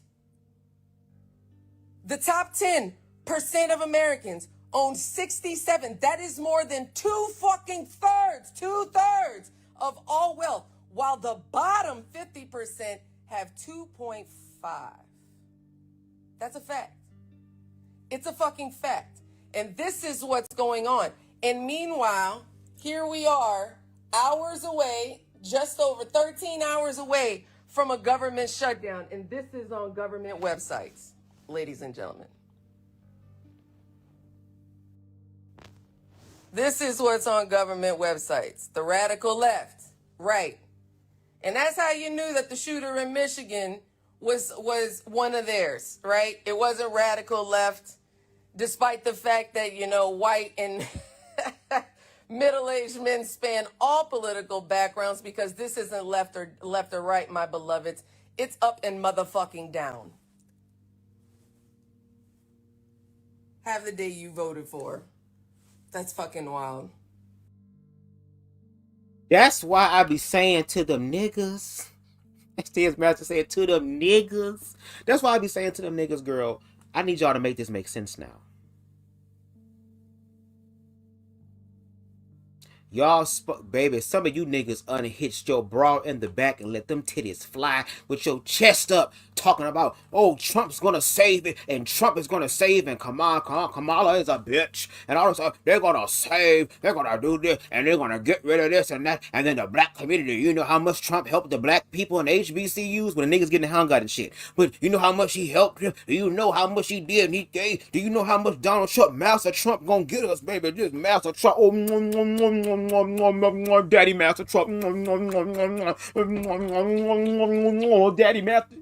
The top 10% of Americans own 67. That is more than 2/3 of all wealth, while the bottom 50% have 2.5. That's a fact. It's a fucking fact. And this is what's going on. And meanwhile, here we are, hours away, just over 13 hours away from a government shutdown. And this is on government websites, ladies and gentlemen. This is what's on government websites. The radical left, right. And that's how you knew that the shooter in Michigan was one of theirs, right? It wasn't radical left, despite the fact that, white and middle-aged men span all political backgrounds, because this isn't left or right, my beloveds. It's up and motherfucking down. Have the day you voted for. That's fucking wild. That's why I be saying to them niggas. Still master saying to them niggas. That's why I be saying to them niggas, girl, I need y'all to make this make sense now. Y'all, baby, some of you niggas unhitched your bra in the back and let them titties fly with your chest up, talking about, oh, Trump's gonna save it, and Trump is gonna save, and Kamala is a bitch, and all this stuff. They're gonna save, they're gonna do this, and they're gonna get rid of this and that, and then the black community, you know how much Trump helped the black people in HBCUs when the niggas getting hung out and shit. But you know how much he helped them? Do you know how much he did and he gave? Do you know how much Donald Trump, Master Trump, gonna get us, baby? This Master Trump, oh, Daddy Master Trump, Daddy Master.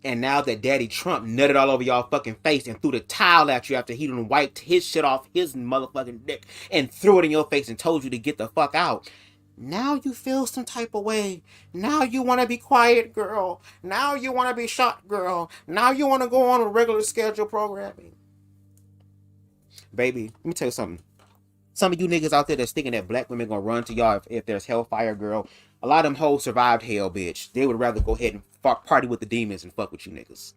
And now that Daddy Trump nutted all over y'all fucking face and threw the towel at you after he done wiped his shit off his motherfucking dick and threw it in your face and told you to get the fuck out. Now you feel some type of way. Now you want to be quiet, girl. Now you want to be shot, girl. Now you want to go on a regular schedule programming. Baby, let me tell you something. Some of you niggas out there that's thinking that black women gonna run to y'all if there's hellfire, girl. A lot of them hoes survived hell, bitch. They would rather go ahead and party with the demons and fuck with you niggas.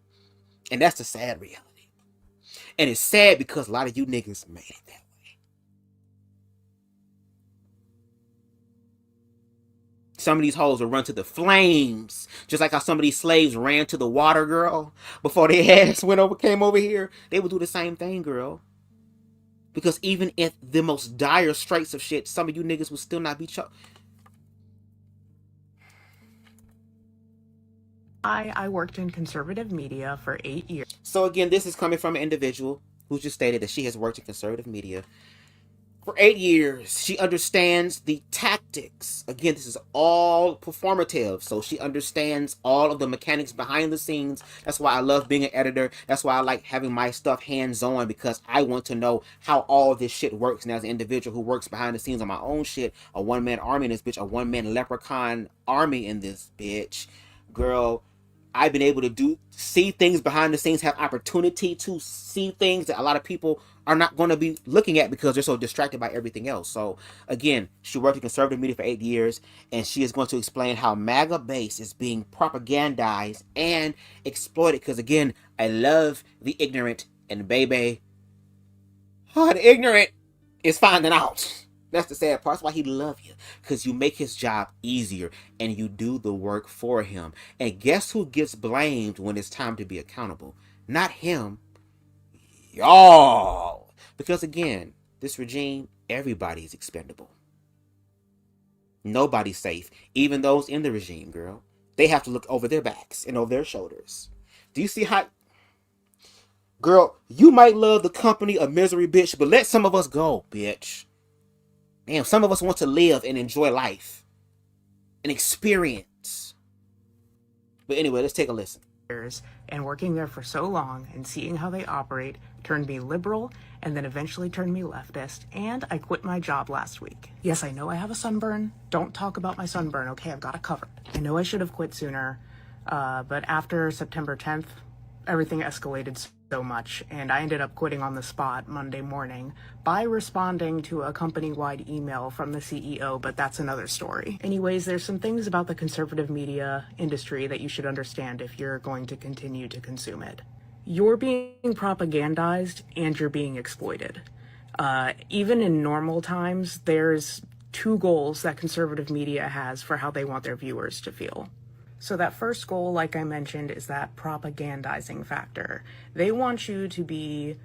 And that's the sad reality. And it's sad because a lot of you niggas made it that way. Some of these hoes will run to the flames. Just like how some of these slaves ran to the water, girl. Before their ass came over here. They would do the same thing, girl. Because even if the most dire straits of shit, some of you niggas will still not be I worked in conservative media for 8 years. So again, this is coming from an individual who just stated that she has worked in conservative media for 8 years. She understands the tactics. Again, this is all performative. So she understands all of the mechanics behind the scenes. That's why I love being an editor. That's why I like having my stuff hands-on, because I want to know how all this shit works. And as an individual who works behind the scenes on my own shit, a one-man army in this bitch, a one-man leprechaun army in this bitch, girl, I've been able to see things behind the scenes, have opportunity to see things that a lot of people are not going to be looking at because they're so distracted by everything else. So again, she worked in conservative media for 8 years, and she is going to explain how MAGA base is being propagandized and exploited. Because again, I love the ignorant, and baby, the ignorant is finding out. That's the sad part. That's why he loves you. Because you make his job easier and you do the work for him. And guess who gets blamed when it's time to be accountable? Not him. Y'all. Because again, this regime, everybody's expendable. Nobody's safe. Even those in the regime, girl. They have to look over their backs and over their shoulders. Do you see how... Girl, you might love the company of misery, bitch, but let some of us go, bitch. Damn, some of us want to live and enjoy life and experience. But anyway, let's take a listen. And working there for so long and seeing how they operate turned me liberal and then eventually turned me leftist, and I quit my job last week. Yes, I know I have a sunburn. Don't talk about my sunburn, okay? I've got it covered. I know I should have quit sooner, but after September 10th, everything escalated so much, and I ended up quitting on the spot Monday morning by responding to a company-wide email from the CEO, but that's another story. Anyways, there's some things about the conservative media industry that you should understand if you're going to continue to consume it. You're being propagandized and you're being exploited. Even in normal times, there's two goals that conservative media has for how they want their viewers to feel. So that first goal, like I mentioned, is that propagandizing factor. They want you to be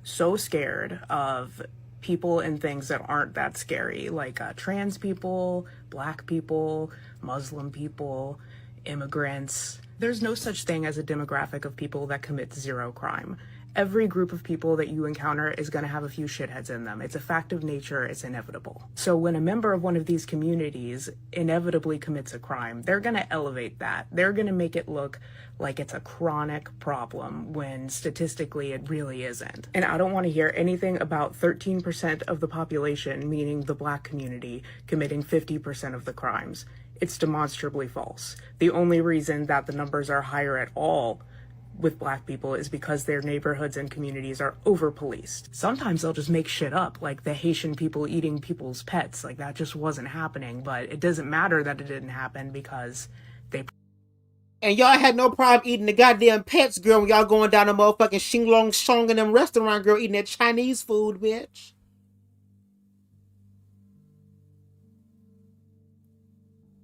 so scared of people and things that aren't that scary, like trans people, black people, Muslim people, immigrants. There's no such thing as a demographic of people that commit zero crime. Every group of people that you encounter is going to have a few shitheads in them. It's a fact of nature. It's inevitable. So when a member of one of these communities inevitably commits a crime, they're going to elevate that. They're going to make it look like it's a chronic problem when statistically it really isn't. And I don't want to hear anything about 13% of the population, meaning the black community, committing 50% of the crimes. It's demonstrably false. The only reason that the numbers are higher at all with black people is because their neighborhoods and communities are over-policed. Sometimes they'll just make shit up, like the Haitian people eating people's pets. Like, that just wasn't happening, but it doesn't matter that it didn't happen because they... And y'all had no problem eating the goddamn pets, girl, when y'all going down the motherfucking Xing Long Shong in them restaurant, girl, eating that Chinese food, bitch.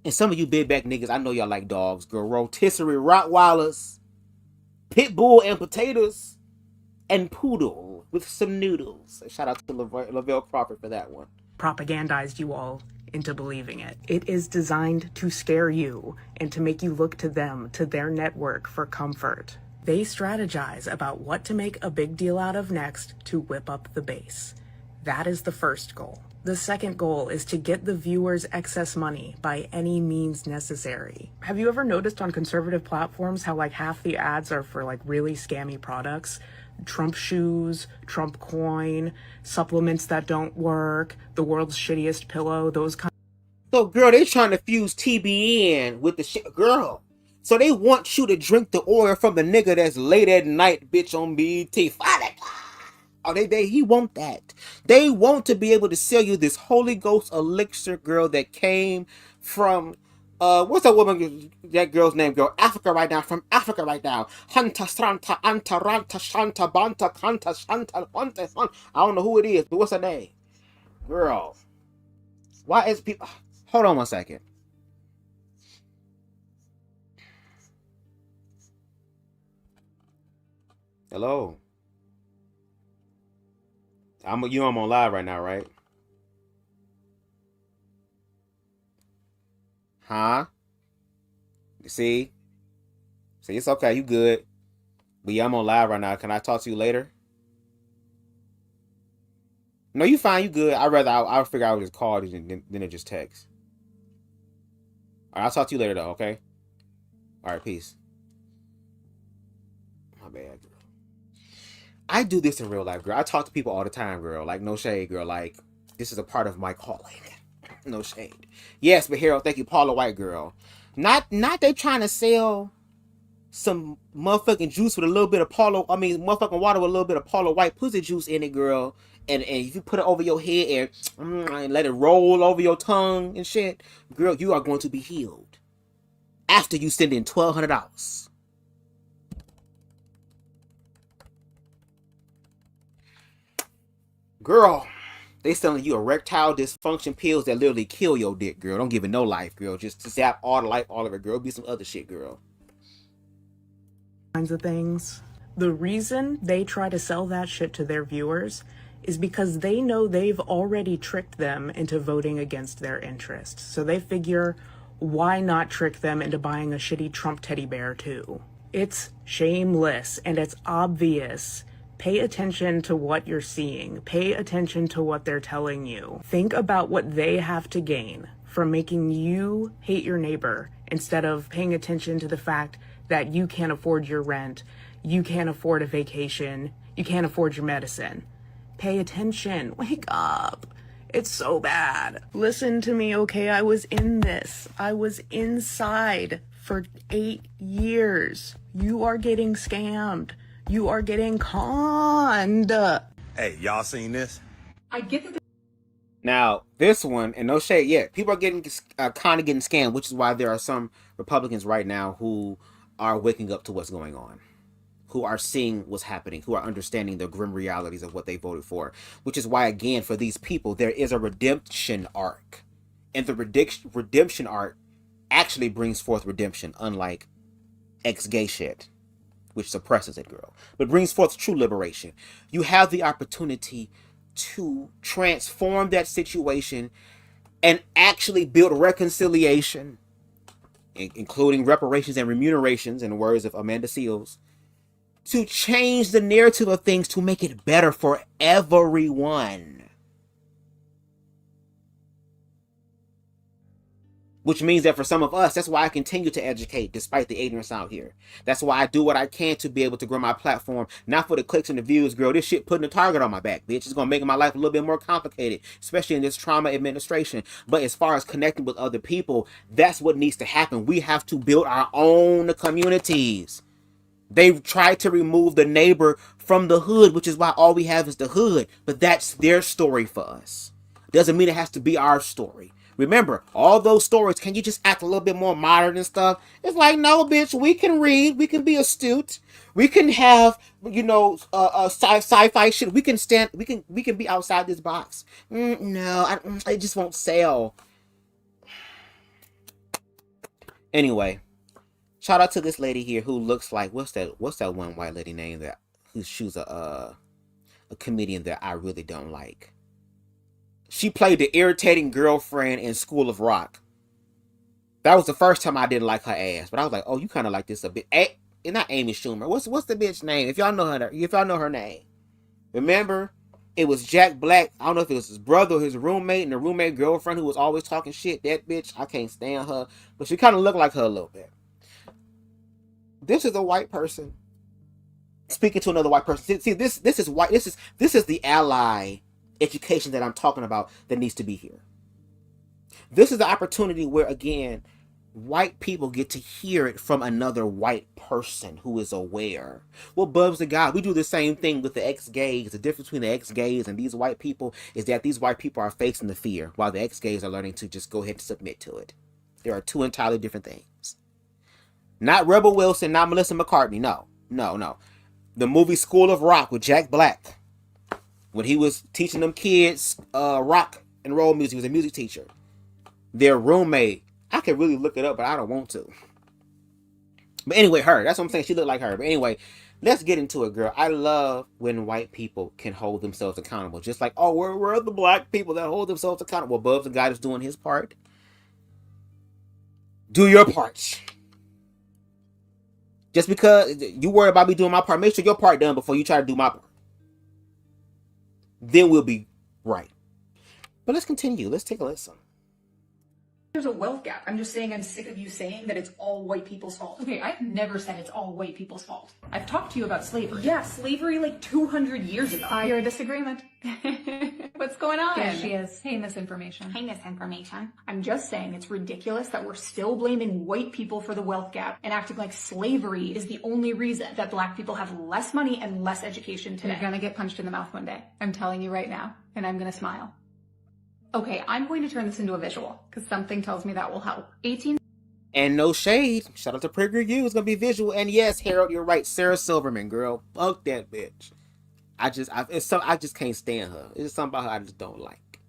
And some of you big back niggas, I know y'all like dogs, girl. Rotisserie Rottweilers, pit bull and potatoes, and poodle with some noodles. Shout out to Lavelle Crawford for that one. Propagandized you all into believing it. It is designed to scare you and to make you look to them, to their network for comfort. They strategize about what to make a big deal out of next to whip up the base. That is the first goal. The second goal is to get the viewers excess money by any means necessary. Have you ever noticed on conservative platforms how like half the ads are for like really scammy products? Trump shoes, Trump coin, supplements that don't work, the world's shittiest pillow, those kinds. So, girl, they trying to fuse TBN with the shit, girl. So they want you to drink the oil from the nigga that's late at night, bitch, on BET. Oh, he want that. They want to be able to sell you this Holy Ghost elixir, girl, that came from what's that woman, that girl's name, girl? Africa right now, from Africa right now. Hanta Stranta Antaranta Shanta Banta Kanta Shanta Hanta. I don't know who it is, but what's her name? Girl. Why is people, hold on one second. Hello. I'm on live right now, right? Huh? See, it's okay. You good? But yeah, I'm on live right now. Can I talk to you later? No, you fine. You good. I'll figure out just call than it just text. All right, I'll talk to you later though. Okay. All right. Peace. My bad. I do this in real life, girl. I talk to people all the time, girl. Like, no shade, girl. Like, this is a part of my calling. No shade. Yes, but Harold, thank you, Paula White, girl. Not they trying to sell some motherfucking juice with a little bit of motherfucking water with a little bit of Paula White pussy juice in it, girl. And if you put it over your head and let it roll over your tongue and shit, girl, you are going to be healed. After you send in $1,200. Girl, they selling you erectile dysfunction pills that literally kill your dick, girl. Don't give it no life, girl. Just to zap all the life, all of it, girl. Be some other shit, girl. Kinds of things. The reason they try to sell that shit to their viewers is because they know they've already tricked them into voting against their interests. So they figure, why not trick them into buying a shitty Trump teddy bear too? It's shameless and it's obvious. Pay attention to what you're seeing. Pay attention to what they're telling you. Think about what they have to gain from making you hate your neighbor instead of paying attention to the fact that you can't afford your rent, you can't afford a vacation, you can't afford your medicine. Pay attention. Wake up. It's so bad. Listen to me, okay? I was in this. I was inside for 8 years. You are getting scammed. You are getting conned. Hey, y'all seen this? I get that. Now, this one, and no shade, yeah, people are getting kind of getting scammed, which is why there are some Republicans right now who are waking up to what's going on, who are seeing what's happening, who are understanding the grim realities of what they voted for, which is why, again, for these people, there is a redemption arc. And the redemption arc actually brings forth redemption, unlike ex-gay shit, which suppresses it, girl, but brings forth true liberation. You have the opportunity to transform that situation and actually build reconciliation, including reparations and remunerations, in the words of Amanda Seals, to change the narrative of things to make it better for everyone. Which means that for some of us, that's why I continue to educate despite the ignorance out here. That's why I do what I can to be able to grow my platform. Not for the clicks and the views, girl. This shit putting a target on my back, bitch. It's going to make my life a little bit more complicated, especially in this trauma administration. But as far as connecting with other people, that's what needs to happen. We have to build our own communities. They've tried to remove the neighbor from the hood, which is why all we have is the hood. But that's their story for us. Doesn't mean it has to be our story. Remember, all those stories, can you just act a little bit more modern and stuff? It's like, no, bitch, we can read. We can be astute. We can have, sci-fi shit. We can be outside this box. No, it just won't sell. Anyway, shout out to this lady here who looks like, what's that one white lady name she's a comedian that I really don't like. She played the irritating girlfriend in School of Rock. That was the first time I didn't like her ass, but I was like, oh, you kind of like this a bit. Not Amy Schumer. What's the bitch name? If y'all know her name, remember It was Jack Black. I don't know if it was his brother or his roommate and the roommate girlfriend who was always talking shit. That bitch, I can't stand her. But she kind of looked like her a little bit. This is a white person speaking to another white person. See, this is white. This is the ally education that I'm talking about that needs to be here. This is the opportunity where, again, white people get to hear it from another white person who is aware. Well, BubzDaGawd, we do the same thing with the ex-gays. The difference between the ex-gays and these white people is that these white people are facing the fear, while the ex-gays are learning to just go ahead and submit to it. There are two entirely different things. Not Rebel Wilson, not Melissa McCartney. No. The movie School of Rock with Jack Black, when he was teaching them kids rock and roll music, he was a music teacher. Their roommate, I could really look it up, but I don't want to. But anyway, her. That's what I'm saying. She looked like her. But anyway, let's get into it, girl. I love when white people can hold themselves accountable. Just like, oh, where are the black people that hold themselves accountable? Well, BubzDaGawd is doing his part. Do your part. Just because you worry about me doing my part, make sure your part done before you try to do my part. Then we'll be right. But let's continue. Let's take a listen. There's a wealth gap. I'm just saying I'm sick of you saying that it's all white people's fault. Okay, I've never said it's all white people's fault. I've talked to you about slavery. Yeah, slavery like 200 years ago. I hear a disagreement. What's going on? There she is. Hey, misinformation. Hey, misinformation. I'm just saying it's ridiculous that we're still blaming white people for the wealth gap and acting like slavery is the only reason that black people have less money and less education today. You're gonna get punched in the mouth one day. I'm telling you right now, and I'm gonna smile. Okay, I'm going to turn this into a visual, because something tells me that will help. And no shade. Shout out to PragerU. It's going to be visual. And yes, Harold, you're right. Sarah Silverman, girl. Fuck that bitch. I just can't stand her. It's just something about her I just don't like.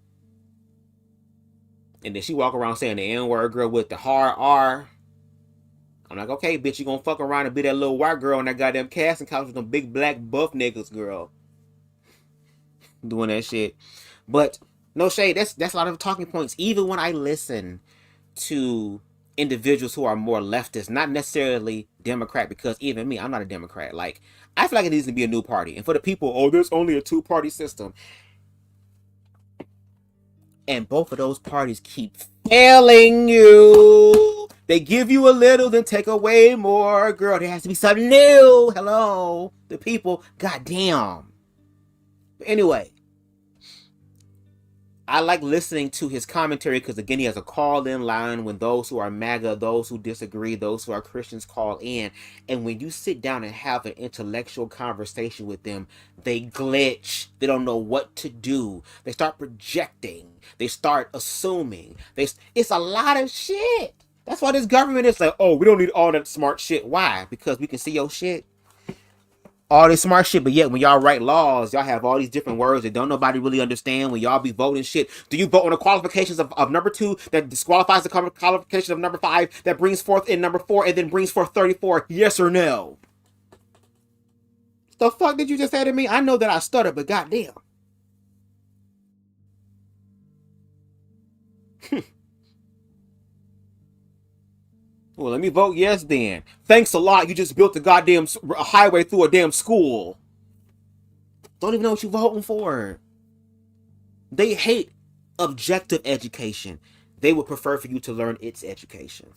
And then she walk around saying the N-word, girl, with the hard R. I'm like, okay, bitch, you going to fuck around and be that little white girl on that goddamn casting couch with them big black buff niggas, girl. Doing that shit. But no shade, that's a lot of talking points. Even when I listen to individuals who are more leftist, not necessarily Democrat, because even me, I'm not a Democrat. Like, I feel like it needs to be a new party. And for the people, oh, there's only a two-party system. And both of those parties keep failing you. They give you a little, then take away more. Girl, there has to be something new. Hello. The people, goddamn. But anyway, I like listening to his commentary because, again, he has a call-in line when those who are MAGA, those who disagree, those who are Christians call in. And when you sit down and have an intellectual conversation with them, they glitch. They don't know what to do. They start projecting. They start assuming. It's a lot of shit. That's why this government is like, oh, we don't need all that smart shit. Why? Because we can see your shit. All this smart shit, but yet when y'all write laws, y'all have all these different words that don't nobody really understand. When y'all be voting shit, do you vote on the qualifications of number 2 that disqualifies the qualification of number 5 that brings forth in number 4 and then brings forth 34? Yes or no? The fuck did you just say to me? I know that I stutter, but goddamn. Well, let me vote yes then. Thanks a lot. You just built a goddamn highway through a damn school. Don't even know what you're voting for. They hate objective education. They would prefer for you to learn its education.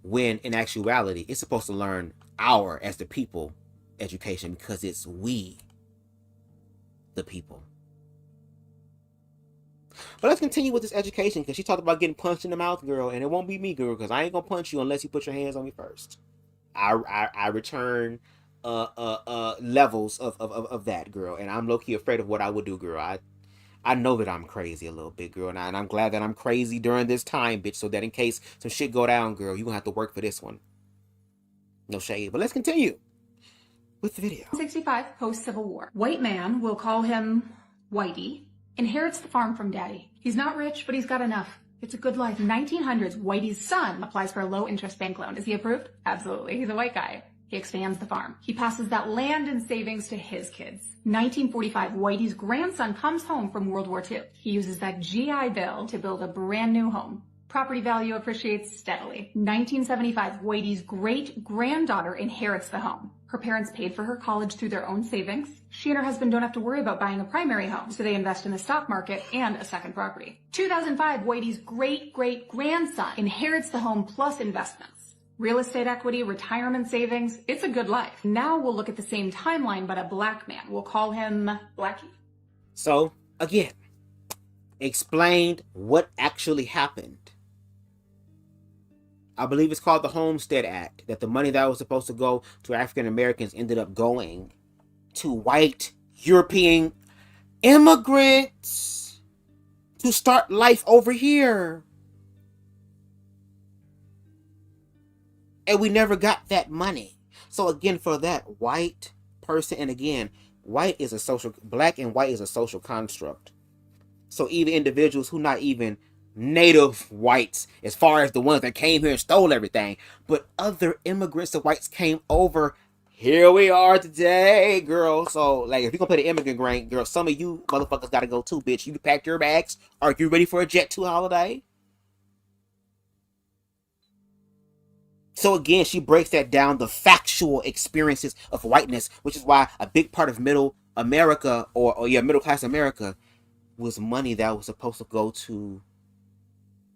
When in actuality, it's supposed to learn our, as the people, education, because it's we, the people. But let's continue with this education, because she talked about getting punched in the mouth, girl, and it won't be me, girl, because I ain't gonna punch you unless you put your hands on me first. I return levels of that, girl, and I'm low-key afraid of what I would do, girl. I know that I'm crazy a little bit, girl, and I'm glad that I'm crazy during this time, bitch, so that in case some shit go down, girl, you gonna have to work for this one. No shade, but let's continue with the video. 65 post-Civil War. White man, we'll call him Whitey, inherits the farm from daddy. He's not rich, but he's got enough. It's a good life. 1900s, Whitey's son applies for a low-interest bank loan. Is he approved? Absolutely. He's a white guy. He expands the farm. He passes that land and savings to his kids. 1945, Whitey's grandson comes home from World War II. He uses that GI Bill to build a brand new home. Property value appreciates steadily. 1975, Whitey's great-granddaughter inherits the home. Her parents paid for her college through their own savings. She and her husband don't have to worry about buying a primary home, so they invest in the stock market and a second property. 2005, Whitey's great-great-grandson inherits the home plus investments. Real estate equity, retirement savings, it's a good life. Now we'll look at the same timeline, but a black man. We'll call him Blackie. So, again, explained what actually happened. I believe it's called the Homestead Act, that the money that was supposed to go to African Americans ended up going to white European immigrants to start life over here. And we never got that money. So again, for that white person, and again, black and white is a social construct. So even individuals who not even native whites, as far as the ones that came here and stole everything, but other immigrants of whites came over. Here we are today, girl. So, like, if you're gonna play the immigrant grain, girl, some of you motherfuckers gotta go too, bitch. You packed your bags. Are you ready for a Jet 2 holiday? So again, she breaks that down, the factual experiences of whiteness, which is why a big part of middle America, or middle class America, was money that was supposed to go to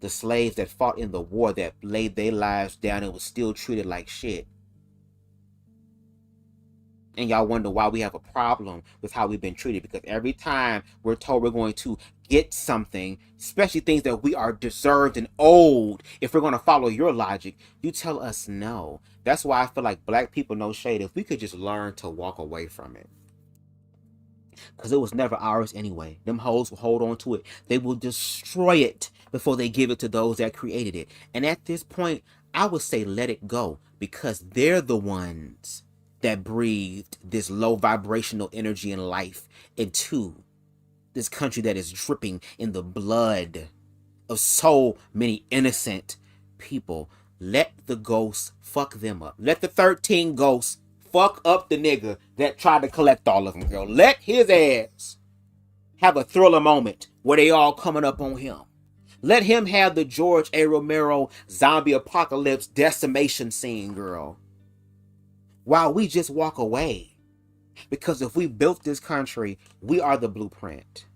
the slaves that fought in the war, that laid their lives down and was still treated like shit. And y'all wonder why we have a problem with how we've been treated, because every time we're told we're going to get something, especially things that we are deserved and owed, if we're going to follow your logic, you tell us no. That's why I feel like black people, no shade, if we could just learn to walk away from it. Because it was never ours anyway. Them hoes will hold on to it. They will destroy it before they give it to those that created it. And at this point, I would say let it go, because they're the ones that breathed this low vibrational energy and life into this country that is dripping in the blood of so many innocent people. Let the ghosts fuck them up. Let the 13 ghosts fuck up the nigga that tried to collect all of them, girl. Let his ass have a thriller moment where they all coming up on him. Let him have the George A. Romero zombie apocalypse decimation scene, girl. While we just walk away. Because if we built this country, we are the blueprint.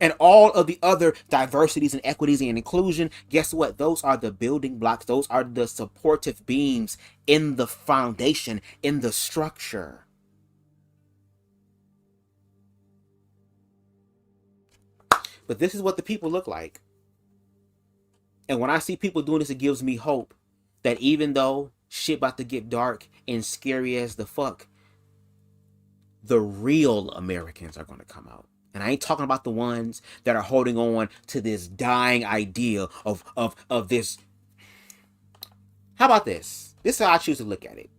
And all of the other diversities and equities and inclusion, guess what? Those are the building blocks. Those are the supportive beams in the foundation, in the structure. But this is what the people look like. And when I see people doing this, it gives me hope that even though shit about to get dark and scary as the fuck, the real Americans are going to come out. And I ain't talking about the ones that are holding on to this dying idea of this. How about this? This is how I choose to look at it.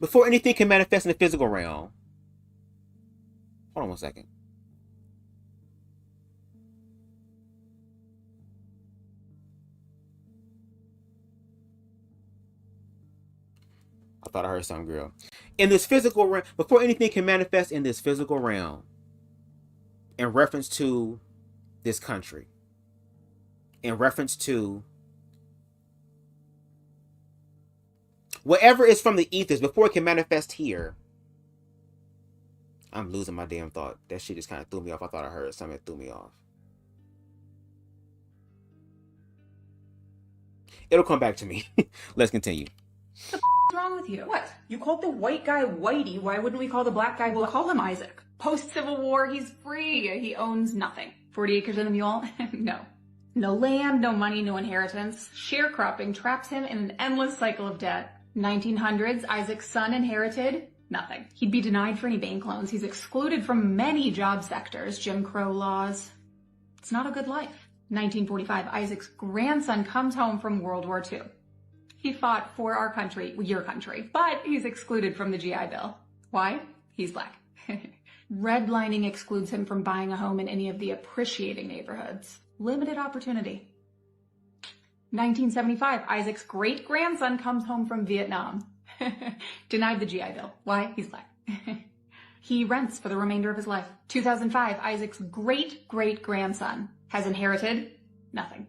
Before anything can manifest in the physical realm. Hold on one second. I thought I heard something, girl. In this physical realm, before anything can manifest in this physical realm, in reference to this country, in reference to whatever is from the ethers, before it can manifest here, I'm losing my damn thought. That shit just kind of threw me off. I thought I heard something that threw me off. It'll come back to me. Let's continue. What's wrong with you? What? You called the white guy Whitey. Why wouldn't we call the black guy? We'll call him Isaac. Post-Civil War, he's free. He owns nothing. 40 acres and a mule? No. No land, no money, no inheritance. Sharecropping traps him in an endless cycle of debt. 1900s, Isaac's son inherited nothing. He'd be denied for any bank loans. He's excluded from many job sectors, Jim Crow laws. It's not a good life. 1945, Isaac's grandson comes home from World War II. He fought for our country, your country, but he's excluded from the GI Bill. Why? He's black. Redlining excludes him from buying a home in any of the appreciating neighborhoods. Limited opportunity. 1975, Isaac's great-grandson comes home from Vietnam. Denied the GI Bill. Why? He's black. He rents for the remainder of his life. 2005, Isaac's great-great-grandson has inherited nothing.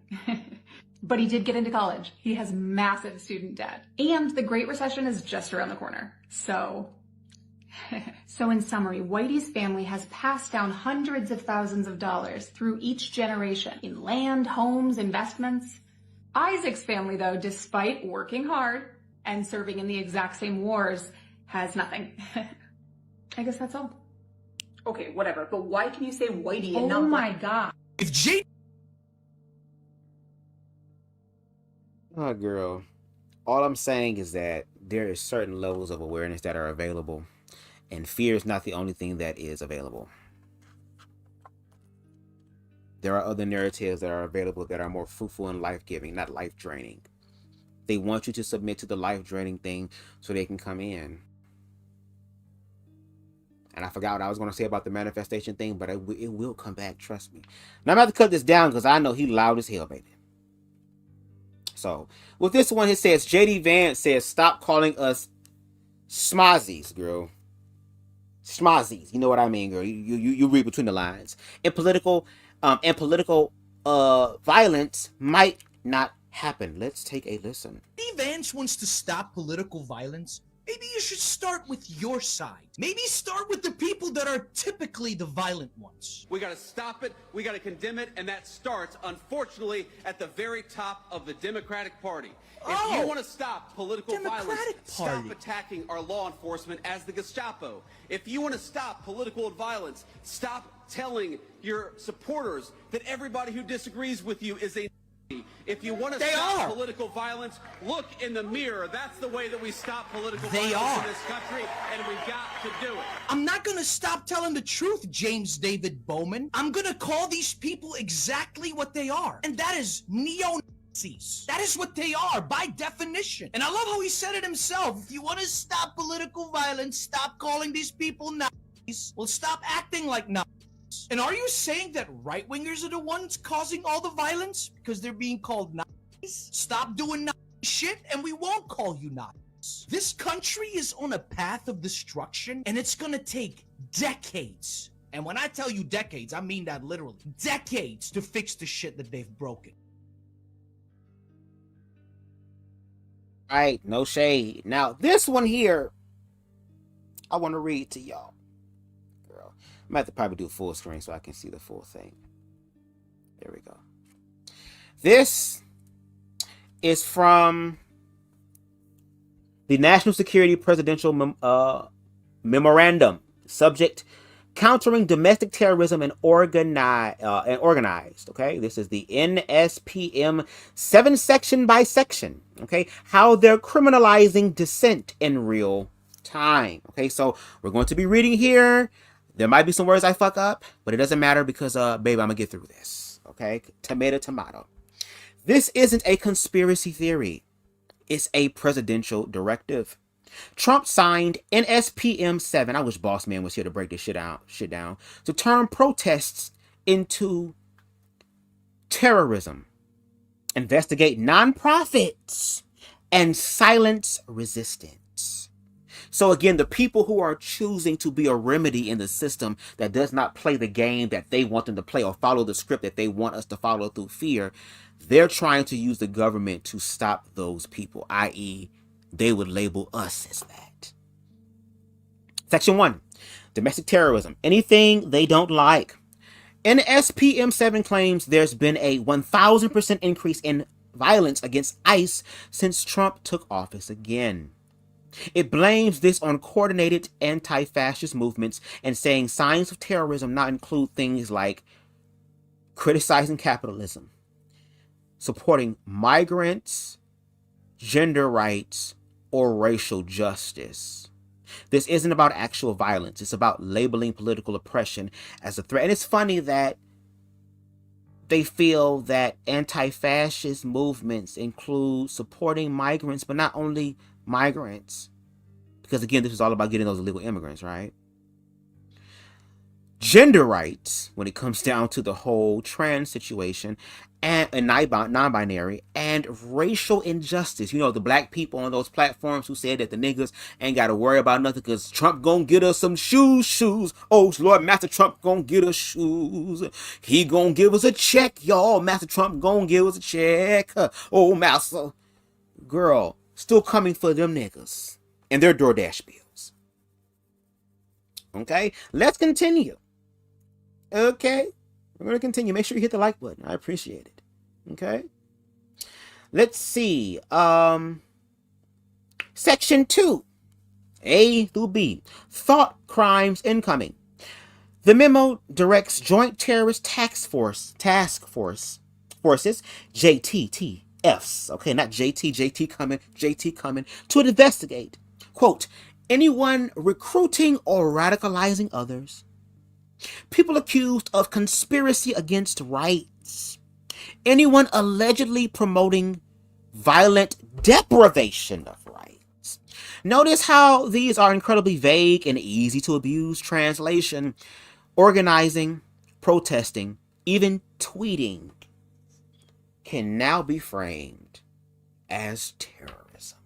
But he did get into college. He has massive student debt. And the Great Recession is just around the corner. So in summary, Whitey's family has passed down hundreds of thousands of dollars through each generation in land, homes, investments. Isaac's family, though, despite working hard and serving in the exact same wars, has nothing. I guess that's all. Okay, whatever, but why can you say Whitey and not... Oh my God. If J... Oh, girl. All I'm saying is that there is certain levels of awareness that are available, and fear is not the only thing that is available. There are other narratives that are available that are more fruitful and life-giving, not life-draining. They want you to submit to the life-draining thing so they can come in. And I forgot what I was going to say about the manifestation thing, but it will come back, trust me. Now I'm about to cut this down because I know he loud as hell, baby. So, with this one, it says, JD Vance says, stop calling us schmozzies, girl. Schmozzies. You know what I mean, girl. You read between the lines. And political violence might not happen. Let's take a listen. JD Vance wants to stop political violence. Maybe you should start with your side. Maybe start with the people that are typically the violent ones. We gotta stop it, we gotta condemn it, and that starts, unfortunately, at the very top of the Democratic Party. If you want to stop political violence, stop attacking our law enforcement as the Gestapo. If you want to stop political violence, stop telling your supporters that everybody who disagrees with you is a... If you want to stop political violence, look in the mirror. That's the way that we stop political violence in this country, and we got to do it. I'm not going to stop telling the truth, James David Bowman. I'm going to call these people exactly what they are, and that is neo-Nazis. That is what they are, by definition. And I love how he said it himself. If you want to stop political violence, stop calling these people Nazis. Well, stop acting like Nazis. And are you saying that right-wingers are the ones causing all the violence because they're being called Nazis? Stop doing Nazi shit and we won't call you Nazis. This country is on a path of destruction and it's gonna take decades. And when I tell you decades, I mean that literally. Decades to fix the shit that they've broken. All right, no shade. Now, this one here, I want to read to y'all. I'm going to have to probably do full screen so I can see the full thing. There we go. This is from the National Security Presidential Memorandum. Subject, countering domestic terrorism and organized. Okay, this is the NSPM 7 section by section. Okay, how they're criminalizing dissent in real time. Okay, so we're going to be reading here. There might be some words I fuck up, but it doesn't matter because, baby, I'm going to get through this. Okay? Tomato, tomato. This isn't a conspiracy theory. It's a presidential directive. Trump signed NSPM 7. I wish Boss Man was here to break this shit down. To turn protests into terrorism. Investigate nonprofits and silence resistance. So again, the people who are choosing to be a remedy in the system that does not play the game that they want them to play or follow the script that they want us to follow through fear, they're trying to use the government to stop those people, i.e., they would label us as that. Section 1, domestic terrorism. Anything they don't like. NSPM 7 claims there's been a 1,000% increase in violence against ICE since Trump took office again. It blames this on coordinated anti-fascist movements and saying signs of terrorism not include things like criticizing capitalism, supporting migrants, gender rights, or racial justice. This isn't about actual violence. It's about labeling political oppression as a threat. And it's funny that they feel that anti-fascist movements include supporting migrants, but not only migrants, because again, this is all about getting those illegal immigrants, right? gender rights when it comes down to the whole trans situation, and non-binary, and racial injustice. You know, the black people on those platforms who said that the niggas ain't got to worry about nothing because Trump gonna get us some shoes. Oh, Lord, Master Trump gonna get us shoes. He gonna give us a check, y'all. Master Trump gonna give us a check. Oh, Master. Girl, still coming for them niggas and their DoorDash bills. Okay, let's continue. Okay, we're going to continue. Make sure you hit the like button. I appreciate it. Okay, let's see. Section 2, A through B, thought crimes incoming. The memo directs Joint Terrorist Task Forces, JTTFs, okay, not JT coming, to investigate, quote, anyone recruiting or radicalizing others, people accused of conspiracy against rights, anyone allegedly promoting violent deprivation of rights. Notice how these are incredibly vague and easy to abuse. Translation: organizing, protesting, even tweeting can now be framed as terrorism.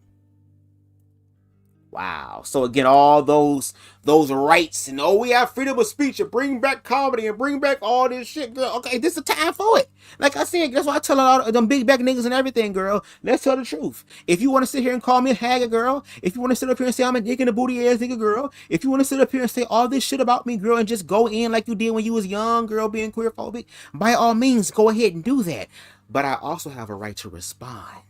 Wow. So again, all those rights and we have freedom of speech and bring back comedy and bring back all this shit, girl. Okay, this is the time for it. Like I said, that's why I tell a lot of them big back niggas and everything, girl. Let's tell the truth. If you want to sit here and call me a hagger, girl, if you want to sit up here and say I'm a dick and a booty ass nigga, girl, if you want to sit up here and say all this shit about me, girl, and just go in like you did when you was young, girl, being queer phobic, by all means, go ahead and do that. But I also have a right to respond.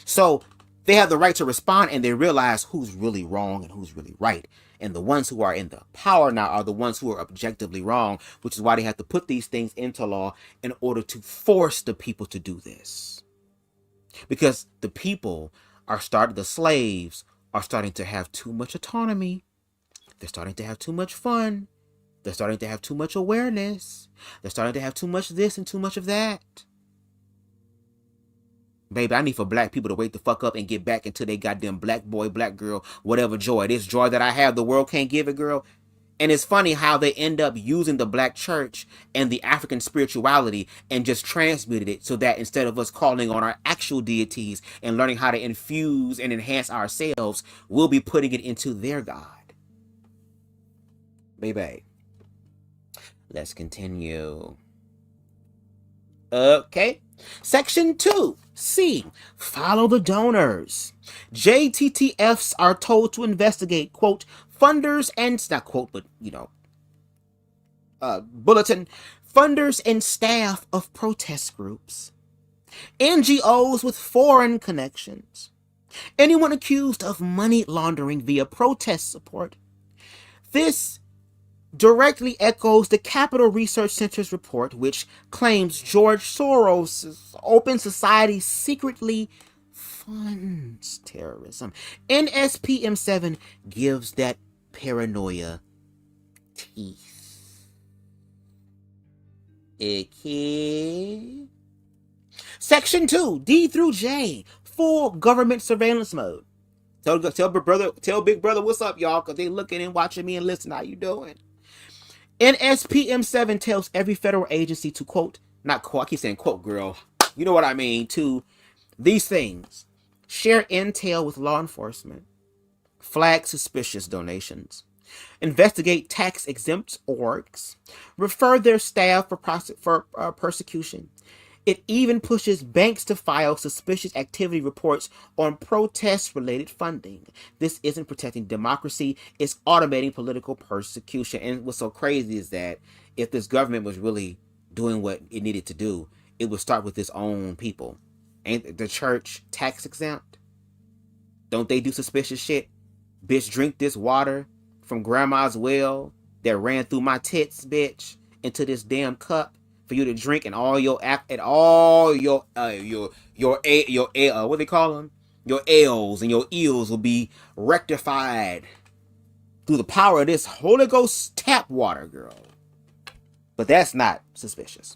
So they have the right to respond, and they realize who's really wrong and who's really right. And the ones who are in the power now are the ones who are objectively wrong, which is why they have to put these things into law in order to force the people to do this. Because the people the slaves are starting to have too much autonomy. They're starting to have too much fun. They're starting to have too much awareness. They're starting to have too much of this and too much of that. Baby, I need for black people to wake the fuck up and get back into their goddamn black boy, black girl, whatever joy. This joy that I have, the world can't give it, girl. And it's funny how they end up using the black church and the African spirituality and just transmuted it so that instead of us calling on our actual deities and learning how to infuse and enhance ourselves, we'll be putting it into their God. Baby, let's continue. Okay. Section 2, C, follow the donors. JTTFs are told to investigate, quote, funders and, not quote, but, bulletin, funders and staff of protest groups, NGOs with foreign connections, anyone accused of money laundering via protest support. This directly echoes the Capital Research Center's report, which claims George Soros' Open Society secretly funds terrorism. NSPM7 gives that paranoia teeth. Okay. Section 2, D through J, full government surveillance mode. Tell Big Brother what's up, y'all, because they looking and watching me and listening. How you doing? NSPM7 tells every federal agency to, quote, not quote, I keep saying quote, girl. You know what I mean, to these things. Share intel with law enforcement. Flag suspicious donations. Investigate tax-exempt orgs. Refer their staff for persecution. It even pushes banks to file suspicious activity reports on protest-related funding. This isn't protecting democracy, it's automating political persecution. And what's so crazy is that if this government was really doing what it needed to do, it would start with its own people. Ain't the church tax exempt? Don't they do suspicious shit? Bitch, drink this water from grandma's well that ran through my tits, bitch, into this damn cup for you to drink, and all your what they call them, your ails and your eels will be rectified through the power of this Holy Ghost tap water, girl. But that's not suspicious.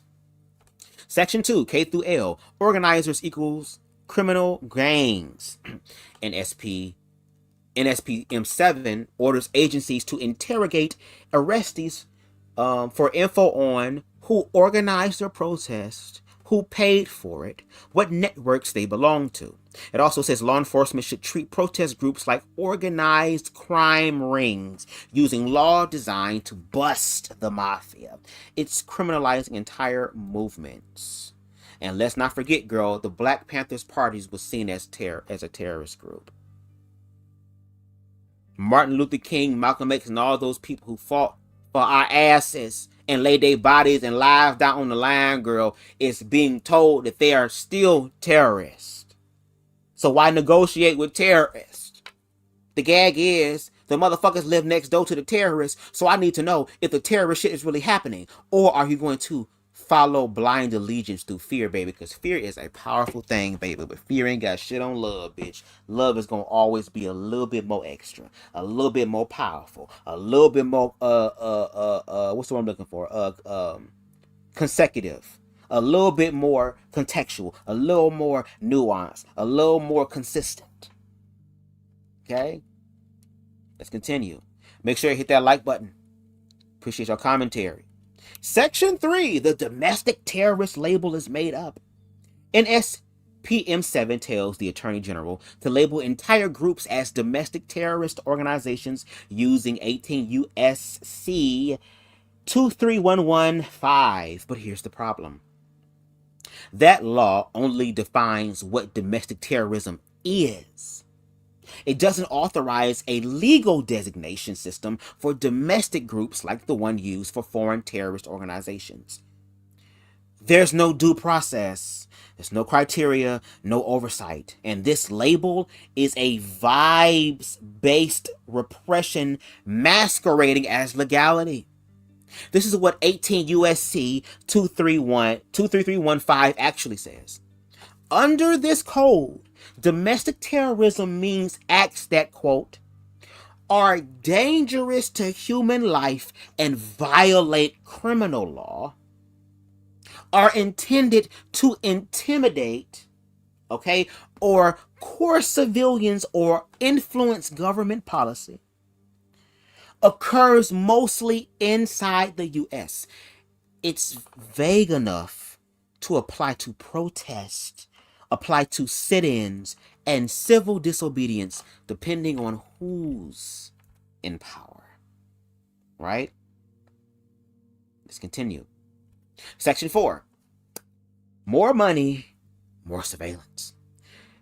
Section 2, K through L, organizers equals criminal gangs. And SP NSPM7 orders agencies to interrogate arrestees for info on who organized their protest, who paid for it, what networks they belong to. It also says law enforcement should treat protest groups like organized crime rings, using law designed to bust the mafia. It's criminalizing entire movements. And let's not forget, girl, the Black Panthers parties was seen as a terrorist group. Martin Luther King, Malcolm X, and all those people who fought for our asses and laid their bodies and lives down on the line, girl, is being told that they are still terrorists. So why negotiate with terrorists? The gag is the motherfuckers live next door to the terrorists, so I need to know if the terrorist shit is really happening. Or are you going to follow blind allegiance through fear, baby? Because fear is a powerful thing, baby. But fear ain't got shit on love, bitch. Love is going to always be a little bit more extra, a little bit more powerful, a little bit more, what's the word I'm looking for? Consecutive. A little bit more contextual, a little more nuanced, a little more consistent. Okay? Let's continue. Make sure you hit that like button. Appreciate your commentary. Section 3, the domestic terrorist label is made up. NSPM7 tells the Attorney General to label entire groups as domestic terrorist organizations using 18 U.S.C. 23115. But here's the problem. That law only defines what domestic terrorism is. It doesn't authorize a legal designation system for domestic groups like the one used for foreign terrorist organizations. There's no due process, there's no criteria, no oversight, and this label is a vibes-based repression masquerading as legality. This is what 18 U.S.C. 23315 actually says. Under this code, domestic terrorism means acts that, quote, are dangerous to human life and violate criminal law, are intended to intimidate, okay, or coerce civilians or influence government policy, occurs mostly inside the U.S. It's vague enough to apply to protest, apply to sit-ins, and civil disobedience, depending on who's in power. Right? Let's continue. Section 4. More money, more surveillance.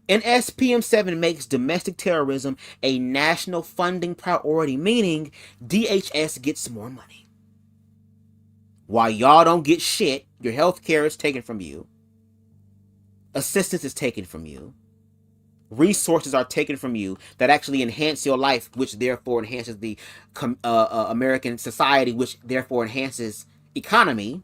NSPM7 makes domestic terrorism a national funding priority, meaning DHS gets more money. While y'all don't get shit, your health care is taken from you. Assistance is taken from you. Resources are taken from you that actually enhance your life, which therefore enhances the American society, which therefore enhances economy.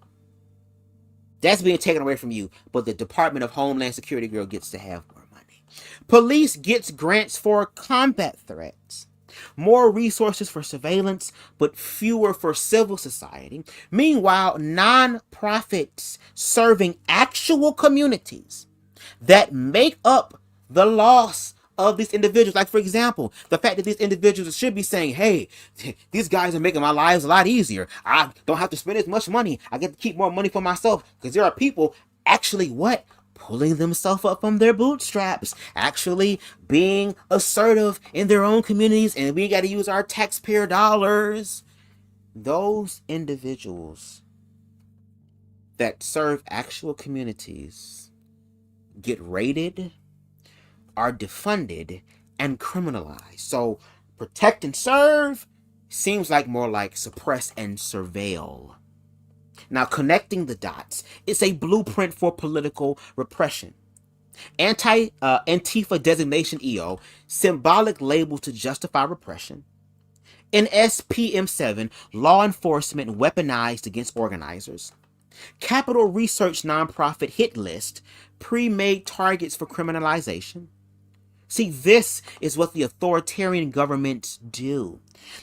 That's being taken away from you, but the Department of Homeland Security girl gets to have more money. Police gets grants for combat threats. More resources for surveillance, but fewer for civil society. Meanwhile, non-profits serving actual communities that make up the loss of these individuals. Like, for example, the fact that these individuals should be saying, hey, these guys are making my lives a lot easier. I don't have to spend as much money. I get to keep more money for myself, because there are people actually what? Pulling themselves up from their bootstraps, actually being assertive in their own communities, and we got to use our taxpayer dollars. Those individuals that serve actual communities get raided, are defunded, and criminalized. So protect and serve seems like more like suppress and surveil. Now, connecting the dots, it's a blueprint for political repression. Antifa designation EO, symbolic label to justify repression. In SPM7, law enforcement weaponized against organizers. Capital Research nonprofit hit list, pre-made targets for criminalization. See, this is what the authoritarian governments do.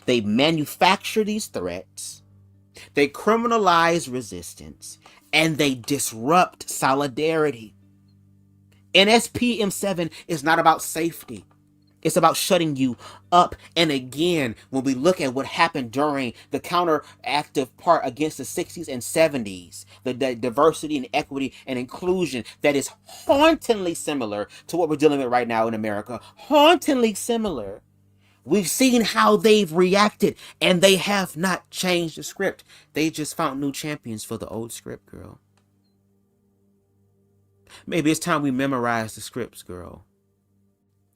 They manufacture these threats, they criminalize resistance, and they disrupt solidarity. NSPM7 is not about safety. It's about shutting you up. And again, when we look at what happened during the counteractive part against the 60s and 70s, the diversity and equity and inclusion that is hauntingly similar to what we're dealing with right now in America, hauntingly similar. We've seen how they've reacted, and they have not changed the script. They just found new champions for the old script, girl. Maybe it's time we memorize the scripts, girl.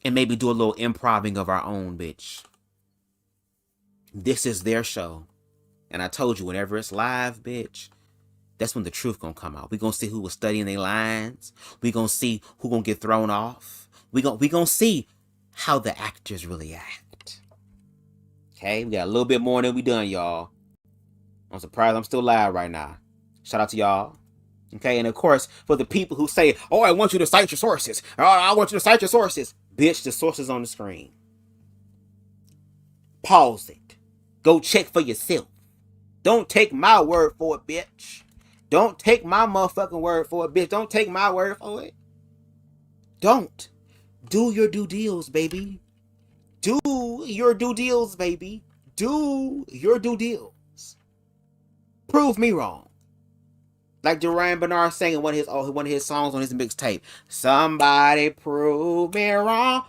And maybe do a little improving of our own, bitch. This is their show. And I told you, whenever it's live, bitch, that's when the truth gonna come out. We gonna see who was studying their lines. We gonna see who gonna get thrown off. We gonna see how the actors really act. Okay, we got a little bit more than we done, y'all. I'm surprised I'm still live right now. Shout out to y'all. Okay, and of course, for the people who say, oh, I want you to cite your sources. Oh, I want you to cite your sources. Bitch, the source is on the screen. Pause it. Go check for yourself. Don't take my word for it, bitch. Don't take my motherfucking word for it, bitch. Don't take my word for it. Don't. Do your due deals, baby. Do your due deals, baby. Do your due deals. Prove me wrong. Like Duran Bernard sang in one of his songs on his mixtape. Somebody prove me wrong.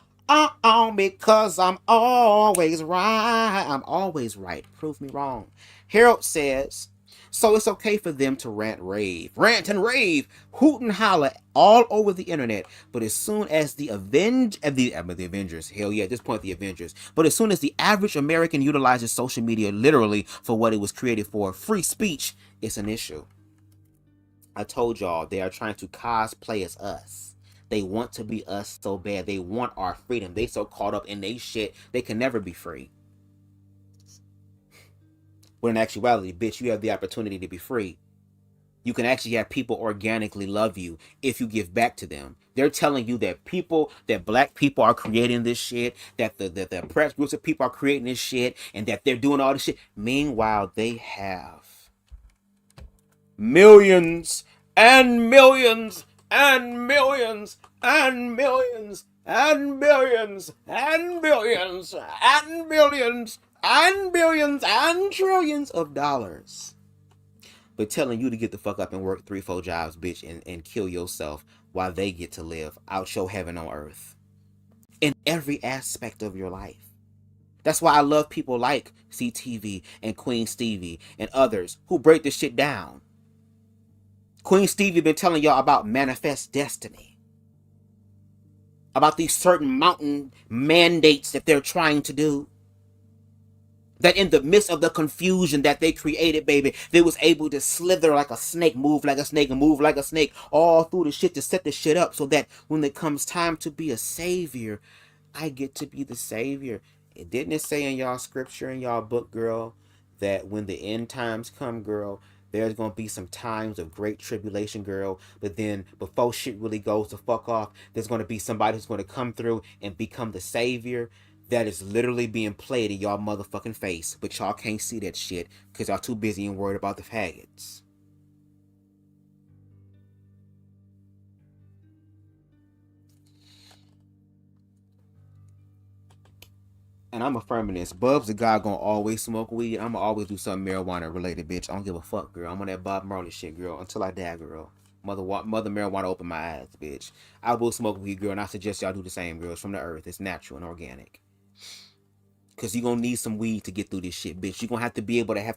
Because I'm always right. I'm always right. Prove me wrong. Harold says, so it's okay for them to rant and rave, hoot and holler all over the internet. But as soon as the Avengers, hell yeah, at this point the Avengers, but as soon as the average American utilizes social media literally for what it was created for, free speech, it's an issue. I told y'all they are trying to cosplay as us. They want to be us so bad. They want our freedom. They so caught up in they shit, they can never be free. When in actuality, bitch, you have the opportunity to be free. You can actually have people organically love you if you give back to them. They're telling you that black people are creating this shit, that the oppressed groups of people are creating this shit, and that they're doing all this shit. Meanwhile, they have millions and millions and millions and millions and billions and billions and billions and billions and trillions of dollars, but telling you to get the fuck up and work 3-4 jobs, bitch, and kill yourself while they get to live out your heaven on earth in every aspect of your life. That's why I love people like CTV and Queen Stevie and others who break this shit down. Queen Stevie been telling y'all about manifest destiny, about these certain mountain mandates that they're trying to do, that in the midst of the confusion that they created, baby, they was able to slither like a snake, move like a snake, and move like a snake all through the shit to set the shit up so that when it comes time to be a savior, I get to be the savior. Didn't it say in y'all scripture, in y'all book, girl, that when the end times come, girl, there's going to be some times of great tribulation, girl, but then before shit really goes to fuck off, there's going to be somebody who's going to come through and become the savior. That is literally being played in y'all motherfucking face, but y'all can't see that shit because y'all too busy and worried about the faggots. And I'm affirming this. BubzDaGawd gonna always smoke weed. I'm gonna always do something marijuana related, bitch. I don't give a fuck, girl. I'm on that Bob Marley shit, girl, until I die, girl. Mother marijuana open my eyes, bitch. I will smoke weed, girl, and I suggest y'all do the same, girls. From the earth. It's natural and organic. Because you're going to need some weed to get through this shit, bitch. You're going to have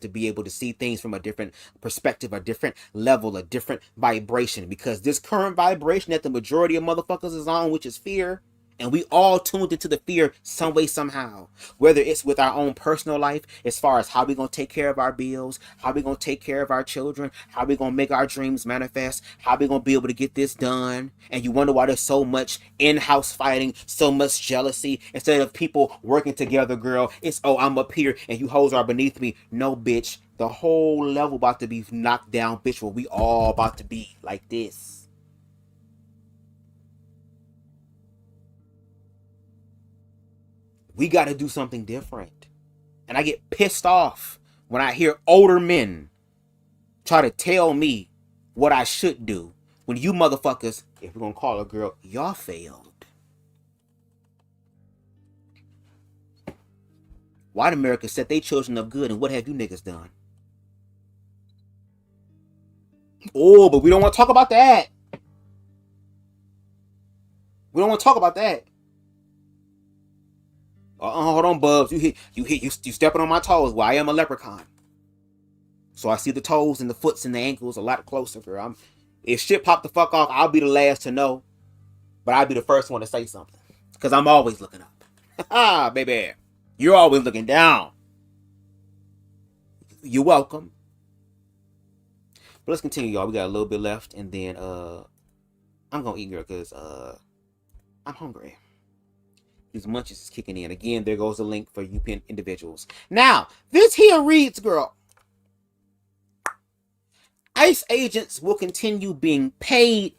to be able to see things from a different perspective, a different level, a different vibration. Because this current vibration that the majority of motherfuckers is on, which is fear, and we all tuned into the fear some way, somehow. Whether it's with our own personal life, as far as how we going to take care of our bills, how we going to take care of our children, how we going to make our dreams manifest, how we going to be able to get this done. And you wonder why there's so much in-house fighting, so much jealousy. Instead of people working together, girl, it's, oh, I'm up here and you hoes are beneath me. No, bitch. The whole level about to be knocked down, bitch, where we all about to be like this. We got to do something different. And I get pissed off when I hear older men try to tell me what I should do. When you motherfuckers, if we're going to call a girl, y'all failed. White America set their children up good, and what have you niggas done? Oh, but we don't want to talk about that. We don't want to talk about that. Hold on, Bubs. You stepping on my toes. Well, I am a leprechaun, so I see the toes and the foots and the ankles a lot closer, girl. If shit pop the fuck off, I'll be the last to know, but I'll be the first one to say something, because I'm always looking up. Ha, baby. You're always looking down. You're welcome. But let's continue, y'all. We got a little bit left, and then I'm gonna eat, girl, because I'm hungry. These munches is kicking in. Again, there goes a link for you individuals. Now, this here reads, girl, ICE agents will continue being paid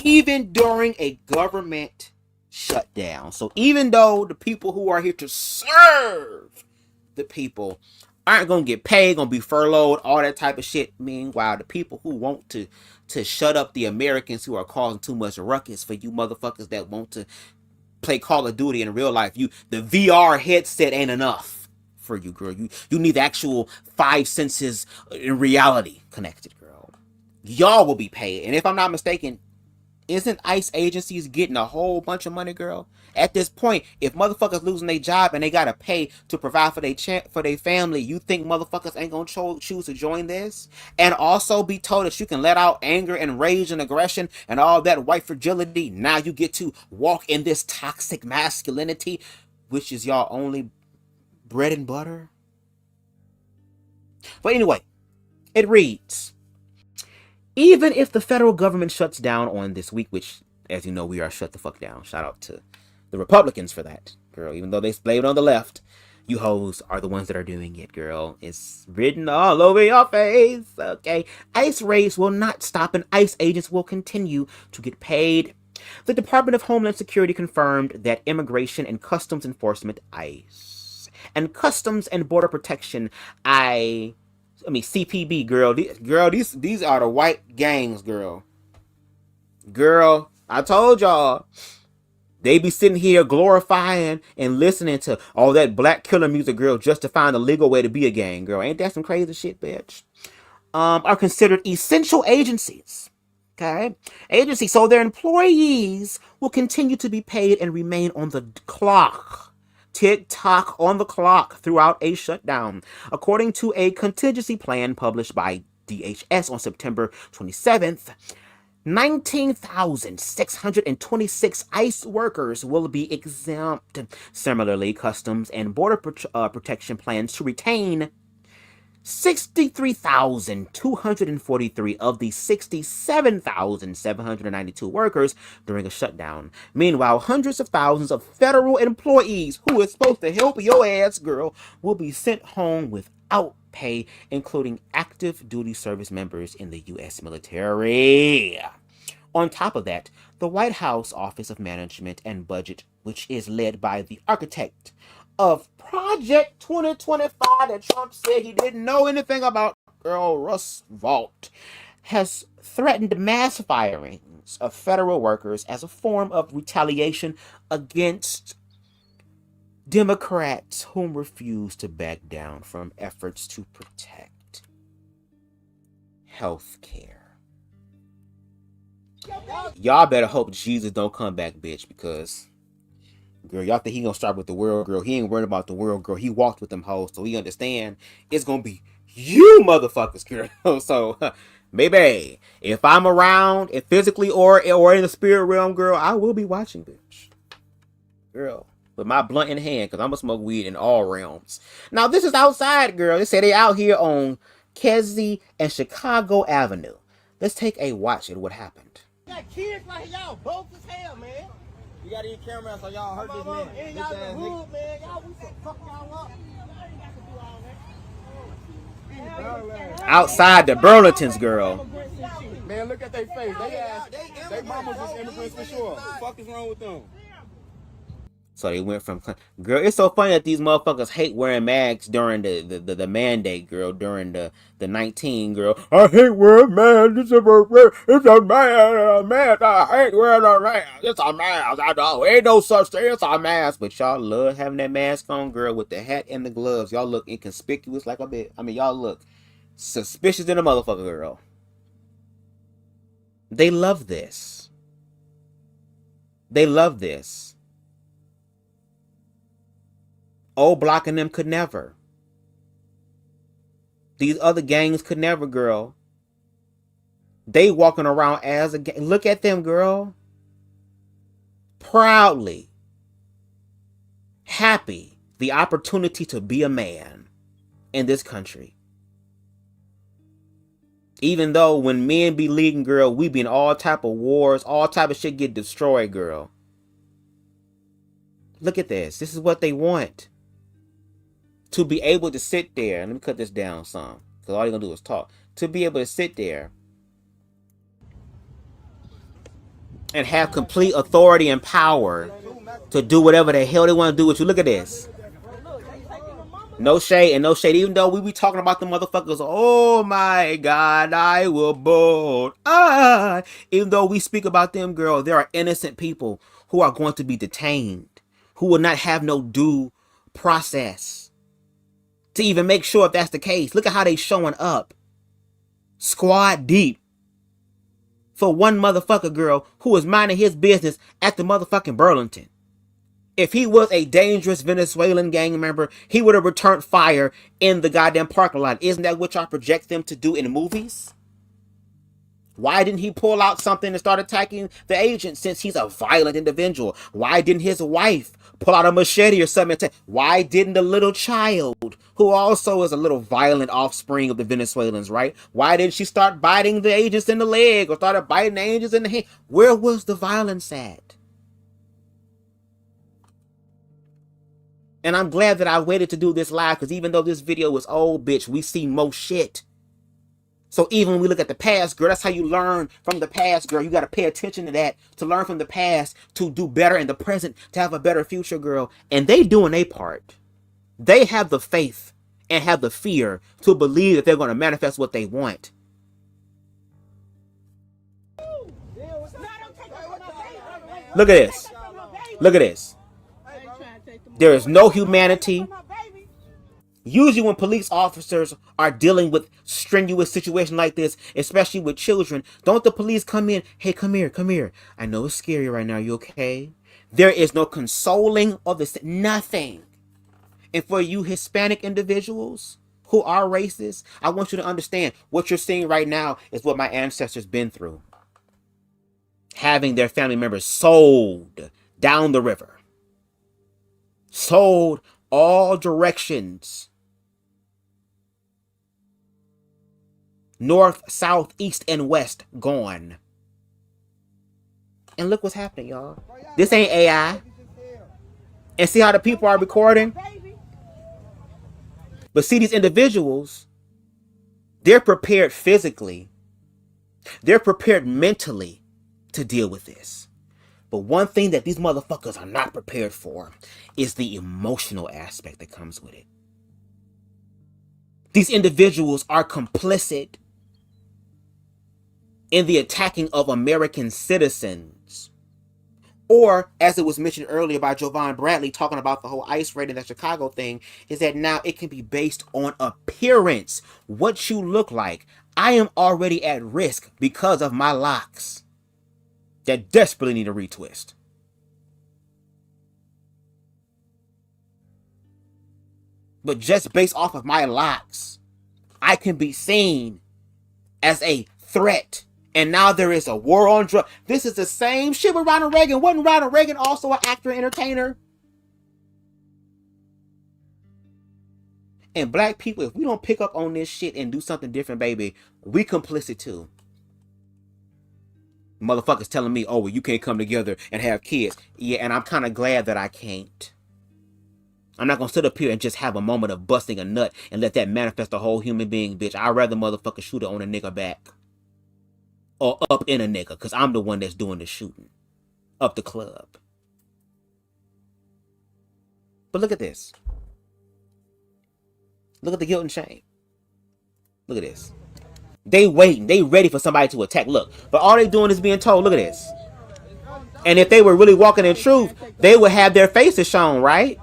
even during a government shutdown. So even though the people who are here to serve the people aren't going to get paid, going to be furloughed, all that type of shit. Meanwhile, the people who want to shut up the Americans who are causing too much ruckus, for you motherfuckers that want to play Call of Duty in real life, the VR headset ain't enough for you, girl. You need the actual 5 senses in reality connected, girl. Y'all will be paid. And if I'm not mistaken, isn't ICE agencies getting a whole bunch of money, girl? At this point, if motherfuckers losing their job and they gotta pay to provide for their family, you think motherfuckers ain't gonna choose to join this? And also be told that you can let out anger and rage and aggression and all that white fragility. Now you get to walk in this toxic masculinity, which is y'all only bread and butter. But anyway, it reads, even if the federal government shuts down on this week, which, as you know, we are shut the fuck down. Shout out to the Republicans for that, girl. Even though they blame it on the left, you hoes are the ones that are doing it, girl. It's written all over your face, okay? ICE raids will not stop, and ICE agents will continue to get paid. The Department of Homeland Security confirmed that Immigration and Customs Enforcement, ICE, and Customs and Border Protection, CPB, girl. These are the white gangs, girl. Girl, I told y'all. They be sitting here glorifying and listening to all that black killer music, girl, just to find a legal way to be a gang, girl. Ain't that some crazy shit, bitch? Are considered essential agencies. Okay? Agencies. So their employees will continue to be paid and remain on the clock. Tick-tock on the clock throughout a shutdown. According to a contingency plan published by DHS on September 27th, 19,626 ICE workers will be exempt. Similarly, Customs and Border Protection plans to retain 63,243 of the 67,792 workers during a shutdown. Meanwhile, hundreds of thousands of federal employees who is supposed to help your ass, girl, will be sent home without pay, including active duty service members in the U.S. military. On top of that, the White House Office of Management and Budget, which is led by the architect of Project 2025 that Trump said he didn't know anything about, girl, Russ Vought, has threatened mass firings of federal workers as a form of retaliation against Democrats whom refuse to back down from efforts to protect health care. Y'all better hope Jesus don't come back, bitch, because, girl, y'all think he gonna start with the world, girl. He ain't worried about the world, girl. He walked with them hoes, so he understand it's gonna be you motherfuckers, girl. So, maybe if I'm around, if physically or in the spirit realm, girl, I will be watching, bitch. Girl, with my blunt in hand, because I'm gonna smoke weed in all realms. Now, this is outside, girl. They say they out here on Kedzie and Chicago Avenue. Let's take a watch at what happened. Got kids right here, y'all both as hell, man. You gotta eat camera so y'all hurt this man. And y'all the hood, man. Y'all, we can fuck y'all up. Outside the Burlingtons, girl. Man, look at their face. They mamas is immigrants for sure. What the fuck is wrong with them? So they went from, girl, it's so funny that these motherfuckers hate wearing masks during the mandate, girl, during the 19, girl. I hate wearing masks. It's a mask. I hate wearing a mask. It's a mask. I know. Ain't no such thing. It's a mask. But y'all love having that mask on, girl, with the hat and the gloves. Y'all look inconspicuous like a bit. I mean, y'all look suspicious than a motherfucker, girl. They love this. They love this. Old Block and them could never. These other gangs could never, girl. They walking around as a gang. Look at them, girl. Proudly. Happy. The opportunity to be a man in this country. Even though when men be leading, girl, we be in all type of wars, all type of shit get destroyed, girl. Look at this. This is what they want. To be able to sit there, let me cut this down some, because all you're going to do is talk. To be able to sit there and have complete authority and power to do whatever the hell they want to do with you. Look at this. No shade and no shade. Even though we be talking about the motherfuckers, oh my God, I will bold. Even though we speak about them, girl, there are innocent people who are going to be detained, who will not have no due process. To even make sure if that's the case. Look at how they showing up. Squad deep. For one motherfucker, girl, who was minding his business at the motherfucking Burlington. If he was a dangerous Venezuelan gang member, he would have returned fire in the goddamn parking lot. Isn't that what y'all project them to do in movies? Why didn't he pull out something and start attacking the agent since he's a violent individual? Why didn't his wife pull out a machete or something? Why didn't the little child, who also is a little violent offspring of the Venezuelans, right? Why didn't she start biting the agents in the leg or started biting the agents in the hand? Where was the violence at? And I'm glad that I waited to do this live, because even though this video was old, bitch, we see more shit. So even when we look at the past, girl, that's how you learn from the past, girl. You got to pay attention to that, to learn from the past, to do better in the present, to have a better future, girl. And they doing their part. They have the faith and have the fear to believe that they're going to manifest what they want. Look at this. Look at this. There is no humanity. Usually when police officers are dealing with strenuous situations like this, especially with children, don't the police come in, hey, come here, come here. I know it's scary right now, you okay? There is no consoling of this, nothing. And for you Hispanic individuals who are racist, I want you to understand what you're seeing right now is what my ancestors been through. Having their family members sold down the river. Sold all directions. North, south, east, and west gone. And look what's happening, y'all. This ain't AI. And see how the people are recording? But see, these individuals, they're prepared physically. They're prepared mentally to deal with this. But one thing that these motherfuckers are not prepared for is the emotional aspect that comes with it. These individuals are complicit in the attacking of American citizens. Or, as it was mentioned earlier by Jovan Bradley talking about the whole ICE raid and that Chicago thing, is that now it can be based on appearance, what you look like. I am already at risk because of my locks that desperately need a retwist. But just based off of my locks, I can be seen as a threat. And now there is a war on drugs. This is the same shit with Ronald Reagan. Wasn't Ronald Reagan also an actor and entertainer? And black people, if we don't pick up on this shit and do something different, baby, we complicit too. Motherfuckers telling me, oh, well, you can't come together and have kids. Yeah, and I'm kind of glad that I can't. I'm not going to sit up here and just have a moment of busting a nut and let that manifest a whole human being, bitch. I'd rather motherfucker shoot it on a nigga back. Or up in a nigga, because I'm the one that's doing the shooting. Up the club. But look at this. Look at the guilt and shame. Look at this. They waiting. They ready for somebody to attack. Look. But all they doing is being told, look at this. And if they were really walking in truth, they would have their faces shown, right?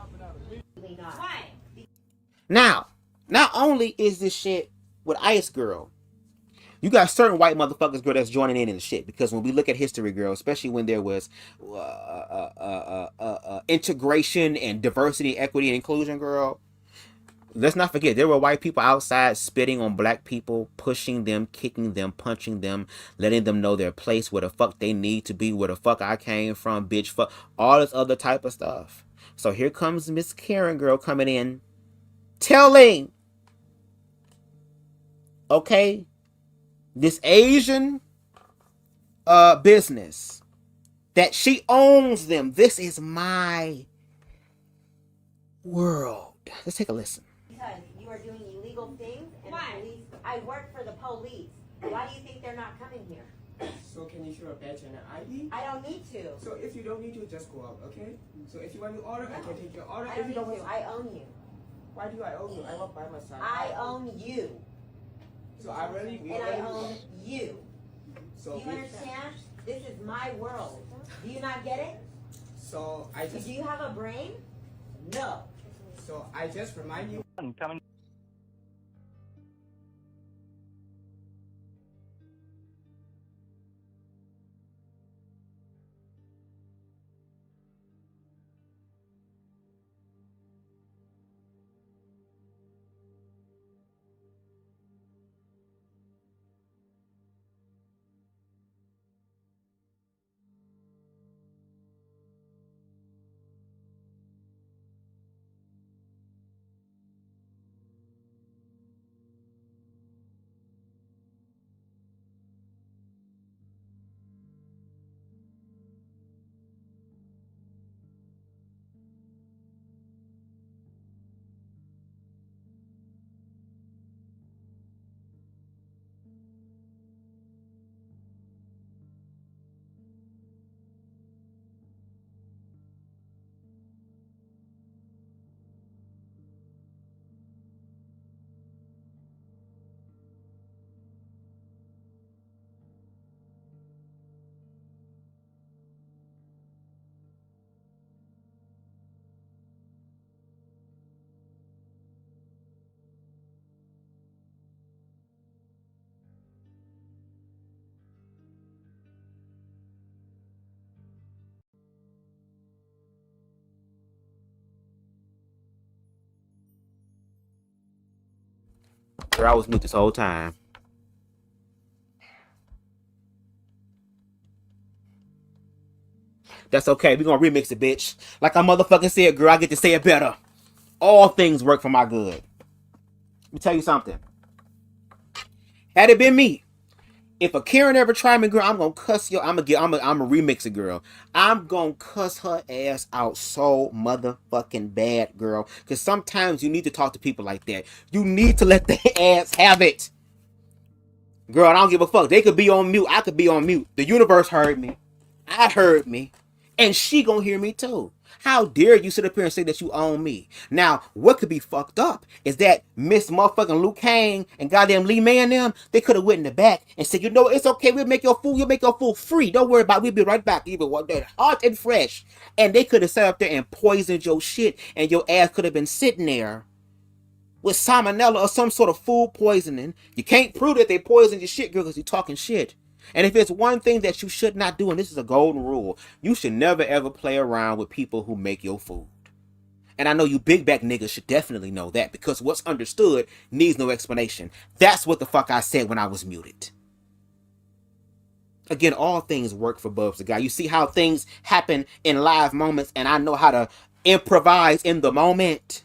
Now, not only is this shit with Ice Girl, you got certain white motherfuckers, girl, that's joining in the shit. Because when we look at history, girl, especially when there was integration and diversity, equity, and inclusion, girl, let's not forget, there were white people outside spitting on black people, pushing them, kicking them, punching them, letting them know their place, where the fuck they need to be, where the fuck I came from, bitch, fuck, all this other type of stuff. So here comes Miss Karen, girl, coming in, telling, okay, this Asian business, that she owns them. This is my world. Let's take a listen. Because you are doing illegal things, and police. I work for the police. Why do you think they're not coming here? So can you show a badge and an ID? I don't need to. So if you don't need to, just go out, okay? So if you want to order, I can take your order. I If you don't don't need want to. I own you. Why do I own you? I work by myself. I own you. So I really, And I own you. So Do you understand? This is my world. Do you not get it? So I just. Do you have a brain? No. So I just remind you. Coming. Girl, I was mute this whole time. That's okay. We're gonna remix it, bitch. Like I motherfucking said, girl, I get to say it better. All things work for my good. Let me tell you something. Had it been me, if a Karen ever tried me, girl, I'm gonna cuss you. I'm gonna remix it, girl. I'm gonna cuss her ass out so motherfucking bad, girl. Cause sometimes you need to talk to people like that. You need to let their ass have it. Girl, I don't give a fuck. They could be on mute. I could be on mute. The universe heard me. I heard me. And she gonna hear me too. How dare you sit up here and say that you own me? Now, what could be fucked up is that Miss motherfucking Luke Kang and goddamn Lee May and them, they could have went in the back and said, you know, it's okay, we'll make your food, free. Don't worry about it, we'll be right back. Even one day, hot and fresh. And they could have sat up there and poisoned your shit, and your ass could have been sitting there with salmonella or some sort of food poisoning. You can't prove that they poisoned your shit, girl, because you're talking shit. And if it's one thing that you should not do, and this is a golden rule, you should never ever play around with people who make your food. And I know you big back niggas should definitely know that, because what's understood needs no explanation. That's what the fuck I said when I was muted. Again, all things work for BubzDaGawd. You see how things happen in live moments, and I know how to improvise in the moment.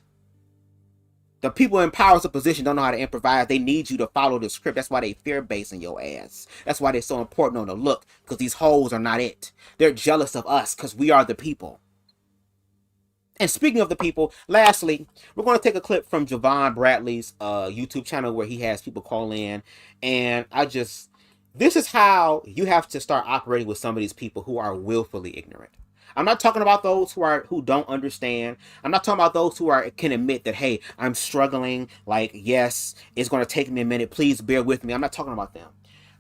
The people in powerful position don't know how to improvise. They need you to follow the script. That's why they fear-basing your ass. That's why they're so important on the look, because these hoes are not it. They're jealous of us because we are the people. And speaking of the people, lastly, we're going to take a clip from Javon Bradley's YouTube channel where he has people call in. And this is how you have to start operating with some of these people who are willfully ignorant. I'm not talking about those who don't understand. I'm not talking about those who can admit that, hey, I'm struggling. Like, yes, it's going to take me a minute. Please bear with me. I'm not talking about them.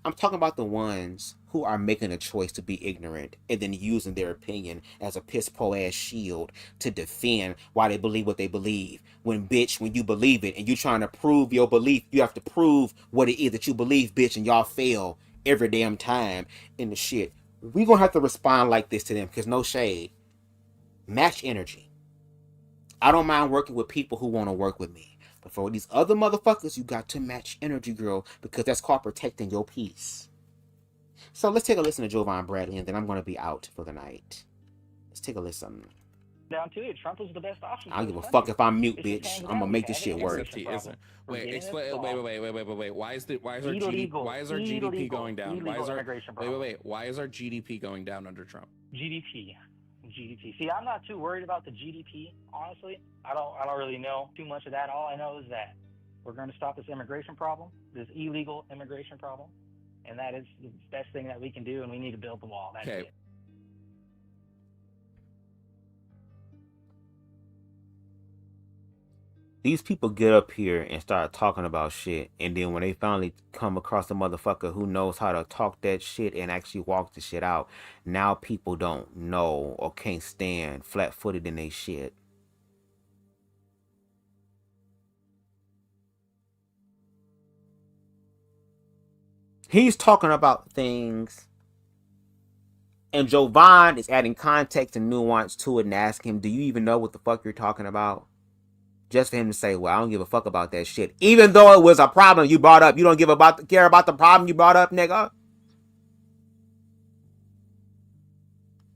I'm talking about the ones who are making a choice to be ignorant and then using their opinion as a piss-poor ass shield to defend why they believe what they believe. When, bitch, when you believe it and you're trying to prove your belief, you have to prove what it is that you believe, bitch, and y'all fail every damn time in the shit. We gonna have to respond like this to them, because no shade. Match energy. I don't mind working with people who want to work with me. But for these other motherfuckers, you got to match energy, girl, because that's called protecting your peace. So let's take a listen to Jovan Bradley, and then I'm going to be out for the night. Let's take a listen. Down to it, Trump was the best option. I don't give a fuck if I'm mute, bitch. I'm gonna make this shit work. Wait, explain. Wait. Why is our GDP going down? Why is our GDP going down under Trump? GDP. See, I'm not too worried about the GDP. Honestly, I don't really know too much of that. All I know is that we're going to stop this immigration problem, this illegal immigration problem, and that is the best thing that we can do. And we need to build the wall. That's it. These people get up here and start talking about shit, and then when they finally come across a motherfucker who knows how to talk that shit and actually walk the shit out, now people don't know or can't stand flat-footed in they shit. He's talking about things, and Jovan is adding context and nuance to it and asking him, do you even know what the fuck you're talking about? Just for him to say, well, I don't give a fuck about that shit. Even though it was a problem you brought up. You don't care about the problem you brought up, nigga.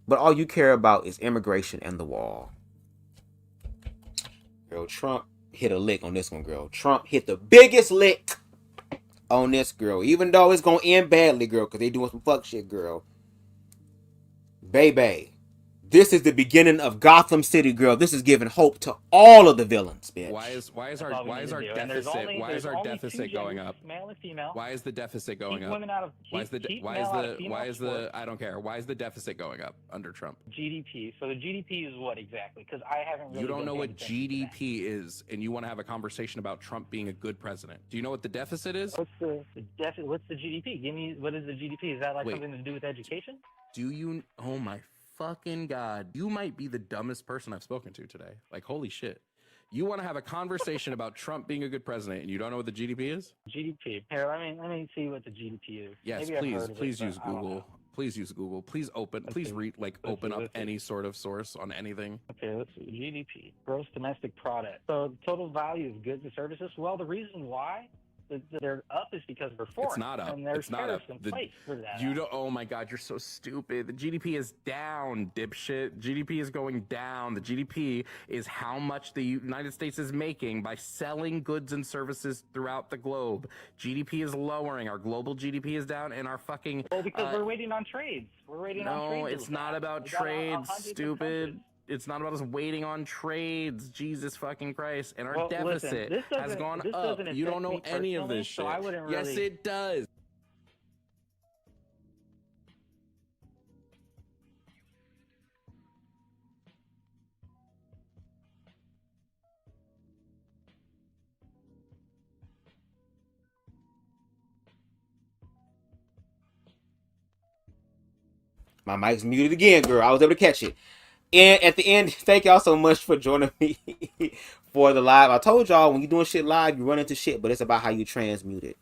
But all you care about is immigration and the wall. Girl, Trump hit a lick on this one, girl. Trump hit the biggest lick on this, girl. Even though it's going to end badly, girl, because they doing some fuck shit, girl. Baby. This is the beginning of Gotham City, girl. This is giving hope to all of the villains, bitch. Why is our deficit going up? Male and female. Why is the deficit going up? Why is the I don't care. Why is the deficit going up under Trump? GDP. So the GDP is what exactly? Because I haven't really. You don't know what GDP is, and you want to have a conversation about Trump being a good president. Do you know what the deficit is? What's the deficit? What's the GDP? Give me what is the GDP? Is that like something to do with education? Do you? Oh my fucking God. You might be the dumbest person I've spoken to today. Like, holy shit. You want to have a conversation about Trump being a good president and you don't know what the GDP is? GDP. Here, let me see what the GDP is. Yes, please use Google. Please use Google. Please open up any sort of source on anything. Okay, let's see. GDP. Gross domestic product. So the total value of goods and services. Well, the reason why they're up is because we're foreign. It's not up. And there's it's not up. in place for that. You don't. Oh my God, you're so stupid. The GDP is down, dipshit. GDP is going down. The GDP is how much the United States is making by selling goods and services throughout the globe. GDP is lowering. Our global GDP is down, and our fucking. Well, because we're waiting on trades. We're waiting on trades. No, it's not about trades, stupid. It's not about us waiting on trades. Jesus fucking Christ. And our deficit has gone up. You don't know any of this shit. Yes, it does. My mic's muted again, girl. I was able to catch it. And at the end, thank y'all so much for joining me for the live. I told y'all, when you're doing shit live, you run into shit, but it's about how you transmute it.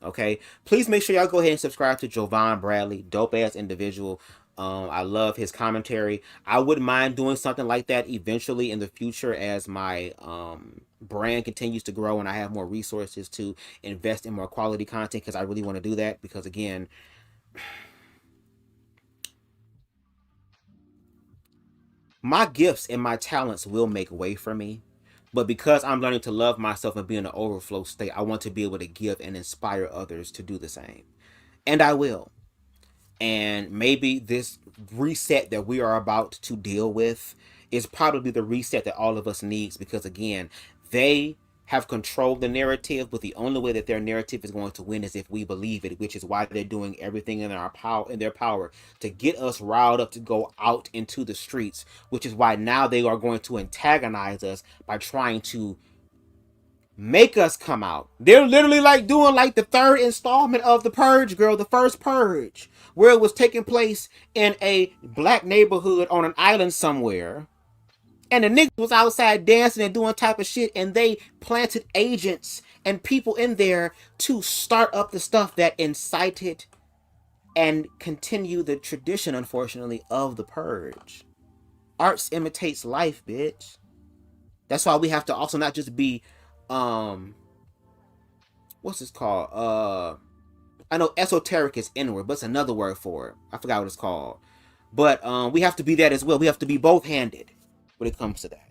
Okay? Please make sure y'all go ahead and subscribe to Jovan Bradley. Dope-ass individual. I love his commentary. I wouldn't mind doing something like that eventually in the future as my brand continues to grow and I have more resources to invest in more quality content, because I really want to do that. Because, again, my gifts and my talents will make way for me, but because I'm learning to love myself and be in an overflow state, I want to be able to give and inspire others to do the same. And I will. And maybe this reset that we are about to deal with is probably the reset that all of us needs, because, again, they have controlled the narrative, but the only way that their narrative is going to win is if we believe it, which is why they're doing everything in their power to get us riled up to go out into the streets, which is why now they are going to antagonize us by trying to make us come out. They're literally like doing like the third installment of The Purge, girl, the first Purge, where it was taking place in a black neighborhood on an island somewhere. And the niggas was outside dancing and doing type of shit, and they planted agents and people in there to start up the stuff that incited and continue the tradition, unfortunately, of the Purge. Arts imitates life, bitch. That's why we have to also not just be what's this called? I know esoteric is inward, but it's another word for it. I forgot what it's called. But we have to be that as well. We have to be both-handed when it comes to that.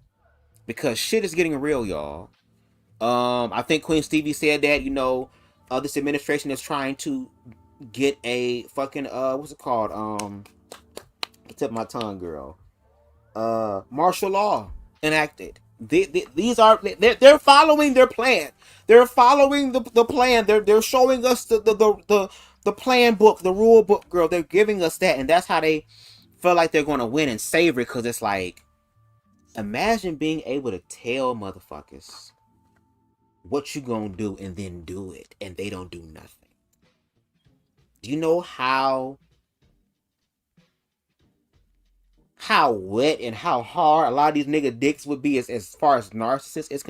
Because shit is getting real, y'all. I think Queen Stevie said that, you know, this administration is trying to get a fucking what's it called? Tip my tongue, girl. Martial law enacted. These are they're following their plan. They're following the plan. They're showing us the plan book, the rule book, girl. They're giving us that, and that's how they feel like they're gonna win and savor it. Because it's like, imagine being able to tell motherfuckers what you gonna do and then do it, and they don't do nothing. Do you know how wet and how hard a lot of these nigga dicks would be as far as narcissism is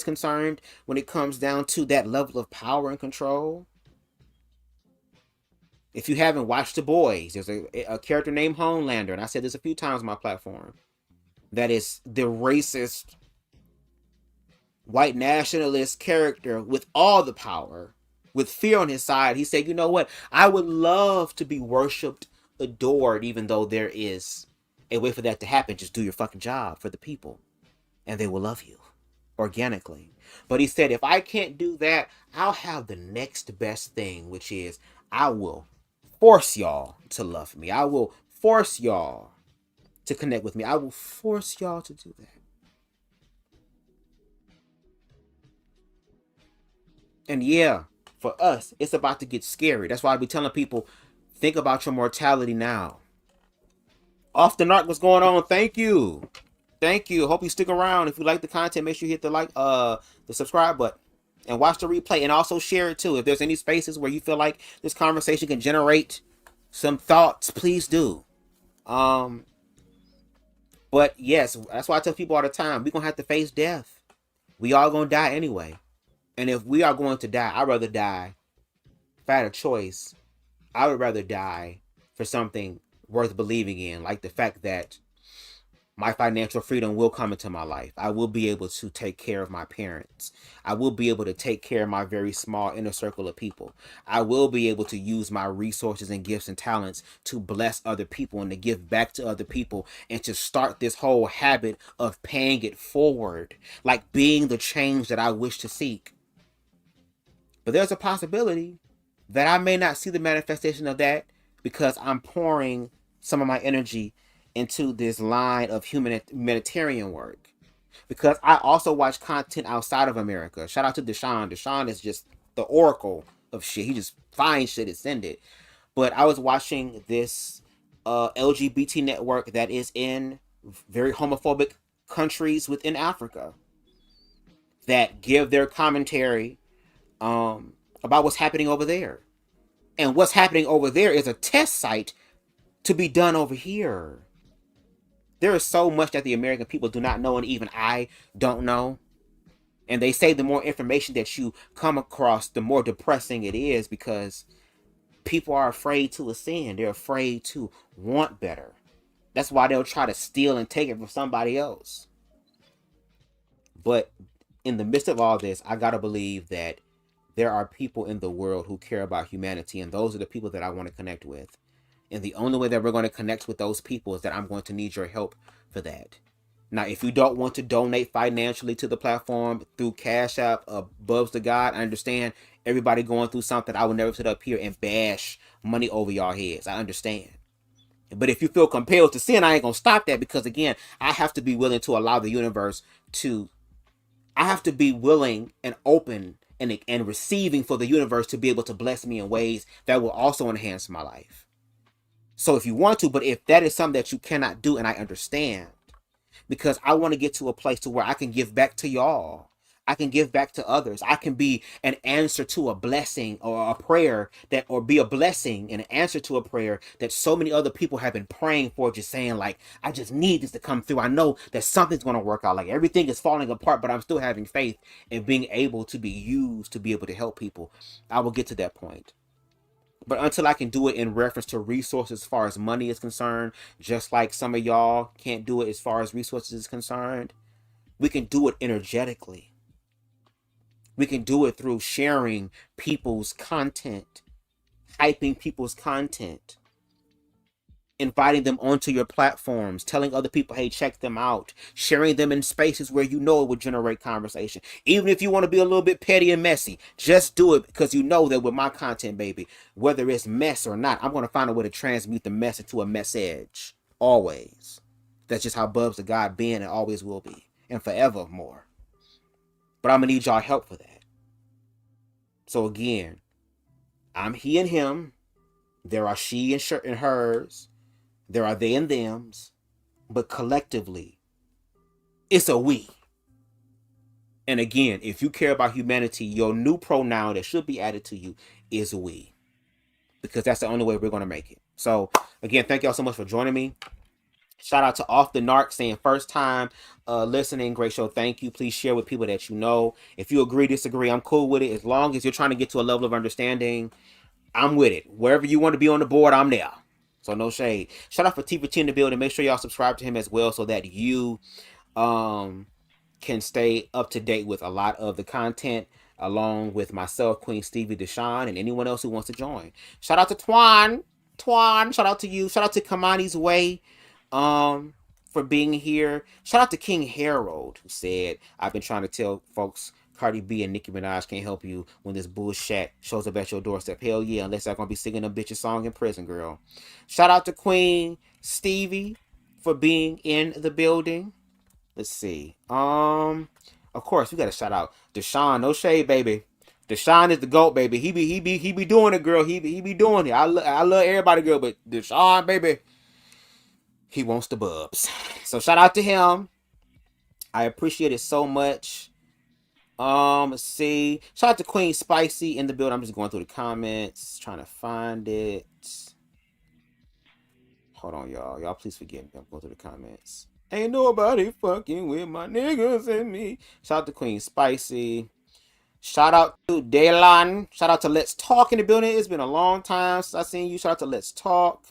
concerned when it comes down to that level of power and control? If you haven't watched The Boys, there's a character named Homelander, and I said this a few times on my platform, that is the racist white nationalist character with all the power, with fear on his side. He said, you know what, I would love to be worshipped, adored, even though there is a way for that to happen. Just do your fucking job for the people and they will love you organically. But he said, if I can't do that, I'll have the next best thing, which is I will force y'all to love me. I will force y'all to connect with me. I will force y'all to do that. And yeah, for us, it's about to get scary. That's why I be telling people, think about your mortality now. Off the Narc, what's going on? Thank you. Thank you. Hope you stick around. If you like the content, make sure you hit the subscribe button and watch the replay, and also share it too. If there's any spaces where you feel like this conversation can generate some thoughts, please do. But yes, that's why I tell people all the time, we're gonna have to face death. We all gonna die anyway. And if we are going to die, I'd rather die. If I had a choice, I would rather die for something worth believing in, like the fact that my financial freedom will come into my life. I will be able to take care of my parents. I will be able to take care of my very small inner circle of people. I will be able to use my resources and gifts and talents to bless other people and to give back to other people and to start this whole habit of paying it forward, like being the change that I wish to seek. But there's a possibility that I may not see the manifestation of that because I'm pouring some of my energy into this line of humanitarian work. Because I also watch content outside of America. Shout out to Deshaun. Deshaun is just the oracle of shit. He just finds shit and send it. But I was watching this LGBT network that is in very homophobic countries within Africa that give their commentary about what's happening over there. And what's happening over there is a test site to be done over here. There is so much that the American people do not know, and even I don't know. And they say the more information that you come across, the more depressing it is, because people are afraid to ascend. They're afraid to want better. That's why they'll try to steal and take it from somebody else. But in the midst of all this, I gotta believe that there are people in the world who care about humanity, and those are the people that I want to connect with. And the only way that we're going to connect with those people is that I'm going to need your help for that. Now, if you don't want to donate financially to the platform through CashApp, BubzDaGawd, I understand everybody going through something. I will never sit up here and bash money over y'all heads. I understand. But if you feel compelled to sin, I ain't going to stop that, because, again, I have to be willing to allow the universe to I have to be willing and open and receiving for the universe to be able to bless me in ways that will also enhance my life. So if you want to, but if that is something that you cannot do, and I understand, because I want to get to a place to where I can give back to y'all. I can give back to others. I can be an answer to a blessing or a prayer that, or be a blessing and an answer to a prayer that so many other people have been praying for, just saying like, I just need this to come through. I know that something's going to work out. Like everything is falling apart, but I'm still having faith in being able to be used to be able to help people. I will get to that point. But until I can do it in reference to resources as far as money is concerned, just like some of y'all can't do it as far as resources is concerned, we can do it energetically. We can do it through sharing people's content, hyping people's content, inviting them onto your platforms, telling other people, hey, check them out, sharing them in spaces where you know it would generate conversation. Even if you want to be a little bit petty and messy, just do it, because you know that with my content, baby, whether it's mess or not, I'm going to find a way to transmute the mess into a message. Always. That's just how BubzDaGawd been and always will be. And forevermore. But I'm going to need y'all help for that. So again, I'm he and him. There are she and hers. There are they and thems. But collectively, it's a we. And again, if you care about humanity, your new pronoun that should be added to you is we. Because that's the only way we're going to make it. So again, thank y'all so much for joining me. Shout out to Off the Narc saying first time listening. Great show. Thank you. Please share with people that you know. If you agree, disagree, I'm cool with it. As long as you're trying to get to a level of understanding, I'm with it. Wherever you want to be on the board, I'm there. So no shade. Shout out for T in the building. Make sure y'all subscribe to him as well so that you can stay up to date with a lot of the content along with myself, Queen Stevie, Deshaun, and anyone else who wants to join. Shout out to Twan. Shout out to you. Shout out to Kamani's Way for being here. Shout out to King Harold, who said, I've been trying to tell folks Cardi B and Nicki Minaj can't help you when this bullshit shows up at your doorstep. Hell yeah, unless they're going to be singing a bitch's song in prison, girl. Shout out to Queen Stevie for being in the building. Let's see. Of course, we got to shout out Deshaun. No shade, baby. Deshaun is the GOAT, baby. He be doing it, girl. He be doing it. I love everybody, girl, but Deshaun, baby, he wants the bubs. So shout out to him. I appreciate it so much. Let's see. Shout out to Queen Spicy in the building. I'm just going through the comments, trying to find it. Hold on, y'all. Y'all please forgive me. I'm going through the comments. Ain't nobody fucking with my niggas and me. Shout out to Queen Spicy. Shout out to Delon. Shout out to Let's Talk in the building. It's been a long time since I've seen you. Shout out to Let's Talk.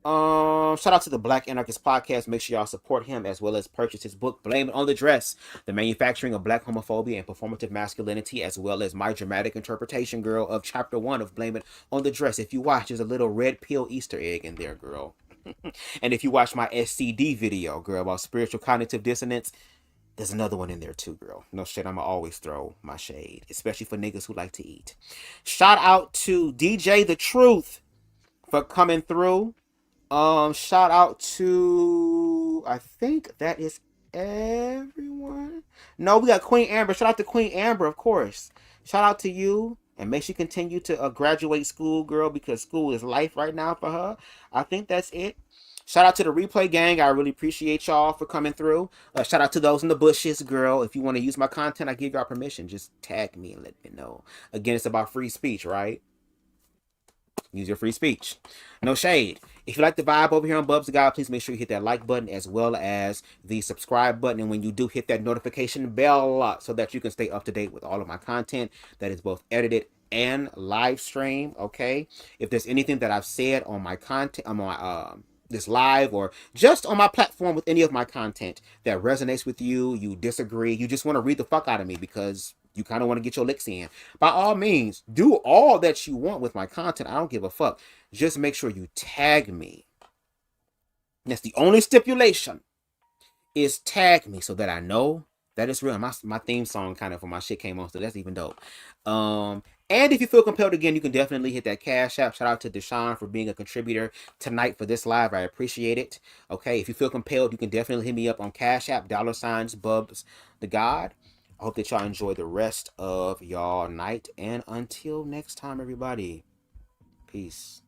Shout out to the Black Anarchist Podcast. Make sure y'all support him as well as purchase his book, Blame It on the Dress, The Manufacturing of Black Homophobia and Performative Masculinity, as well as my dramatic interpretation, girl, of Chapter 1 of Blame It on the Dress. If you watch, there's a little red pill Easter egg in there, girl. And if you watch my SCD video, girl, about spiritual cognitive dissonance, there's another one in there too, girl. No shit, I'ma always throw my shade, especially for niggas who like to eat. Shout out to DJ The Truth for coming through. Shout out to, I think that is everyone. No, we got Queen Amber. Shout out to Queen Amber, of course. Shout out to you. And make sure you continue to graduate school, girl, because school is life right now for her. I think that's it. Shout out to the replay gang. I really appreciate y'all for coming through. Shout out to those in the bushes, girl. If you want to use my content, I give y'all permission. Just tag me and let me know. Again, it's about free speech, right? Use your free speech. No shade. If you like the vibe over here on BubzDaGawd, please make sure you hit that like button as well as the subscribe button. And when you do, hit that notification bell so that you can stay up to date with all of my content that is both edited and live stream. Okay. If there's anything that I've said on my content, on my this live or just on my platform with any of my content that resonates with you, you disagree, you just want to read the fuck out of me because you kind of want to get your licks in, by all means, do all that you want with my content. I don't give a fuck. Just make sure you tag me. That's the only stipulation, is tag me so that I know that it's real. My theme song kind of for my shit came on, so that's even dope. And if you feel compelled again, you can definitely hit that Cash App. Shout out to Deshaun for being a contributor tonight for this live. I appreciate it. Okay, if you feel compelled, you can definitely hit me up on Cash App, $BubzDaGawd. I hope that y'all enjoy the rest of y'all night. And until next time, everybody. Peace.